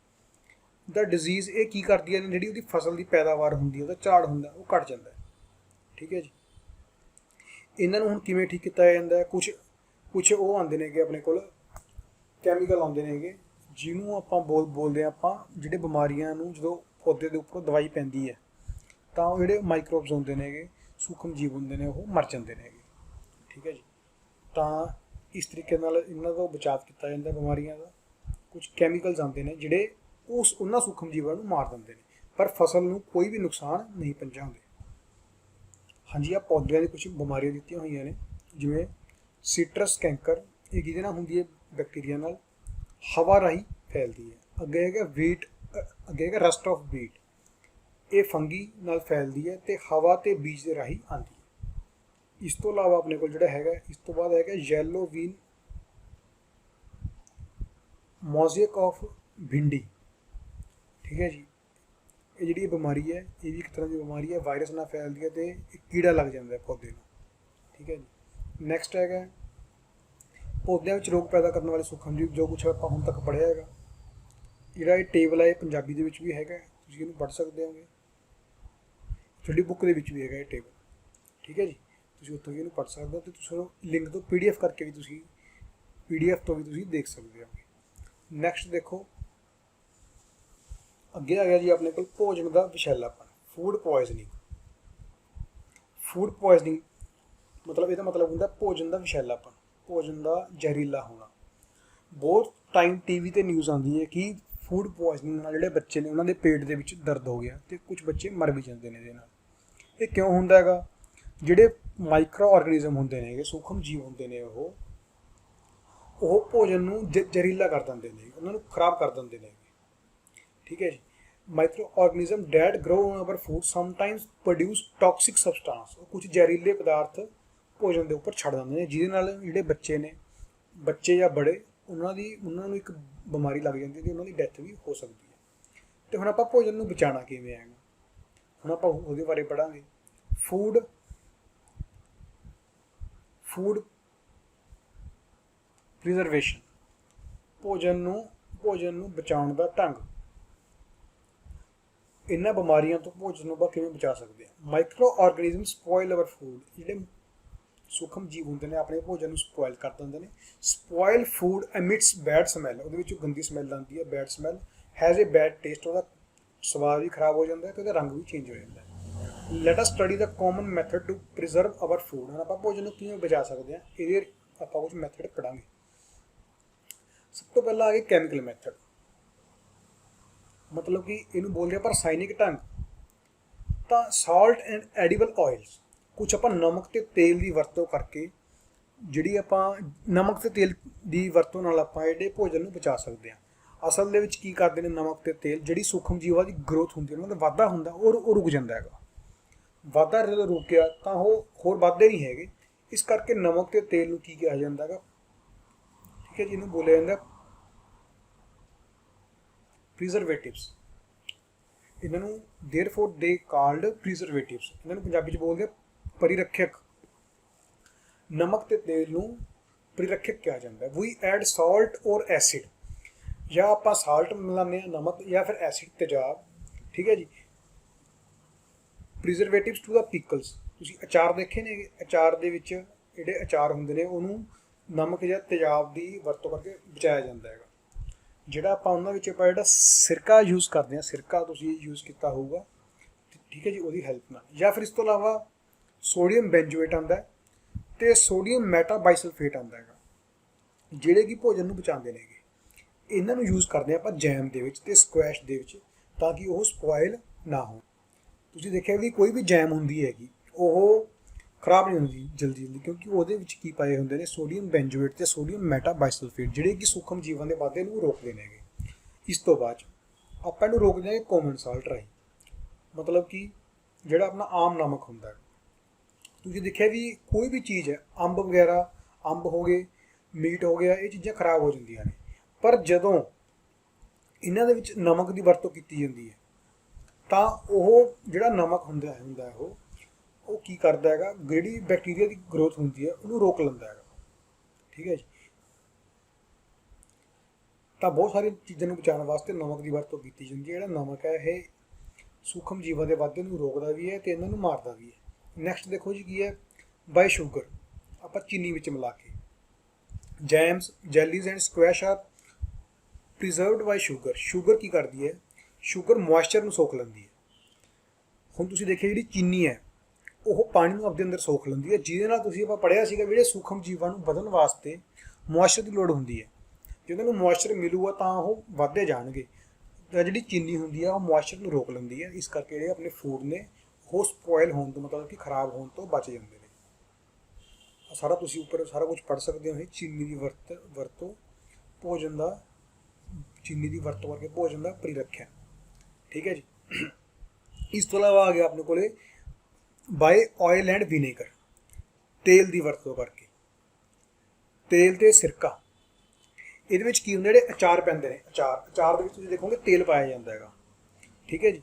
ਦਾ ਡਿਜ਼ੀਜ਼ ਇਹ ਕੀ ਕਰਦੀਆਂ ਨੇ, ਜਿਹੜੀ ਉਹਦੀ ਫਸਲ ਦੀ ਪੈਦਾਵਾਰ ਹੁੰਦੀ ਹੈ, ਉਹਦਾ ਝਾੜ ਹੁੰਦਾ ਉਹ ਘਟ ਜਾਂਦਾ ਹੈ, ਠੀਕ ਹੈ ਜੀ। ਇਹਨਾਂ ਨੂੰ ਹੁਣ ਕਿਵੇਂ ਠੀਕ ਕੀਤਾ ਜਾਂਦਾ? ਕੁਛ ਉਹ ਆਉਂਦੇ ਨੇਗੇ ਆਪਣੇ ਕੋਲ, ਕੈਮੀਕਲ ਆਉਂਦੇ ਨੇਗੇ, ਜਿਹਨੂੰ ਆਪਾਂ ਬੋਲਦੇ ਹਾਂ ਆਪਾਂ, ਜਿਹੜੇ ਬਿਮਾਰੀਆਂ ਨੂੰ ਜਦੋਂ ਪੌਦੇ ਦੇ ਉੱਪਰੋਂ ਦਵਾਈ ਪੈਂਦੀ ਹੈ ਤਾਂ ਉਹ ਜਿਹੜੇ ਮਾਈਕਰੋਬਸ ਹੁੰਦੇ ਨੇਗੇ, ਸੂਖਮ ਜੀਵ ਹੁੰਦੇ ਨੇ, ਉਹ ਮਰ ਜਾਂਦੇ ਨੇਗੇ। ਠੀਕ ਹੈ ਜੀ। ਤਾਂ ਇਸ ਤਰੀਕੇ ਨਾਲ ਇਹਨਾਂ ਤੋਂ ਬਚਾਅ ਕੀਤਾ ਜਾਂਦਾ ਬਿਮਾਰੀਆਂ ਦਾ। ਕੁਝ ਕੈਮੀਕਲਸ ਆਉਂਦੇ ਨੇ ਜਿਹੜੇ ਉਹਨਾਂ ਸੂਖਮ ਜੀਵਾਂ ਨੂੰ ਮਾਰ ਦਿੰਦੇ ਨੇ, ਪਰ ਫਸਲ ਨੂੰ ਕੋਈ ਵੀ ਨੁਕਸਾਨ ਨਹੀਂ ਪਹੁੰਚਾਉਂਦੇ। ਹਾਂਜੀ, ਆ ਪੌਦਿਆਂ ਦੀ ਕੁਝ ਬਿਮਾਰੀਆਂ ਦਿੱਤੀਆਂ ਹੋਈਆਂ ਨੇ, ਜਿਵੇਂ ਸਿਟਰਸ ਕੈਂਕਰ, ਇਹ ਕਿਹਦੇ ਨਾਲ ਹੁੰਦੀ ਹੈ? ਬੈਕਟੀਰੀਆ ਨਾਲ, ਹਵਾ ਰਾਹੀਂ ਫੈਲਦੀ ਹੈ। ਅੱਗੇ ਹੈਗਾ ਰਸਟ ਆਫ ਵੀਟ, ਇਹ ਫੰਗੀ ਨਾਲ ਫੈਲਦੀ ਹੈ ਤੇ ਹਵਾ ਤੇ ਬੀਜ ਦੇ ਰਾਹੀਂ ਆਉਂਦੀ ਹੈ। ਇਸ ਤੋਂ ਇਲਾਵਾ ਆਪਣੇ ਕੋਲ ਜਿਹੜਾ ਹੈਗਾ, ਇਸ ਤੋਂ ਬਾਅਦ ਹੈਗਾ ਯੈਲੋ ਵੀਨ ਮੋਜ਼ੇਕ ਆਫ ਭਿੰਡੀ। ਠੀਕ ਹੈ ਜੀ। ਇਹ ਜਿਹੜੀ ਬਿਮਾਰੀ ਹੈ, ਇਹ ਵੀ ਇੱਕ ਤਰ੍ਹਾਂ ਦੀ ਬਿਮਾਰੀ ਹੈ, ਵਾਇਰਸ ਨਾਲ ਫੈਲਦੀ ਹੈ ਤੇ ਕੀੜਾ ਲੱਗ ਜਾਂਦਾ ਹੈ ਪੌਦੇ ਨੂੰ। ਠੀਕ ਹੈ ਜੀ। ਨੈਕਸਟ ਹੈਗਾ ਪੌਦਿਆਂ ਵਿੱਚ ਰੋਗ ਪੈਦਾ ਕਰਨ ਵਾਲੇ ਸੂਖਮ ਜੀਵ, ਜੋ ਕੁਛ ਆਪਾਂ ਹੁਣ ਤੱਕ ਪੜ੍ਹਿਆ ਹੈਗਾ। ਜਿਹੜਾ ਇਹ ਟੇਬਲ ਹੈ, ਇਹ ਪੰਜਾਬੀ ਦੇ ਵਿੱਚ ਵੀ ਹੈਗਾ, ਤੁਸੀਂ ਇਹਨੂੰ ਪੜ੍ਹ ਸਕਦੇ ਹੋਗੇ। ਤੁਹਾਡੀ ਬੁੱਕ ਦੇ ਵਿੱਚ ਵੀ ਹੈਗਾ ਇਹ ਟੇਬਲ। ਠੀਕ ਹੈ ਜੀ। ਤੁਸੀਂ ਉੱਥੋਂ ਵੀ ਇਹਨੂੰ ਪੜ੍ਹ ਸਕਦੇ ਹੋ ਤੇ ਤੁਸੀਂ ਲਿੰਕ ਤੋਂ PDF ਕਰਕੇ ਵੀ ਤੁਸੀਂ PDF ਤੋਂ ਵੀ ਤੁਸੀਂ ਦੇਖ ਸਕਦੇ ਹੋਗੇ। ਨੈਕਸਟ ਦੇਖੋ, ਅੱਗੇ ਆ ਗਿਆ ਜੀ ਆਪਣੇ ਕੋਲ ਭੋਜਨ ਦਾ ਵਿਸ਼ੈਲਾਪਨ, ਫੂਡ ਪੋਇਜ਼ਨਿੰਗ। ਫੂਡ ਪੋਇਜ਼ਨਿੰਗ ਮਤਲਬ, ਇਹਦਾ ਮਤਲਬ ਹੁੰਦਾ ਭੋਜਨ ਦਾ ਵਿਸ਼ੈਲਾਪਨ, ਭੋਜਨ ਦਾ ਜ਼ਹਿਰੀਲਾ ਹੋਣਾ। ਬਹੁਤ ਟਾਈਮ TV ਤੇ ਨਿਊਜ਼ ਆਉਂਦੀ ਹੈ ਕਿ ਫੂਡ ਪੋਇਜ਼ਨਿੰਗ ਨਾਲ ਜਿਹੜੇ ਬੱਚੇ ਨੇ ਉਹਨਾਂ ਦੇ ਪੇਟ ਦੇ ਵਿੱਚ ਦਰਦ ਹੋ ਗਿਆ ਤੇ ਕੁਝ ਬੱਚੇ ਮਰ ਵੀ ਜਾਂਦੇ ਨੇ ਇਹਦੇ ਨਾਲ। ਇਹ ਕਿਉਂ ਹੁੰਦਾ ਹੈਗਾ? ਜਿਹੜੇ ਮਾਈਕਰੋ ਆਰਗੇਨਿਜ਼ਮ ਹੁੰਦੇ ਨੇ, ਸੂਖਮ ਜੀਵ ਹੁੰਦੇ ਨੇ, ਉਹ ਭੋਜਨ ਨੂੰ ਜ਼ਹਿਰੀਲਾ ਕਰ ਦਿੰਦੇ ਨੇ, ਉਹਨਾਂ ਨੂੰ ਖਰਾਬ ਕਰ ਦਿੰਦੇ ਨੇ। ਠੀਕ ਹੈ ਜੀ। Micro organism that grow on our food sometimes produce toxic substance, ਉਹ ਕੁਝ ਜ਼ਹਿਰੀਲੇ ਪਦਾਰਥ ਭੋਜਨ ਦੇ ਉੱਪਰ ਛੱਡ ਦਿੰਦੇ ਨੇ, ਜਿਹਦੇ ਨਾਲ ਜਿਹੜੇ ਬੱਚੇ ਨੇ, ਬੱਚੇ ਜਾਂ ਬੜੇ, ਉਹਨਾਂ ਨੂੰ ਇੱਕ ਬਿਮਾਰੀ ਲੱਗ ਜਾਂਦੀ ਹੈ ਤੇ ਉਹਨਾਂ ਦੀ ਡੈਥ ਵੀ ਹੋ ਸਕਦੀ ਹੈ। ਤੇ ਹੁਣ ਆਪਾਂ ਭੋਜਨ ਨੂੰ ਬਚਾਉਣਾ ਕਿਵੇਂ ਹੈਗਾ, ਹੁਣ ਆਪਾਂ ਉਹਦੇ ਬਾਰੇ ਪੜ੍ਹਾਂਗੇ। ਫੂਡ ਪ੍ਰੀਜ਼ਰਵੇਸ਼ਨ, ਭੋਜਨ ਨੂੰ ਬਚਾਉਣ ਦਾ ਢੰਗ। ਇਹਨਾਂ ਬਿਮਾਰੀਆਂ ਤੋਂ ਭੋਜਨ ਨੂੰ ਆਪਾਂ ਕਿਵੇਂ ਬਚਾ ਸਕਦੇ ਹਾਂ? ਮਾਈਕਰੋ ਆਰਗੇਨਿਜ਼ਮ ਸਪੋਇਲ ਅਵਰ ਫੂਡ, ਜਿਹੜੇ ਸੂਖਮ ਜੀਵ ਹੁੰਦੇ ਨੇ ਆਪਣੇ ਭੋਜਨ ਨੂੰ ਸਪੋਇਲ ਕਰ ਦਿੰਦੇ ਨੇ। Spoil food emits bad smell, ਉਹਦੇ ਵਿੱਚੋਂ ਗੰਦੀ ਸਮੈਲ ਆਉਂਦੀ ਹੈ, bad smell. Has a bad taste, ਉਹਦਾ ਸਵਾਦ ਵੀ ਖਰਾਬ ਹੋ ਜਾਂਦਾ ਹੈ ਤੇ ਉਹਦਾ ਰੰਗ ਵੀ ਚੇਂਜ ਹੋ ਜਾਂਦਾ ਹੈ। Let us study the common method to preserve our food. ਹੁਣ ਆਪਾਂ ਭੋਜਨ ਨੂੰ ਕਿਵੇਂ ਬਚਾ ਸਕਦੇ ਹਾਂ, ਇਹਦੇ ਆਪਾਂ ਕੁਝ ਮੈਥਡ ਪੜਾਂਗੇ। ਸਭ ਤੋਂ ਪਹਿਲਾਂ ਆ ਗਿਆ ਕੈਮੀਕਲ ਮੈਥਡ, ਮਤਲਬ ਕਿ ਇਹਨੂੰ ਬੋਲਦੇ ਆਪਾਂ ਰਸਾਇਣਿਕ ਢੰਗ। ਤਾਂ ਸਾਲਟ ਐਂਡ ਐਡੀਬਲ ਆਇਲਸ, ਕੁਛ ਆਪਾਂ ਨਮਕ ਤੇ ਤੇਲ ਦੀ ਵਰਤੋਂ ਕਰਕੇ, ਜਿਹੜੀ ਆਪਾਂ ਨਮਕ ਤੇ ਤੇਲ ਦੀ ਵਰਤੋਂ ਨਾਲ ਆਪਾਂ ਜਿਹੜੇ ਭੋਜਨ ਨੂੰ ਬਚਾ ਸਕਦੇ ਹਾਂ। ਅਸਲ ਦੇ ਵਿੱਚ ਕੀ ਕਰਦੇ ਨੇ ਨਮਕ ਤੇ ਤੇਲ, ਜਿਹੜੀ ਸੂਖਮ ਜੀਵਾਂ ਦੀ ਗਰੋਥ ਹੁੰਦੀ ਹੈ, ਉਹਨਾਂ ਦਾ ਵਾਧਾ ਹੁੰਦਾ, ਉਹ ਰੁਕ ਜਾਂਦਾ ਹੈਗਾ। ਵਾਧਾ ਜਦੋਂ ਰੁਕ ਗਿਆ ਤਾਂ ਉਹ ਹੋਰ ਵੱਧਦੇ ਨਹੀਂ ਹੈਗੇ। ਇਸ ਕਰਕੇ ਨਮਕ ਤੇ ਤੇਲ ਨੂੰ ਕੀ ਕਿਹਾ ਜਾਂਦਾ ਹੈਗਾ? ਠੀਕ ਹੈ ਜੀ, ਇਹਨੂੰ ਬੋਲਿਆ ਜਾਂਦਾ ਪ੍ਰੀਜ਼ਰਵੇਟਿਵਸ। ਇਹਨਾਂ ਨੂੰ ਦੇਅਰਫੋਰ ਦੇ ਕਾਲਡ ਪ੍ਰੀਜ਼ਰਵੇਟਿਵਸ, ਇਹਨਾਂ ਨੂੰ ਪੰਜਾਬੀ 'ਚ ਬੋਲਦੇ ਪਰਿਰੱਖਿਅਕ। ਨਮਕ ਤੇ ਤੇਲ ਨੂੰ ਪਰਿਰੱਖਿਅਕ ਕਿਹਾ ਜਾਂਦਾ ਹੈ। ਵੀ ਐਡ ਸਾਲਟ ਔਰ ਐਸਿਡ, ਜਾਂ ਆਪਾਂ ਸਾਲਟ ਮਿਲਾਉਂਦੇ ਹਾਂ, ਨਮਕ, ਜਾਂ ਫਿਰ ਐਸਿਡ, ਤੇਜ਼ਾਬ। ਠੀਕ ਹੈ ਜੀ। ਪ੍ਰੀਜ਼ਰਵੇਟਿਵਸ ਟੂ ਦਾ ਪਿਕਲਸ, ਤੁਸੀਂ ਅਚਾਰ ਦੇਖੇ ਨੇ, ਅਚਾਰ ਦੇ ਵਿੱਚ ਜਿਹੜੇ ਅਚਾਰ ਹੁੰਦੇ ਨੇ ਉਹਨੂੰ ਨਮਕ ਜਾਂ ਤੇਜ਼ਾਬ ਦੀ ਵਰਤੋਂ ਕਰਕੇ ਬਚਾਇਆ ਜਾਂਦਾ ਹੈਗਾ। ਜਿਹੜਾ ਆਪਾਂ ਉਹਨਾਂ ਵਿੱਚ ਆਪਾਂ ਜਿਹੜਾ ਸਿਰਕਾ ਯੂਜ਼ ਕਰਦੇ ਹਾਂ, ਸਿਰਕਾ ਤੁਸੀਂ ਯੂਜ਼ ਕੀਤਾ ਹੋਊਗਾ, ਠੀਕ ਹੈ ਜੀ, ਉਹਦੀ ਹੈਲਪ ਨਾਲ। ਜਾਂ ਫਿਰ ਇਸ ਤੋਂ ਇਲਾਵਾ ਸੋਡੀਅਮ ਬੈਂਜੋਏਟ ਆਉਂਦਾ ਤੇ ਸੋਡੀਅਮ ਮੈਟਾਬਾਈਸਲਫੇਟ ਆਉਂਦਾ ਹੈਗਾ, ਜਿਹੜੇ ਕਿ ਭੋਜਨ ਨੂੰ ਬਚਾਉਂਦੇ ਨੇਗੇ। ਇਹਨਾਂ ਨੂੰ ਯੂਜ਼ ਕਰਦੇ ਆਪਾਂ ਜੈਮ ਦੇ ਵਿੱਚ ਤੇ ਸਕੁਐਸ਼ ਦੇ ਵਿੱਚ, ਤਾਂ ਕਿ ਉਹ ਸਪੋਇਲ ਨਾ ਹੋਣ। ਤੁਸੀਂ ਦੇਖਿਆ ਵੀ ਕੋਈ ਵੀ ਜੈਮ ਹੁੰਦੀ ਹੈਗੀ ਉਹ ਖਰਾਬ ਨਹੀਂ ਹੁੰਦੀ ਜਲਦੀ, ਕਿਉਂਕਿ ਉਹਦੇ ਵਿੱਚ ਕੀ ਪਾਏ ਹੁੰਦੇ ਨੇ? ਸੋਡੀਅਮ ਬੈਂਜੋਏਟ ਤੇ ਸੋਡੀਅਮ ਮੈਟਾਬਾਈਸਲਫੇਟ, ਜਿਹੜੇ ਕਿ ਸੂਖਮ ਜੀਵਾਂ ਦੇ ਵਾਧੇ ਨੂੰ ਰੋਕਦੇ ਨੇਗੇ। ਇਸ ਤੋਂ ਬਾਅਦ ਆਪਾਂ ਇਹਨੂੰ ਰੋਕਦੇ ਹਾਂ ਕਾਮਨ ਸਾਲਟ ਰਾਹੀਂ, ਮਤਲਬ ਕਿ ਜਿਹੜਾ ਆਪਣਾ ਆਮ ਨਮਕ ਹੁੰਦਾ। ਤੁਸੀਂ ਦੇਖਿਆ ਵੀ ਕੋਈ ਵੀ ਚੀਜ਼ ਹੈ, ਅੰਬ ਵਗੈਰਾ, ਅੰਬ ਹੋ ਗਏ, ਮੀਟ ਹੋ ਗਿਆ, ਇਹ ਚੀਜ਼ਾਂ ਖਰਾਬ ਹੋ ਜਾਂਦੀਆਂ ਨੇ, ਪਰ ਜਦੋਂ ਇਹਨਾਂ ਦੇ ਵਿੱਚ ਨਮਕ ਦੀ ਵਰਤੋਂ ਕੀਤੀ ਜਾਂਦੀ ਹੈ ਤਾਂ ਉਹ ਜਿਹੜਾ ਨਮਕ ਹੁੰਦਾ ਉਹ ਕੀ ਕਰਦਾ ਹੈਗਾ? ਜਿਹੜੀ ਬੈਕਟੀਰੀਆ ਦੀ ਗਰੋਥ ਹੁੰਦੀ ਹੈ ਉਹਨੂੰ ਰੋਕ ਲੈਂਦਾ ਹੈਗਾ। ਠੀਕ ਹੈ ਜੀ। ਤਾਂ ਬਹੁਤ ਸਾਰੀਆਂ ਚੀਜ਼ਾਂ ਨੂੰ ਬਚਾਉਣ ਵਾਸਤੇ ਨਮਕ ਦੀ ਵਰਤੋਂ ਕੀਤੀ ਜਾਂਦੀ ਹੈ। ਜਿਹੜਾ ਨਮਕ ਹੈ ਇਹ ਸੂਖਮ ਜੀਵਾਂ ਦੇ ਵਾਧੇ ਨੂੰ ਰੋਕਦਾ ਵੀ ਹੈ ਤੇ ਇਹਨਾਂ ਨੂੰ ਮਾਰਦਾ ਵੀ ਹੈ। ਨੈਕਸਟ ਦੇਖੋ ਜੀ ਕੀ ਹੈ? ਬਾਈ ਸ਼ੂਗਰ, ਆਪਾਂ ਚੀਨੀ ਵਿੱਚ ਮਿਲਾ ਕੇ। Jams, jellies and squash are preserved by sugar. Sugar ਕੀ ਕਰਦੀ ਹੈ? ਸ਼ੂਗਰ ਮੋਇਸਚਰ ਨੂੰ ਸੋਖ ਲੈਂਦੀ ਹੈ। ਹੁਣ ਤੁਸੀਂ ਦੇਖਿਆ ਜਿਹੜੀ ਚੀਨੀ ਹੈ ਉਹ ਪਾਣੀ ਨੂੰ ਆਪਣੇ ਅੰਦਰ ਸੋਖ ਲੈਂਦੀ ਹੈ, ਜਿਹਦੇ ਨਾਲ ਤੁਸੀਂ ਆਪਾਂ ਪੜ੍ਹਿਆ ਸੀਗਾ ਜਿਹੜੇ ਸੂਖਮ ਜੀਵਾਂ ਨੂੰ ਵਧਣ ਵਾਸਤੇ ਮੋਇਸਚਰ ਦੀ ਲੋੜ ਹੁੰਦੀ ਹੈ। ਜੇ ਉਹਨਾਂ ਨੂੰ ਮੋਇਸਚਰ ਮਿਲੂਗਾ ਤਾਂ ਉਹ ਵੱਧਦੇ ਜਾਣਗੇ। ਤਾਂ ਜਿਹੜੀ ਚੀਨੀ ਹੁੰਦੀ ਆ ਉਹ ਮੋਇਸਚਰ ਨੂੰ ਰੋਕ ਲੈਂਦੀ ਹੈ, ਇਸ ਕਰਕੇ ਜਿਹੜੇ ਆਪਣੇ ਫੂਡ ਨੇ ਉਹ ਸਪੋਇਲ ਹੋਣ ਤੋਂ ਮਤਲਬ ਕਿ ਖਰਾਬ ਹੋਣ ਤੋਂ ਬਚ ਜਾਂਦੇ ਨੇ। ਸਾਰਾ ਤੁਸੀਂ ਉੱਪਰ ਸਾਰਾ ਕੁਝ ਪੜ੍ਹ ਸਕਦੇ ਹੋ। ਚੀਨੀ ਦੀ ਵਰਤੋਂ ਭੋਜਨ ਦਾ ਚੀਨੀ ਦੀ ਵਰਤੋਂ ਕਰਕੇ ਭੋਜਨ ਦਾ ਪਰਿਰੱਖਿਆ। ਠੀਕ ਹੈ ਜੀ। ਇਸ ਤੋਂ ਇਲਾਵਾ ਆ ਗਿਆ ਆਪਣੇ ਕੋਲੇ ਬਾਏ ਆਇਲ ਐਂਡ ਵਿਨੇਗਰ, ਤੇਲ ਦੀ ਵਰਤੋਂ ਕਰਕੇ। ਤੇਲ ਤੇ ਸਿਰਕਾ, ਇਹਦੇ ਵਿੱਚ ਕੀ ਹੁੰਦਾ, ਜਿਹੜੇ ਅਚਾਰ ਪੈਂਦੇ ਨੇ, ਅਚਾਰ ਦੇ ਵਿੱਚ ਤੁਸੀਂ ਦੇਖੋਗੇ ਤੇਲ ਪਾਇਆ ਜਾਂਦਾ ਹੈਗਾ। ਠੀਕ ਹੈ ਜੀ।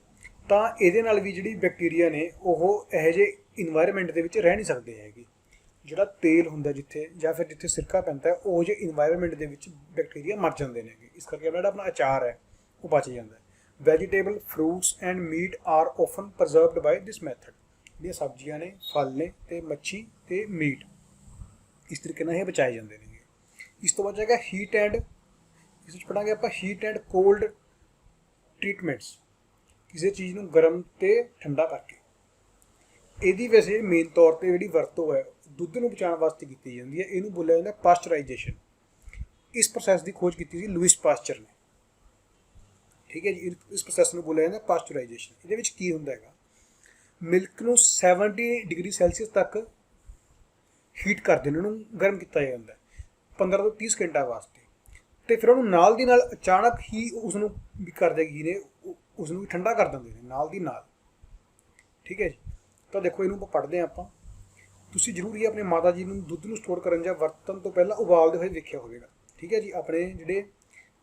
ਤਾਂ ਇਹਦੇ ਨਾਲ ਵੀ ਜਿਹੜੀ ਬੈਕਟੀਰੀਆ ਨੇ ਉਹ ਇਹੋ ਜਿਹੇ ਇਨਵਾਇਰਮੈਂਟ ਦੇ ਵਿੱਚ ਰਹਿ ਨਹੀਂ ਸਕਦੇ ਹੈਗੇ। ਜਿਹੜਾ ਤੇਲ ਹੁੰਦਾ ਜਿੱਥੇ ਜਾਂ ਫਿਰ ਜਿੱਥੇ ਸਿਰਕਾ ਪੈਂਦਾ ਉਹ ਜਿਹੇ ਇਨਵਾਇਰਮੈਂਟ ਦੇ ਵਿੱਚ ਬੈਕਟੀਰੀਆ ਮਰ ਜਾਂਦੇ ਨੇ। ਇਸ ਕਰਕੇ ਜਿਹੜਾ ਆਪਣਾ ਅਚਾਰ ਹੈ ਉਹ ਬਚ ਜਾਂਦਾ। Vegetable, fruits and meat are often preserved by this method. ਜਿਹੜੀਆਂ ਸਬਜ਼ੀਆਂ ਨੇ, ਫਲ ਨੇ ਅਤੇ ਮੱਛੀ ਅਤੇ ਮੀਟ, ਇਸ ਤਰੀਕੇ ਨਾਲ ਇਹ ਬਚਾਏ ਜਾਂਦੇ ਨੇ। ਇਸ ਤੋਂ ਬਾਅਦ ਹੈਗਾ ਹੀਟ ਐਂਡ, ਇਸ ਵਿੱਚ ਪੜ੍ਹਾਂਗੇ ਆਪਾਂ ਹੀਟ ਐਂਡ ਕੋਲਡ ਟ੍ਰੀਟਮੈਂਟਸ, ਕਿਸੇ ਚੀਜ਼ ਨੂੰ ਗਰਮ ਅਤੇ ਠੰਡਾ ਕਰਕੇ। ਇਹਦੀ ਵੈਸੇ ਮੇਨ ਤੌਰ 'ਤੇ ਜਿਹੜੀ ਵਰਤੋਂ ਹੈ ਦੁੱਧ ਨੂੰ ਬਚਾਉਣ ਵਾਸਤੇ ਕੀਤੀ ਜਾਂਦੀ ਹੈ। ਇਹਨੂੰ ਬੋਲਿਆ ਜਾਂਦਾ ਪਾਸਚਰਾਈਜੇਸ਼ਨ। ਇਸ ਪ੍ਰੋਸੈਸ ਦੀ ਖੋਜ ਕੀਤੀ ਸੀ ਲੂਇਸ ਪਾਸਚਰ ਨੇ। ਠੀਕ ਹੈ ਜੀ। ਇਸ ਪ੍ਰੋਸੈਸ ਨੂੰ ਬੋਲਿਆ ਜਾਂਦਾ ਪਾਸਚਰਾਈਜੇਸ਼ਨ। ਇਹਦੇ ਵਿੱਚ ਕੀ ਹੁੰਦਾ ਹੈਗਾ, ਮਿਲਕ ਨੂੰ 70 ਡਿਗਰੀ ਸੈਲਸੀਅਸ ਤੱਕ ਹੀਟ ਕਰਦੇ ਨੇ, ਉਹਨੂੰ ਗਰਮ ਕੀਤਾ ਜਾਂਦਾ 15 ਤੋਂ 30 ਘੰਟਾ ਵਾਸਤੇ, ਅਤੇ ਫਿਰ ਉਹਨੂੰ ਨਾਲ ਦੀ ਨਾਲ ਅਚਾਨਕ ਹੀ ਉਸਨੂੰ ਵੀ ਕਰਦੇ ਕੀ ਨੇ, ਉਸਨੂੰ ਵੀ ਠੰਡਾ ਕਰ ਦਿੰਦੇ ਨੇ ਨਾਲ ਦੀ ਨਾਲ। ਠੀਕ ਹੈ ਜੀ। ਤਾਂ ਦੇਖੋ ਇਹਨੂੰ ਆਪਾਂ ਪੜ੍ਹਦੇ ਹਾਂ ਆਪਾਂ। ਤੁਸੀਂ ਜ਼ਰੂਰ ਹੀ ਆਪਣੇ ਮਾਤਾ ਜੀ ਨੂੰ ਦੁੱਧ ਨੂੰ ਸਟੋਰ ਕਰਨ ਜਾਂ ਵਰਤਣ ਤੋਂ ਪਹਿਲਾਂ ਉਬਾਲਦੇ ਹੋਏ ਦੇਖਿਆ ਹੋਵੇਗਾ। ਠੀਕ ਹੈ ਜੀ। ਆਪਣੇ ਜਿਹੜੇ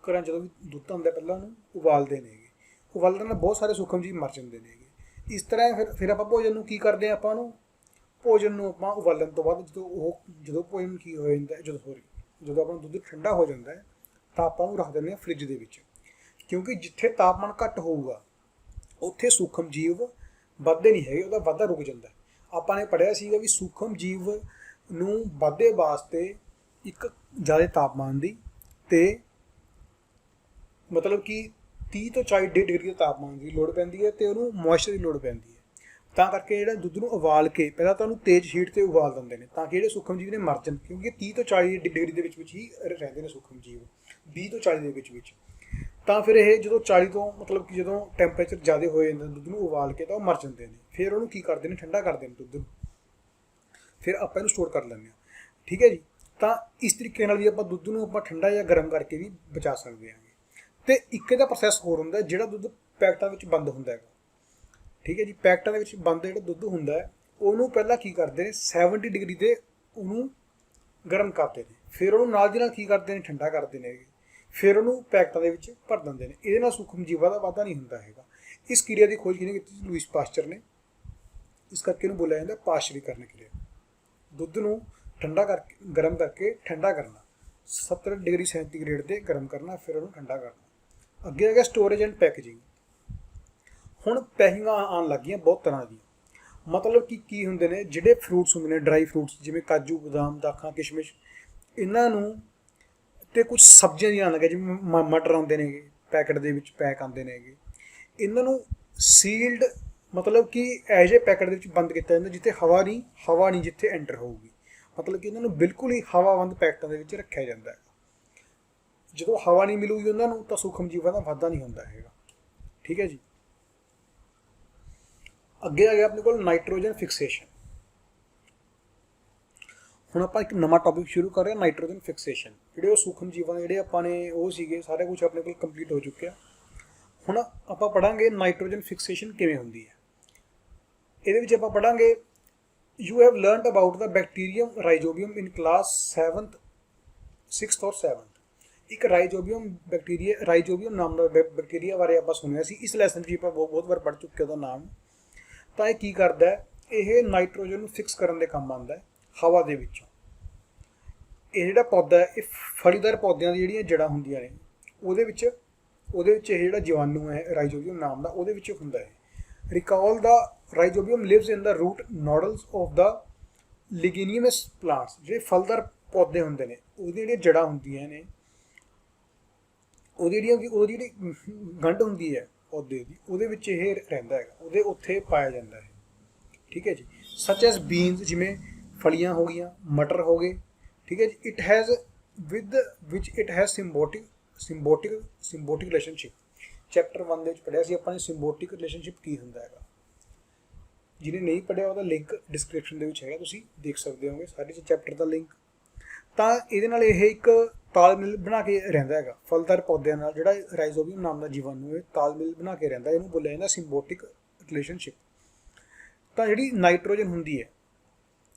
ਘਰਾਂ ਜਦੋਂ ਵੀ ਦੁੱਧ ਆਉਂਦਾ ਪਹਿਲਾਂ ਉਹਨੂੰ ਉਬਾਲਦੇ ਨੇਗੇ। ਉਬਾਲਣ ਨਾਲ ਬਹੁਤ ਸਾਰੇ ਸੂਖਮ ਜੀਵ ਮਰ ਜਾਂਦੇ ਨੇਗੇ। ਇਸ ਤਰ੍ਹਾਂ ਫਿਰ ਆਪਾਂ ਭੋਜਨ ਨੂੰ ਕੀ ਕਰਦੇ ਹਾਂ, ਭੋਜਨ ਨੂੰ ਆਪਾਂ ਉਬਾਲਣ ਤੋਂ ਬਾਅਦ ਜਦੋਂ ਭੋਜਨ ਕੀ ਹੋ ਜਾਂਦਾ, ਜਦੋਂ ਆਪਣਾ ਦੁੱਧ ਠੰਡਾ ਹੋ ਜਾਂਦਾ ਹੈ ਤਾਂ ਆਪਾਂ ਉਹਨੂੰ ਰੱਖ ਦਿੰਦੇ ਹਾਂ ਫਰਿੱਜ ਦੇ ਵਿੱਚ, ਕਿਉਂਕਿ ਜਿੱਥੇ ਤਾਪਮਾਨ ਘੱਟ ਹੋਊਗਾ ਉੱਥੇ ਸੂਖਮ ਜੀਵ ਵੱਧਦੇ ਨਹੀਂ ਹੈਗੇ, ਉਹਦਾ ਵਾਧਾ ਰੁਕ ਜਾਂਦਾ। ਆਪਾਂ ਨੇ ਪੜ੍ਹਿਆ ਸੀਗਾ ਵੀ ਸੂਖਮ ਜੀਵ ਨੂੰ ਵਾਧੇ ਵਾਸਤੇ ਇੱਕ ਜ਼ਿਆਦਾ ਤਾਪਮਾਨ ਦੀ ਅਤੇ ਮਤਲਬ ਕਿ 30 ਤੋਂ 40 ਡਿਗਰੀ ਦੇ ਤਾਪਮਾਨ ਦੀ ਲੋੜ ਪੈਂਦੀ ਹੈ ਅਤੇ ਉਹਨੂੰ ਮੋਇਸਚਰ ਦੀ ਲੋੜ ਪੈਂਦੀ ਹੈ। ਤਾਂ ਕਰਕੇ ਜਿਹੜਾ ਦੁੱਧ ਨੂੰ ਉਬਾਲ ਕੇ ਪਹਿਲਾਂ ਤਾਂ ਉਹਨੂੰ ਤੇਜ਼ ਹੀਟ 'ਤੇ ਉਬਾਲ ਦਿੰਦੇ ਨੇ ਤਾਂ ਕਿ ਜਿਹੜੇ ਸੂਖਮ ਜੀਵ ਨੇ ਮਰ ਜਾਣ, ਕਿਉਂਕਿ 30 ਤੋਂ 40 ਡਿਗਰੀ ਦੇ ਵਿੱਚ ਹੀ ਰਹਿੰਦੇ ਨੇ ਸੂਖਮ ਜੀਵ, 20 ਤੋਂ 40 ਦੇ ਵਿੱਚ। ਤਾਂ ਫਿਰ ਇਹ ਜਦੋਂ 40 ਤੋਂ ਮਤਲਬ ਕਿ ਜਦੋਂ ਟੈਂਪਰੇਚਰ ਜ਼ਿਆਦਾ ਹੋ ਜਾਂਦਾ ਦੁੱਧ ਨੂੰ ਉਬਾਲ ਕੇ ਤਾਂ ਉਹ ਮਰ ਜਾਂਦੇ ਨੇ। ਫਿਰ ਉਹਨੂੰ ਕੀ ਕਰਦੇ ਨੇ, ਠੰਡਾ ਕਰਦੇ ਨੇ ਦੁੱਧ ਨੂੰ, ਫਿਰ ਆਪਾਂ ਇਹਨੂੰ ਸਟੋਰ ਕਰ ਲੈਂਦੇ ਹਾਂ। ਠੀਕ ਹੈ ਜੀ। ਤਾਂ ਇਸ ਤਰੀਕੇ ਨਾਲ ਵੀ ਆਪਾਂ ਦੁੱਧ ਨੂੰ ਆਪਾਂ ਠੰਡਾ ਜਾਂ ਗਰਮ ਕਰਕੇ ਵੀ ਬਚਾ ਸਕਦੇ ਹਾਂ। ਅਤੇ ਇੱਕ ਇਹਦਾ ਪ੍ਰੋਸੈਸ ਹੋਰ ਹੁੰਦਾ, ਜਿਹੜਾ ਦੁੱਧ ਪੈਕਟਾਂ ਵਿੱਚ ਬੰਦ ਹੁੰਦਾ ਹੈਗਾ। ਠੀਕ ਹੈ ਜੀ। ਪੈਕਟਾਂ ਦੇ ਵਿੱਚ ਬੰਦ ਜਿਹੜਾ ਦੁੱਧ ਹੁੰਦਾ ਹੈ ਉਹਨੂੰ ਪਹਿਲਾਂ ਕੀ ਕਰਦੇ ਨੇ, 70 ਡਿਗਰੀ 'ਤੇ ਉਹਨੂੰ ਗਰਮ ਕਰਦੇ ਨੇ, ਫਿਰ ਉਹਨੂੰ ਨਾਲ ਦੀ ਨਾਲ ਕੀ ਕਰਦੇ ਨੇ, ਠੰਡਾ ਕਰਦੇ ਨੇ, ਫਿਰ ਉਹਨੂੰ ਪੈਕਟਾਂ ਦੇ ਵਿੱਚ ਭਰ ਦਿੰਦੇ ਨੇ। ਇਹਦੇ ਨਾਲ ਸੂਖਮ ਜੀਵਾਂ ਦਾ ਵਾਧਾ ਨਹੀਂ ਹੁੰਦਾ ਹੈਗਾ। ਇਸ ਕਿਰਿਆ ਦੀ ਖੋਜ ਕਿਹਨੇ ਕੀਤੀ, ਲੂਇਸ ਪਾਸਚਰ ਨੇ। ਇਸ ਕਰਕੇ ਇਹਨੂੰ ਬੋਲਿਆ ਜਾਂਦਾ ਪਾਸਚਰੀਕਰਨ ਕਿਰਿਆ। ਦੁੱਧ ਨੂੰ ਗਰਮ ਕਰਕੇ ਠੰਡਾ ਕਰਨਾ, 70 ਡਿਗਰੀ ਸੈਂਟੀਗ੍ਰੇਡ 'ਤੇ ਗਰਮ ਕਰਨਾ, ਫਿਰ ਉਹਨੂੰ ਠੰਡਾ ਕਰਨਾ। ਅੱਗੇ ਆ ਗਿਆ ਸਟੋਰੇਜ ਐਂਡ ਪੈਕੇਜਿੰਗ। ਹੁਣ ਪੈਕਿੰਗਾਂ ਆਉਣ ਲੱਗ ਗਈਆਂ ਬਹੁਤ ਤਰ੍ਹਾਂ ਦੀਆਂ। ਮਤਲਬ ਕਿ ਕੀ ਹੁੰਦੇ ਨੇ, ਜਿਹੜੇ ਫਰੂਟਸ ਹੁੰਦੇ ਨੇ ਡਰਾਈ ਫਰੂਟਸ ਜਿਵੇਂ ਕਾਜੂ, ਬਦਾਮ, ਦਾਖਾਂ, ਕਿਸ਼ਮਿਸ਼, ਇਹਨਾਂ ਨੂੰ ਅਤੇ ਕੁਛ ਸਬਜ਼ੀਆਂ ਦੀਆਂ ਆਉਣ ਲੱਗੀਆਂ ਜਿਵੇਂ ਮਟਰ ਆਉਂਦੇ ਨੇਗੇ ਪੈਕਟ ਦੇ ਵਿੱਚ ਪੈਕ ਆਉਂਦੇ ਨੇਗੇ। ਇਹਨਾਂ ਨੂੰ ਸੀਲਡ ਮਤਲਬ ਕਿ ਇਹੋ ਜਿਹੇ ਪੈਕਟ ਦੇ ਵਿੱਚ ਬੰਦ ਕੀਤਾ ਜਾਂਦਾ ਜਿੱਥੇ ਹਵਾ ਨਹੀਂ ਜਿੱਥੇ ਐਂਟਰ ਹੋਊਗੀ। ਮਤਲਬ ਕਿ ਇਹਨਾਂ ਨੂੰ ਬਿਲਕੁਲ ਹੀ ਹਵਾਬੰਦ ਪੈਕਟਾਂ ਦੇ ਵਿੱਚ ਰੱਖਿਆ ਜਾਂਦਾ ਹੈ। ਜਦੋਂ ਹਵਾ ਨਹੀਂ ਮਿਲੂਗੀ ਉਹਨਾਂ ਨੂੰ ਤਾਂ ਸੂਖਮ ਜੀਵਾਂ ਦਾ ਵਾਧਾ ਨਹੀਂ ਹੁੰਦਾ ਹੈਗਾ। ਠੀਕ ਹੈ ਜੀ। ਅੱਗੇ ਆ ਗਿਆ ਆਪਣੇ ਕੋਲ ਨਾਈਟ੍ਰੋਜਨ ਫਿਕਸੇਸ਼ਨ। ਹੁਣ ਆਪਾਂ ਇੱਕ ਨਵਾਂ ਟੌਪਿਕ ਸ਼ੁਰੂ ਕਰ ਰਹੇ ਹਾਂ, ਨਾਈਟ੍ਰੋਜਨ ਫਿਕਸੇਸ਼ਨ। ਜਿਹੜੇ ਉਹ ਸੂਖਮ ਜੀਵਾਂ ਦੇ ਜਿਹੜੇ ਆਪਾਂ ਨੇ ਉਹ ਸੀਗੇ ਸਾਰਾ ਕੁਝ ਆਪਣੇ ਕੋਲ ਕੰਪਲੀਟ ਹੋ ਚੁੱਕਿਆ। ਹੁਣ ਆਪਾਂ ਪੜ੍ਹਾਂਗੇ ਨਾਈਟ੍ਰੋਜਨ ਫਿਕਸੇਸ਼ਨ ਕਿਵੇਂ ਹੁੰਦੀ ਹੈ। ਇਹਦੇ ਵਿੱਚ ਆਪਾਂ ਪੜ੍ਹਾਂਗੇ you have learned about the bacterium rhizobium in class 6th or 7th। ਇੱਕ ਰਾਈਜ਼ੋਬੀਅਮ ਨਾਮ ਦਾ ਬੈਕਟੀਰੀਆ ਬਾਰੇ ਆਪਾਂ ਸੁਣਿਆ ਸੀ। ਇਸ ਲੈਸਨ 'ਚ ਆਪਾਂ ਬਹੁਤ ਵਾਰ ਪੜ੍ਹ ਚੁੱਕੇ ਉਹਦਾ ਨਾਮ। ਤਾਂ ਇਹ ਕੀ ਕਰਦਾ ਹੈ, ਇਹ ਨਾਈਟ੍ਰੋਜਨ ਨੂੰ ਫਿਕਸ ਕਰਨ ਦੇ ਕੰਮ ਆਉਂਦਾ ਹੈ ਹਵਾ ਦੇ ਵਿੱਚੋਂ। ਇਹ ਜਿਹੜਾ ਪੌਦਾ ਹੈ ਇਹ ਫਲੀਦਾਰ ਪੌਦਿਆਂ ਦੀ ਜਿਹੜੀਆਂ ਜੜ੍ਹਾਂ ਹੁੰਦੀਆਂ ਨੇ ਉਹਦੇ ਵਿੱਚ ਇਹ ਜਿਹੜਾ ਜੀਵਾਣੂ ਹੈ ਰਾਈਜ਼ੋਬੀਅਮ ਨਾਮ ਦਾ ਉਹਦੇ ਵਿੱਚ ਹੁੰਦਾ ਹੈ। Recall the rhizobium lives in the root nodules of the leguminous plants. ਜਿਹੜੇ ਫਲਦਾਰ ਪੌਦੇ ਹੁੰਦੇ ਨੇ ਉਹਦੀਆਂ ਜਿਹੜੀਆਂ ਜੜ੍ਹਾਂ ਹੁੰਦੀਆਂ ਨੇ ਉਹਦੀ ਜਿਹੜੀ ਗੰਢ ਹੁੰਦੀ ਹੈ ਪੌਦੇ ਦੀ, ਉਹਦੇ ਵਿੱਚ ਇਹ ਰਹਿੰਦਾ ਹੈਗਾ, ਉਹਦੇ ਉੱਥੇ ਪਾਇਆ ਜਾਂਦਾ ਹੈ। ਠੀਕ ਹੈ ਜੀ। ਸੱਚ ਐਸ ਬੀਨਸ, ਜਿਵੇਂ ਫਲੀਆਂ ਹੋ ਗਈਆਂ, ਮਟਰ ਹੋ ਗਏ। ਠੀਕ ਹੈ ਜੀ। It has with which it has symbiotic relationship. Chapter 1 ਦੇ ਵਿੱਚ ਪੜ੍ਹਿਆ ਸੀ ਆਪਾਂ ਨੇ ਸਿੰਬੋਟਿਕ ਰਿਲੇਸ਼ਨਸ਼ਿਪ ਕੀ ਹੁੰਦਾ ਹੈਗਾ। ਜਿਹਨੇ ਨਹੀਂ ਪੜ੍ਹਿਆ ਉਹਦਾ ਲਿੰਕ ਡਿਸਕ੍ਰਿਪਸ਼ਨ ਦੇ ਵਿੱਚ ਹੈਗਾ, ਤੁਸੀਂ ਦੇਖ ਸਕਦੇ ਹੋਗੇ ਸਾਰੇ ਚੈਪਟਰ ਦਾ ਲਿੰਕ। ਤਾਂ ਇਹਦੇ ਨਾਲ ਇਹ ਇੱਕ ਤਾਲਮੇਲ ਬਣਾ ਕੇ ਰਹਿੰਦਾ ਹੈਗਾ ਫਲਦਾਰ ਪੌਦਿਆਂ ਨਾਲ, ਜਿਹੜਾ ਰਾਈਜ਼ੋਬੀਅਮ ਨਾਮ ਦਾ ਜੀਵਾਣੂ ਇਹ ਤਾਲਮੇਲ ਬਣਾ ਕੇ ਰਹਿੰਦਾ, ਇਹਨੂੰ ਬੋਲਿਆ ਜਾਂਦਾ ਸਿੰਬੋਟਿਕ ਰਿਲੇਸ਼ਨਸ਼ਿਪ। ਤਾਂ ਜਿਹੜੀ ਨਾਈਟ੍ਰੋਜਨ ਹੁੰਦੀ ਹੈ,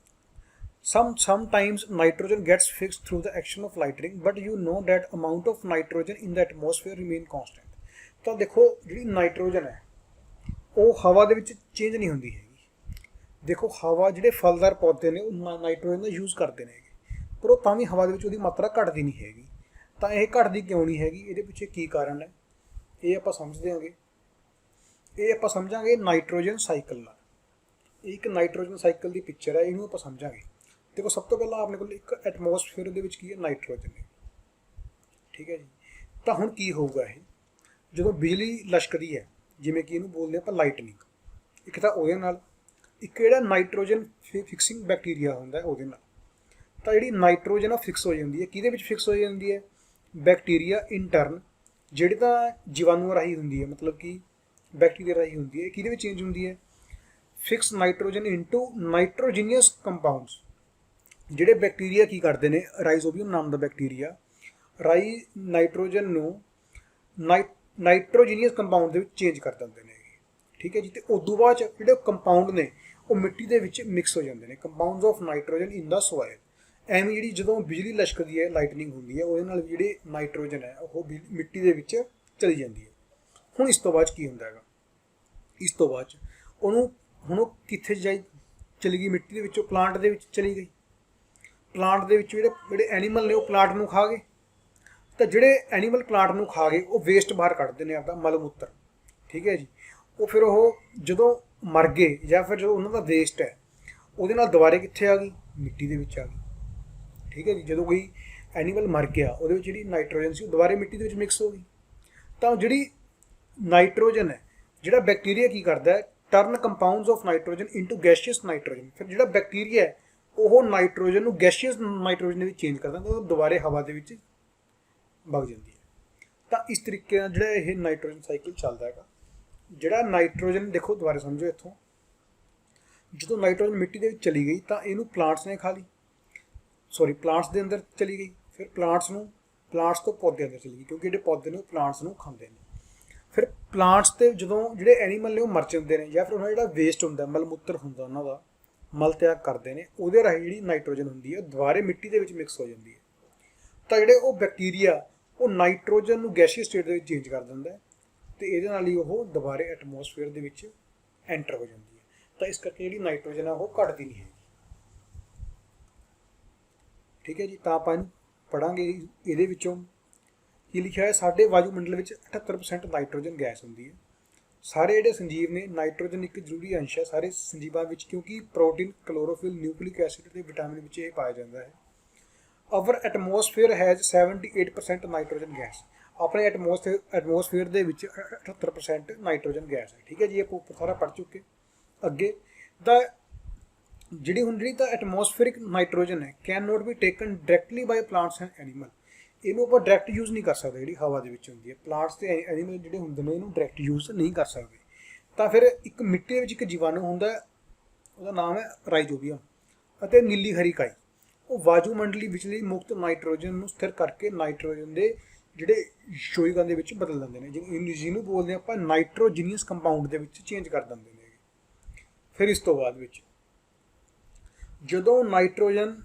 sometimes nitrogen gets fixed through the action of lightning, but you know that amount of nitrogen in the atmosphere remain constant। ਤਾਂ ਦੇਖੋ ਜਿਹੜੀ ਨਾਈਟ੍ਰੋਜਨ ਹੈ ਉਹ ਹਵਾ ਦੇ ਵਿੱਚ ਚੇਂਜ ਨਹੀਂ ਹੁੰਦੀ ਹੈਗੀ। ਦੇਖੋ ਹਵਾ, ਜਿਹੜੇ ਫਲਦਾਰ ਪੌਦੇ ਨੇ ਉਹ ਨਾਈਟ੍ਰੋਜਨ ਦਾ ਯੂਜ਼ ਕਰਦੇ ਨੇ, ਪਰ ਉਹ ਤਾਂ ਵੀ ਹਵਾ ਦੇ ਵਿੱਚ ਉਹਦੀ ਮਾਤਰਾ ਘਟਦੀ ਨਹੀਂ ਹੈਗੀ। ਤਾਂ ਇਹ ਘਟਦੀ ਕਿਉਂ ਨਹੀਂ ਹੈਗੀ, ਇਹਦੇ ਪਿੱਛੇ ਕੀ ਕਾਰਨ ਹੈ, ਇਹ ਆਪਾਂ ਸਮਝਦੇ ਹਾਂਗੇ। ਇਹ ਆਪਾਂ ਸਮਝਾਂਗੇ ਨਾਈਟ੍ਰੋਜਨ ਸਾਈਕਲ ਨਾਲ। ਇਹ ਇੱਕ ਨਾਈਟ੍ਰੋਜਨ ਸਾਈਕਲ ਦੀ ਪਿਕਚਰ ਹੈ, ਇਹਨੂੰ ਆਪਾਂ ਸਮਝਾਂਗੇ। ਦੇਖੋ ਸਭ ਤੋਂ ਪਹਿਲਾਂ ਆਪਣੇ ਕੋਲ ਇੱਕ ਐਟਮੋਸਫੇਅਰ ਦੇ ਵਿੱਚ ਕੀ ਹੈ, ਨਾਈਟ੍ਰੋਜਨ ਹੈ। ਠੀਕ ਹੈ ਜੀ। ਤਾਂ ਹੁਣ ਕੀ ਹੋਊਗਾ, ਇਹ ਜਦੋਂ ਬਿਜਲੀ ਲਸ਼ਕਦੀ ਹੈ, ਜਿਵੇਂ ਕਿ ਇਹਨੂੰ ਬੋਲਦੇ ਆਪਾਂ ਲਾਈਟਨਿੰਗ, ਇੱਕ ਤਾਂ ਉਹਦੇ ਨਾਲ, ਇੱਕ ਜਿਹੜਾ ਨਾਈਟ੍ਰੋਜਨ ਫਿਕਸਿੰਗ ਬੈਕਟੀਰੀਆ ਹੁੰਦਾ ਉਹਦੇ ਨਾਲ। ਤਾਂ ਜਿਹੜੀ ਨਾਈਟ੍ਰੋਜਨ ਆ ਫਿਕਸ ਹੋ ਜਾਂਦੀ ਹੈ, ਕਿਹਦੇ ਵਿੱਚ ਫਿਕਸ ਹੋ ਜਾਂਦੀ ਹੈ, ਬੈਕਟੀਰੀਆ ਇੰਟਰਨ, ਜਿਹੜੀ ਤਾਂ ਜੀਵਾਣੂ ਰਾਹੀਂ ਹੁੰਦੀ ਹੈ, ਮਤਲਬ ਕਿ ਬੈਕਟੀਰੀਆ ਰਾਹੀਂ ਹੁੰਦੀ ਹੈ। ਕਿਹਦੇ ਵਿੱਚ ਚੇਂਜ ਹੁੰਦੀ ਹੈ, ਫਿਕਸ ਨਾਈਟ੍ਰੋਜਨ ਇਨਟੂ ਨਾਈਟ੍ਰੋਜੀਨੀਅਸ ਕੰਪਾਊਂਡਸ। ਜਿਹੜੇ ਬੈਕਟੀਰੀਆ ਕੀ ਕਰਦੇ ਨੇ, ਰਾਈਜ਼ੋਬੀਅਮ ਨਾਮ ਦਾ ਬੈਕਟੀਰੀਆ ਨਾਈਟ੍ਰੋਜਨ ਨੂੰ ਨਾਈਟ੍ਰੋਜੀਨੀਅਸ ਕੰਪਾਊਂਡ ਦੇ ਵਿੱਚ ਚੇਂਜ ਕਰ ਦਿੰਦੇ ਨੇ। ਠੀਕ ਹੈ ਜੀ। ਤੇ ਉਦੋਂ ਬਾਅਦ ਜਿਹੜੇ ਕੰਪਾਊਂਡ ਨੇ ਉਹ ਮਿੱਟੀ ਦੇ ਵਿੱਚ ਮਿਕਸ ਹੋ ਜਾਂਦੇ ਨੇ, compounds of nitrogen in the soil. ਐਵੇਂ ਜਿਹੜੀ ਜਦੋਂ ਬਿਜਲੀ ਲਸ਼ਕਦੀ ਹੈ, ਲਾਈਟਨਿੰਗ ਹੁੰਦੀ ਹੈ, ਉਹਦੇ ਨਾਲ ਜਿਹੜੇ ਨਾਈਟ੍ਰੋਜਨ ਹੈ ਉਹ ਮਿੱਟੀ ਦੇ ਵਿੱਚ ਚਲੀ ਜਾਂਦੀ ਹੈ। ਹੁਣ ਇਸ ਤੋਂ ਬਾਅਦ ਕੀ ਹੁੰਦਾ ਹੈਗਾ, ਇਸ ਤੋਂ ਬਾਅਦ ਉਹਨੂੰ ਹੁਣ ਉਹ ਕਿੱਥੇ ਚਲੀ ਗਈ, ਮਿੱਟੀ ਦੇ ਵਿੱਚੋਂ ਪਲਾਂਟ ਦੇ ਵਿੱਚ ਚਲੀ ਗਈ। ਪਲਾਂਟ ਦੇ ਵਿੱਚ ਜਿਹੜੇ ਐਨੀਮਲ ਨੇ ਉਹ ਪਲਾਂਟ ਨੂੰ ਖਾ ਗਏ। ਤਾਂ ਜਿਹੜੇ ਐਨੀਮਲ ਪਲਾਂਟ ਨੂੰ ਖਾ ਗਏ ਉਹ ਵੇਸਟ ਬਾਹਰ ਕੱਢਦੇ ਨੇ, ਆਪਦਾ ਮਲ ਮੂਤਰ। ਠੀਕ ਹੈ ਜੀ। ਉਹ ਫਿਰ ਉਹ ਜਦੋਂ ਮਰ ਗਏ ਜਾਂ ਫਿਰ ਜਦੋਂ ਉਹਨਾਂ ਦਾ ਵੇਸਟ ਹੈ ਉਹਦੇ ਨਾਲ ਦੁਬਾਰੇ ਕਿੱਥੇ ਆ ਗਈ, ਮਿੱਟੀ ਦੇ ਵਿੱਚ ਆ ਗਈ। ਠੀਕ ਹੈ ਜੀ। ਜਦੋਂ ਕੋਈ ਐਨੀਮਲ ਮਰ ਗਿਆ ਉਹਦੇ ਵਿੱਚ ਜਿਹੜੀ ਨਾਈਟ੍ਰੋਜਨ ਸੀ ਉਹ ਦੁਬਾਰੇ ਮਿੱਟੀ ਦੇ ਵਿੱਚ ਮਿਕਸ ਹੋ ਗਈ। ਤਾਂ ਜਿਹੜੀ ਨਾਈਟ੍ਰੋਜਨ ਹੈ, ਜਿਹੜਾ ਬੈਕਟੀਰੀਆ ਕੀ ਕਰਦਾ ਹੈ, turn compounds of nitrogen into gaseous nitrogen. ਫਿਰ ਜਿਹੜਾ ਬੈਕਟੀਰੀਆ ਹੈ ਉਹ ਨਾਈਟ੍ਰੋਜਨ ਨੂੰ ਗੈਸੀਅਸ ਨਾਈਟ੍ਰੋਜਨ ਦੇ ਵਿੱਚ ਚੇਂਜ ਕਰ ਦਿੰਦਾ, ਉਹ ਦੁਬਾਰੇ ਹਵਾ ਦੇ ਵਿੱਚ ਵਗ ਜਾਂਦੀ ਹੈ। ਤਾਂ ਇਸ ਤਰੀਕੇ ਨਾਲ ਜਿਹੜਾ ਇਹ ਨਾਈਟ੍ਰੋਜਨ ਸਾਈਕਲ ਚੱਲਦਾ ਹੈਗਾ। ਜਿਹੜਾ ਨਾਈਟ੍ਰੋਜਨ, ਦੇਖੋ ਦੁਬਾਰਾ ਸਮਝੋ ਇੱਥੋਂ, ਜਦੋਂ ਨਾਈਟ੍ਰੋਜਨ ਮਿੱਟੀ ਦੇ ਵਿੱਚ ਚਲੀ ਗਈ ਤਾਂ ਇਹਨੂੰ ਪਲਾਂਟਸ ਨੇ ਖਾ ਲਈ, ਪਲਾਂਟਸ ਦੇ ਅੰਦਰ ਚਲੀ ਗਈ। ਫਿਰ ਪਲਾਂਟਸ ਤੋਂ ਪੌਦਿਆਂ ਅੰਦਰ ਚਲੀ ਗਈ, ਕਿਉਂਕਿ ਜਿਹੜੇ ਪੌਦੇ ਨੇ ਉਹ ਪਲਾਂਟਸ ਨੂੰ ਖਾਂਦੇ ਨੇ। ਫਿਰ ਪਲਾਂਟਸ ਤੇ ਜਦੋਂ ਜਿਹੜੇ ਐਨੀਮਲ ਨੇ ਉਹ ਮਰ ਜਾਂਦੇ ਨੇ, ਜਾਂ ਫਿਰ ਉਹਨਾਂ ਦਾ ਜਿਹੜਾ ਵੇਸਟ ਹੁੰਦਾ, ਮਲ ਮੂਤਰ ਹੁੰਦਾ, ਉਹਨਾਂ ਦਾ ਮਲ ਤਿਆਗ ਕਰਦੇ ਨੇ, ਉਹਦੇ ਰਾਹੀਂ ਜਿਹੜੀ ਨਾਈਟ੍ਰੋਜਨ ਹੁੰਦੀ ਹੈ ਦੁਬਾਰੇ ਮਿੱਟੀ ਦੇ ਵਿੱਚ ਮਿਕਸ ਹੋ ਜਾਂਦੀ ਹੈ। ਤਾਂ ਜਿਹੜੇ ਉਹ ਬੈਕਟੀਰੀਆ ਉਹ ਨਾਈਟ੍ਰੋਜਨ ਨੂੰ ਗੈਸੀਅਸ ਸਟੇਟ ਦੇ ਵਿੱਚ ਚੇਂਜ ਕਰ ਦਿੰਦਾ ਹੈ, ਤੇ ਇਹਦੇ ਨਾਲ ਹੀ ਉਹ ਦੁਬਾਰੇ ਐਟਮੋਸਫੇਅਰ ਦੇ ਵਿੱਚ ਐਂਟਰ ਹੋ ਜਾਂਦੀ ਹੈ। ਤਾਂ ਇਸ ਕਰਕੇ ਜਿਹੜੀ ਨਾਈਟ੍ਰੋਜਨ ਆ ਉਹ ਘਟਦੀ ਨਹੀਂ ਹੈਗੀ। ਠੀਕ ਹੈ ਜੀ। ਤਾਂ ਆਪਾਂ ਇਹਨੂੰ ਪੜ੍ਹਾਂਗੇ। ਇਹਦੇ ਵਿੱਚੋਂ ਕੀ ਲਿਖਿਆ ਹੈ, ਸਾਡੇ ਵਾਯੂਮੰਡਲ ਵਿੱਚ 78% ਨਾਈਟ੍ਰੋਜਨ ਗੈਸ ਹੁੰਦੀ ਹੈ। ਸਾਰੇ ਜਿਹੜੇ ਸੰਜੀਵ ਨੇ, ਨਾਈਟ੍ਰੋਜਨ ਇੱਕ ਜ਼ਰੂਰੀ ਅੰਸ਼ ਹੈ ਸਾਰੇ ਸੰਜੀਵਾਂ ਵਿੱਚ, ਕਿਉਂਕਿ ਪ੍ਰੋਟੀਨ, ਕਲੋਰੋਫਿਲ, ਨਿਊਕਲਿਕ ਐਸਿਡ ਅਤੇ ਵਿਟਾਮਿਨ ਵਿੱਚ ਇਹ ਪਾਇਆ ਜਾਂਦਾ ਹੈ। Our atmosphere has 78% nitrogen gas. ਆਪਣੇ ਐਟਮੋਸਫੇਅਰ ਦੇ ਵਿੱਚ 78% ਨਾਈਟ੍ਰੋਜਨ ਗੈਸ ਹੈ। ਠੀਕ ਹੈ ਜੀ। ਆਪਾਂ ਉੱਪਰ ਸਾਰਾ ਪੜ੍ਹ ਚੁੱਕੇ। ਅੱਗੇ ਜਿਹੜੀ ਤਾਂ ਐਟਮੋਸਫੇਰਿਕ ਨਾਈਟ੍ਰੋਜਨ ਹੈ can not be taken directly by plants and animal. ਇਹਨੂੰ ਆਪਾਂ ਡਾਇਰੈਕਟ ਯੂਜ਼ ਨਹੀਂ ਕਰ ਸਕਦੇ, ਜਿਹੜੀ ਹਵਾ ਦੇ ਵਿੱਚ ਹੁੰਦੀ ਹੈ। ਪਲਾਂਟਸ ਤੇ ਐਨੀਮਲ ਜਿਹੜੇ ਹੁੰਦੇ ਨੇ ਇਹਨੂੰ ਡਾਇਰੈਕਟ ਯੂਜ਼ ਨਹੀਂ ਕਰ ਸਕਦੇ। ਤਾਂ ਫਿਰ ਇੱਕ ਮਿੱਟੀ ਦੇ ਵਿੱਚ ਇੱਕ ਜੀਵਾਣੂ ਹੁੰਦਾ, ਉਹਦਾ ਨਾਮ ਹੈ ਰਾਈਜ਼ੋਬੀਅਮ, ਅਤੇ ਨੀਲੀ ਹਰੀ ਕਾਈ। ਉਹ ਵਾਯੂਮੰਡਲੀ ਵਿਚਲੀ ਮੁਕਤ ਨਾਈਟ੍ਰੋਜਨ ਨੂੰ ਸਥਿਰ ਕਰਕੇ ਨਾਈਟ੍ਰੋਜਨ ਦੇ ਜਿਹੜੇ ਯੌਗਿਕਾਂ ਦੇ ਵਿੱਚ ਬਦਲ ਦਿੰਦੇ ਨੇ, ਜਿਹਨੂੰ ਬੋਲਦੇ ਆਪਾਂ ਨਾਈਟ੍ਰੋਜੀਨੀਅਸ ਕੰਪਾਊਂਡ ਦੇ ਵਿੱਚ ਚੇਂਜ ਕਰ ਦਿੰਦੇ ਨੇ। ਫਿਰ ਇਸ ਤੋਂ ਬਾਅਦ ਵਿੱਚ ਜਦੋਂ ਨਾਈਟ੍ਰੋਜਨ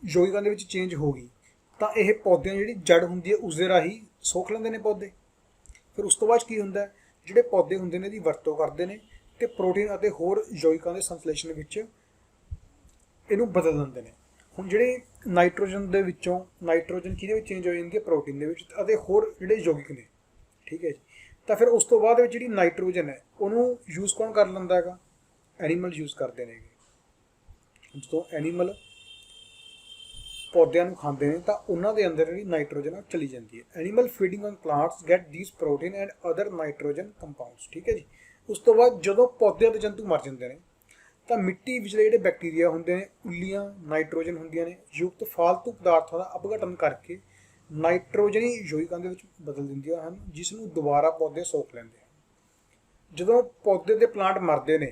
ਯੌਗਿਕਾਂ ਦੇ ਵਿੱਚ ਚੇਂਜ ਹੋ ਗਈ ਤਾਂ ਇਹ ਪੌਦਿਆਂ ਜਿਹੜੀ ਜੜ ਹੁੰਦੀ ਹੈ ਉਸਦੇ ਰਾਹੀਂ ਸੋਖ ਲੈਂਦੇ ਨੇ ਪੌਦੇ। ਫਿਰ ਉਸ ਤੋਂ ਬਾਅਦ ਕੀ ਹੁੰਦਾ, ਜਿਹੜੇ ਪੌਦੇ ਹੁੰਦੇ ਨੇ ਇਹਦੀ ਵਰਤੋਂ ਕਰਦੇ ਨੇ ਤੇ ਪ੍ਰੋਟੀਨ ਅਤੇ ਹੋਰ ਯੌਗਿਕਾਂ ਦੇ ਸੰਸਲੇਸ਼ਣ ਵਿੱਚ ਇਹਨੂੰ ਬਦਲ ਦਿੰਦੇ ਨੇ। ਹੁਣ ਜਿਹੜੇ ਨਾਈਟ੍ਰੋਜਨ ਦੇ ਵਿੱਚੋਂ ਨਾਈਟ੍ਰੋਜਨ ਕਿਹਦੇ ਵਿੱਚ ਚੇਂਜ ਹੋ ਜਾਂਦੀ ਹੈ, ਪ੍ਰੋਟੀਨ ਦੇ ਵਿੱਚ ਅਤੇ ਹੋਰ ਜਿਹੜੇ ਯੌਗਿਕ ਨੇ। ਠੀਕ ਹੈ ਜੀ। ਤਾਂ ਫਿਰ ਉਸ ਤੋਂ ਬਾਅਦ ਵਿੱਚ ਜਿਹੜੀ ਨਾਈਟ੍ਰੋਜਨ ਹੈ ਉਹਨੂੰ ਯੂਜ਼ ਕੌਣ ਕਰ ਲੈਂਦਾ ਹੈਗਾ, ਐਨੀਮਲ ਯੂਜ਼ ਕਰਦੇ ਨੇ। ਜਦੋਂ ਐਨੀਮਲ ਪੌਦਿਆਂ ਨੂੰ ਖਾਂਦੇ ਨੇ ਤਾਂ ਉਹਨਾਂ ਦੇ ਅੰਦਰ ਜਿਹੜੀ ਨਾਈਟ੍ਰੋਜਨ ਆ ਚਲੀ ਜਾਂਦੀ ਹੈ। Animal feeding on plants get these protein and other nitrogen compounds. ਠੀਕ ਹੈ ਜੀ। ਉਸ ਤੋਂ ਬਾਅਦ ਜਦੋਂ ਪੌਦਿਆਂ ਦੇ ਜੰਤੂ ਮਰ ਜਾਂਦੇ ਨੇ ਤਾਂ ਮਿੱਟੀ ਵਿਚਲੇ ਜਿਹੜੇ ਬੈਕਟੀਰੀਆ ਹੁੰਦੇ ਨੇ, ਉੱਲੀਆਂ ਨਾਈਟ੍ਰੋਜਨ ਹੁੰਦੀਆਂ ਨੇ, ਯੁਕਤ ਫਾਲਤੂ ਪਦਾਰਥਾਂ ਦਾ ਅਪਘਟਨ ਕਰਕੇ ਨਾਈਟ੍ਰੋਜਨੀ ਯੌਗਿਕਾਂ ਦੇ ਵਿੱਚ ਬਦਲ ਦਿੰਦੀਆਂ ਹਨ, ਜਿਸ ਨੂੰ ਦੁਬਾਰਾ ਪੌਦੇ ਸੋਖ ਲੈਂਦੇ ਹਨ। ਜਦੋਂ ਪੌਦੇ ਦੇ ਪਲਾਂਟ ਮਰਦੇ ਨੇ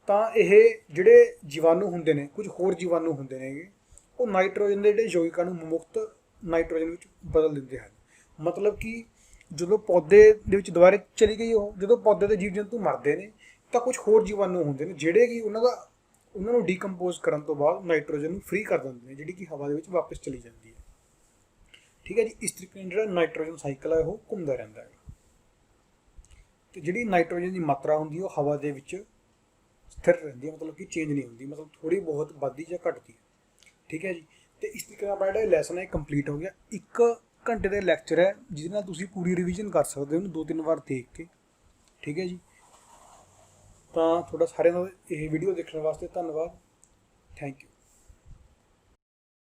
ਤਾਂ ਇਹ ਜਿਹੜੇ ਜੀਵਾਣੂ ਹੁੰਦੇ ਨੇ, ਕੁਝ ਹੋਰ ਜੀਵਾਣੂ ਹੁੰਦੇ ਨੇਗੇ, ਉਹ ਨਾਈਟ੍ਰੋਜਨ ਦੇ ਜਿਹੜੇ ਯੌਗਿਕਾਂ ਨੂੰ ਮੁਕਤ ਨਾਈਟ੍ਰੋਜਨ ਵਿੱਚ ਬਦਲ ਦਿੰਦੇ ਹਨ। ਮਤਲਬ ਕਿ ਜਦੋਂ ਪੌਦੇ ਦੇ ਵਿੱਚ ਦੁਬਾਰੇ ਚਲੀ ਗਈ ਉਹ, ਜਦੋਂ ਪੌਦੇ ਦੇ ਜੀਵ ਜੰਤੂ ਮਰਦੇ ਨੇ ਤਾਂ ਕੁਝ ਹੋਰ ਜੀਵਾਣੂ ਹੁੰਦੇ ਨੇ ਜਿਹੜੇ ਕਿ ਉਹਨਾਂ ਨੂੰ ਡੀਕੰਪੋਜ਼ ਕਰਨ ਤੋਂ ਬਾਅਦ ਨਾਈਟ੍ਰੋਜਨ ਨੂੰ ਫ੍ਰੀ ਕਰ ਦਿੰਦੇ ਨੇ, ਜਿਹੜੀ ਕਿ ਹਵਾ ਦੇ ਵਿੱਚ ਵਾਪਸ ਚਲੀ ਜਾਂਦੀ ਹੈ। ਠੀਕ ਹੈ ਜੀ। ਇਸ ਤਰੀਕੇ ਨਾਲ ਜਿਹੜਾ ਨਾਈਟ੍ਰੋਜਨ ਸਾਈਕਲ ਹੈ ਉਹ ਘੁੰਮਦਾ ਰਹਿੰਦਾ ਹੈ। ਤੇ ਜਿਹੜੀ ਨਾਈਟ੍ਰੋਜਨ ਦੀ ਮਾਤਰਾ ਹੁੰਦੀ ਹੈ ਉਹ ਹਵਾ ਦੇ ਵਿੱਚ ਸਥਿਰ ਰਹਿੰਦੀ ਹੈ, ਮਤਲਬ ਕਿ ਚੇਂਜ ਨਹੀਂ ਹੁੰਦੀ, ਮਤਲਬ ਥੋੜੀ ਬਹੁਤ ਵੱਧਦੀ ਜਾਂ ਘਟਦੀ ਹੈ। ਠੀਕ ਹੈ ਜੀ। ਤੇ ਇਸ ਤਰੀਕੇ ਨਾਲ ਆਪਣਾ ਜਿਹੜਾ ਲੈਸਨ ਹੈ ਕੰਪਲੀਟ ਹੋ ਗਿਆ। 1 ਘੰਟੇ ਦਾ ਲੈਕਚਰ ਹੈ ਜਿਹਦੇ ਨਾਲ ਤੁਸੀਂ ਪੂਰੀ ਰਿਵੀਜ਼ਨ ਕਰ ਸਕਦੇ ਹੋ ਉਹਨੂੰ 2-3 ਵਾਰ ਦੇਖ ਕੇ। ਠੀਕ ਹੈ ਜੀ। ਤਾਂ ਤੁਹਾਡਾ ਸਾਰਿਆਂ ਦਾ ਇਹ ਵੀਡੀਓ ਦੇਖਣ ਵਾਸਤੇ ਧੰਨਵਾਦ। Thank you.